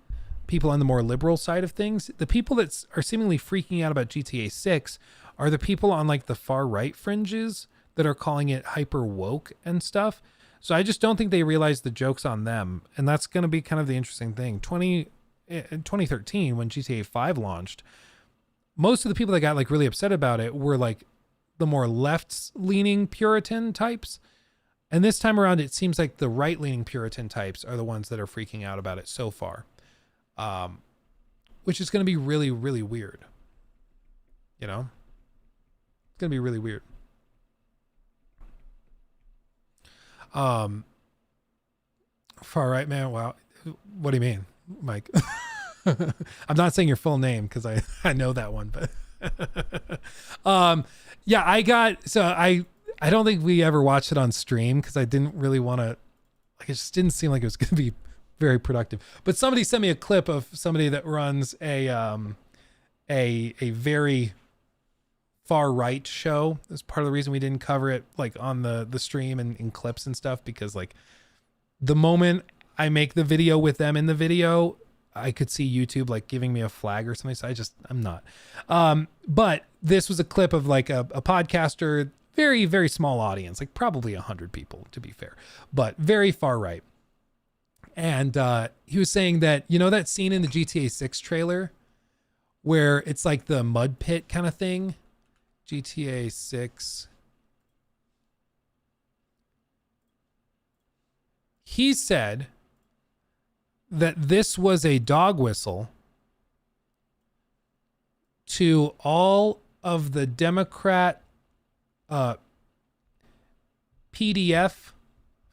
people on the more liberal side of things. The people that are seemingly freaking out about GTA 6 are the people on like the far right fringes that are calling it hyper woke and stuff. So I just don't think they realize the joke's on them. And that's going to be kind of the interesting thing. In 2013, when GTA 5 launched, most of the people that got like really upset about it were like the more left-leaning Puritan types. And this time around, it seems like the right-leaning Puritan types are the ones that are freaking out about it so far. Which is going to be really, really weird. You know? It's going to be really weird. Far right, man. Wow. What do you mean, Mike? I'm not saying your full name because I know that one, but yeah, I don't think we ever watched it on stream because I didn't really want to, like, it just didn't seem like it was going to be very productive. But somebody sent me a clip of somebody that runs a very far right show. That's part of the reason we didn't cover it like on the stream and in clips and stuff, because like the moment I make the video with them in the video, I could see YouTube like giving me a flag or something. So I'm not. But this was a clip of like a podcaster, very, very small audience, like probably 100 people to be fair, but very far right. And he was saying that, you know, that scene in the GTA 6 trailer where it's like the mud pit kind of thing, GTA 6. He said that this was a dog whistle to all of the Democrat PDF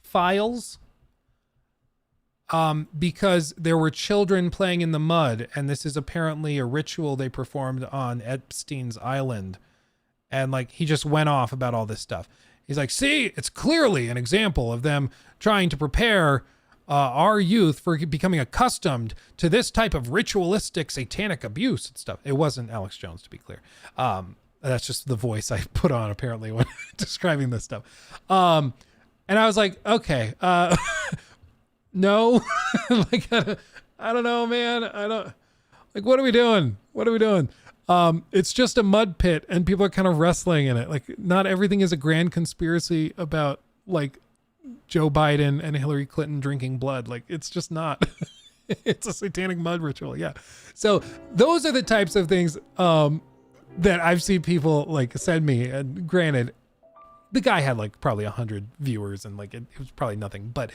files, because there were children playing in the mud, and this is apparently a ritual they performed on Epstein's Island. And like he just went off about all this stuff. He's like, see, it's clearly an example of them trying to prepare our youth for becoming accustomed to this type of ritualistic satanic abuse and stuff. It wasn't Alex Jones, to be clear. That's just the voice I put on apparently when describing this stuff. And I was like, okay, no, like, I don't know, man. What are we doing? What are we doing? It's just a mud pit and people are kind of wrestling in it. Like, not everything is a grand conspiracy about like Joe Biden and Hillary Clinton drinking blood. Like, it's just not. It's a satanic mud ritual. Yeah. So those are the types of things that I've seen people like send me. And granted, the guy had like probably 100 viewers and like it was probably nothing. But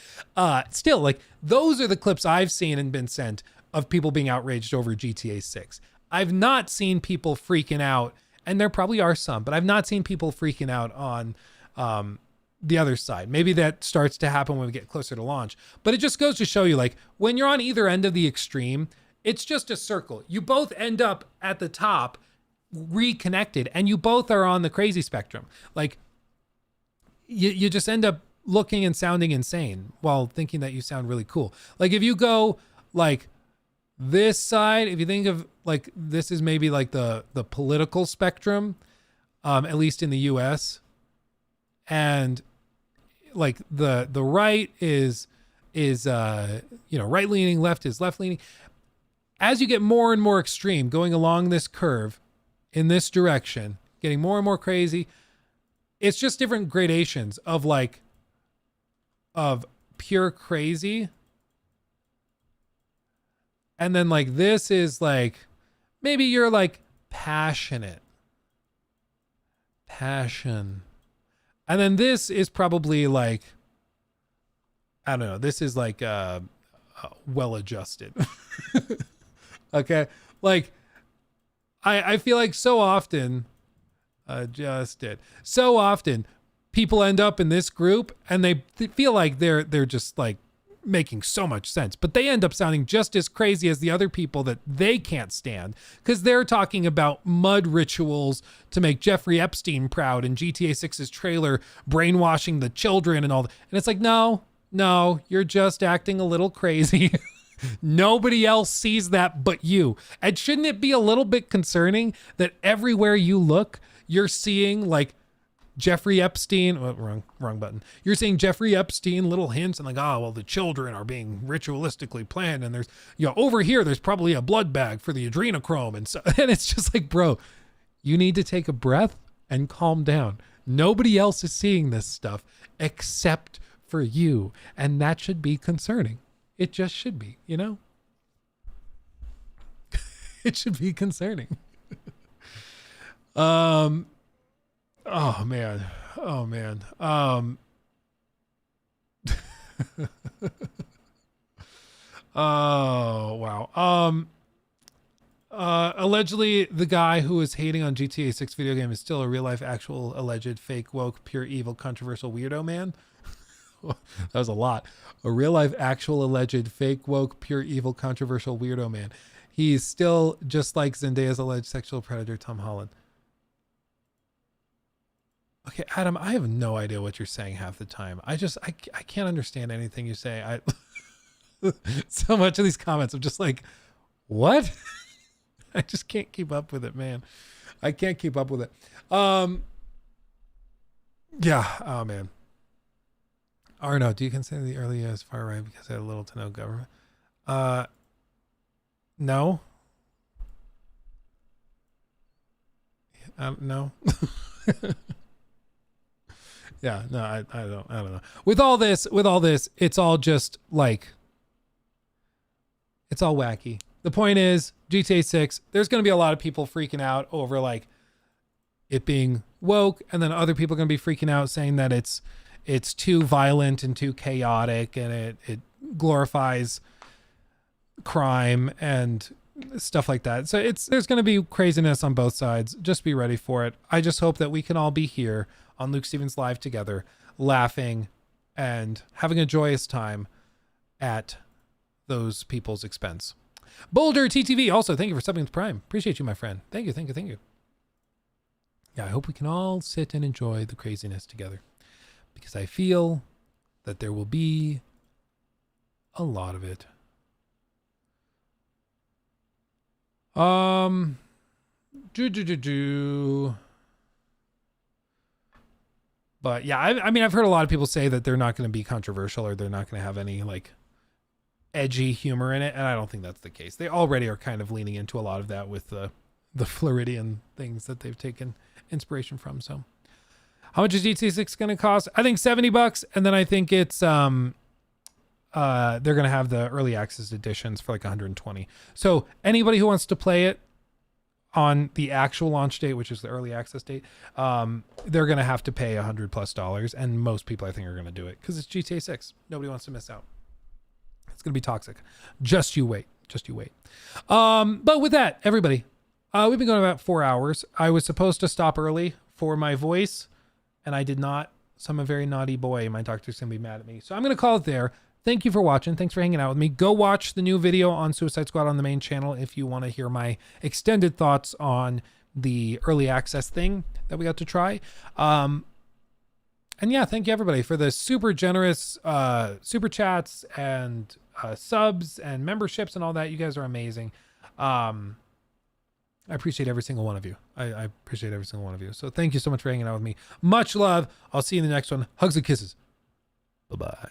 still, like, those are the clips I've seen and been sent of people being outraged over GTA 6. I've not seen people freaking out, and there probably are some, but I've not seen people freaking out on the other side. Maybe that starts to happen when we get closer to launch, but it just goes to show you, like, when you're on either end of the extreme, it's just a circle. You both end up at the top reconnected, and you both are on the crazy spectrum. Like, you just end up looking and sounding insane while thinking that you sound really cool. Like, if you go like this side, if you think of like, this is maybe like the political spectrum, at least in the US, and like the right is right leaning, left is left leaning. As you get more and more extreme going along this curve in this direction, getting more and more crazy, it's just different gradations of like of pure crazy. And then like this is like, maybe you're like passion. And then this is probably like I don't know. This is like well adjusted. Okay. Like I feel like so often so often people end up in this group and they feel like they're just like making so much sense, but they end up sounding just as crazy as the other people that they can't stand because they're talking about mud rituals to make Jeffrey Epstein proud and GTA 6's trailer brainwashing the children and all that. And it's like, no, you're just acting a little crazy. Nobody else sees that but you. And shouldn't it be a little bit concerning that everywhere you look, you're seeing like Jeffrey Epstein, wrong button. You're seeing Jeffrey Epstein little hints and like, oh, well, the children are being ritualistically planned. And there's, over here, there's probably a blood bag for the adrenochrome. And so, and it's just like, bro, you need to take a breath and calm down. Nobody else is seeing this stuff except for you. And that should be concerning. It just should be, it should be concerning. Oh man. Oh wow. Allegedly the guy who was hating on GTA 6 video game is still a real life actual alleged fake woke pure evil controversial weirdo man. That was a lot. A real life actual alleged fake woke pure evil controversial weirdo man. He's still just like Zendaya's alleged sexual predator Tom Holland. Okay, Adam, I have no idea what you're saying half the time. I can't understand anything you say. So much of these comments, I'm just like, what? I just can't keep up with it, man. I can't keep up with it. Yeah, oh man. Arno, do you consider the early years far right because they had little to no government? No. No. Yeah, no, I don't know. With all this, it's all just like, it's all wacky. The point is, GTA 6, there's going to be a lot of people freaking out over like it being woke, and then other people are going to be freaking out saying that it's too violent and too chaotic, and it glorifies crime and stuff like that. So there's going to be craziness on both sides. Just be ready for it. I just hope that we can all be here on Luke Stevens Live together, laughing and having a joyous time at those people's expense. Baldur TTV, also, thank you for subbing with Prime. Appreciate you, my friend. Thank you. Yeah, I hope we can all sit and enjoy the craziness together, because I feel that there will be a lot of it. But yeah, I mean, I've heard a lot of people say that they're not going to be controversial or they're not going to have any like edgy humor in it. And I don't think that's the case. They already are kind of leaning into a lot of that with the Floridian things that they've taken inspiration from. So how much is GTA 6 going to cost? I think $70. And then I think it's, they're going to have the early access editions for like 120. So anybody who wants to play it on the actual launch date, which is the early access date, they're going to have to pay $100+. And most people I think are going to do it because it's GTA 6. Nobody wants to miss out. It's going to be toxic. Just you wait. But with that, everybody, we've been going about 4 hours. I was supposed to stop early for my voice and I did not. So I'm a very naughty boy. My doctor's going to be mad at me. So I'm going to call it there. Thank you for watching. Thanks for hanging out with me. Go watch the new video on Suicide Squad on the main channel if you want to hear my extended thoughts on the early access thing that we got to try. And yeah, thank you everybody for the super generous super chats and subs and memberships and all that. You guys are amazing. I appreciate every single one of you. I appreciate every single one of you. So thank you so much for hanging out with me. Much love. I'll see you in the next one. Hugs and kisses. Bye-bye.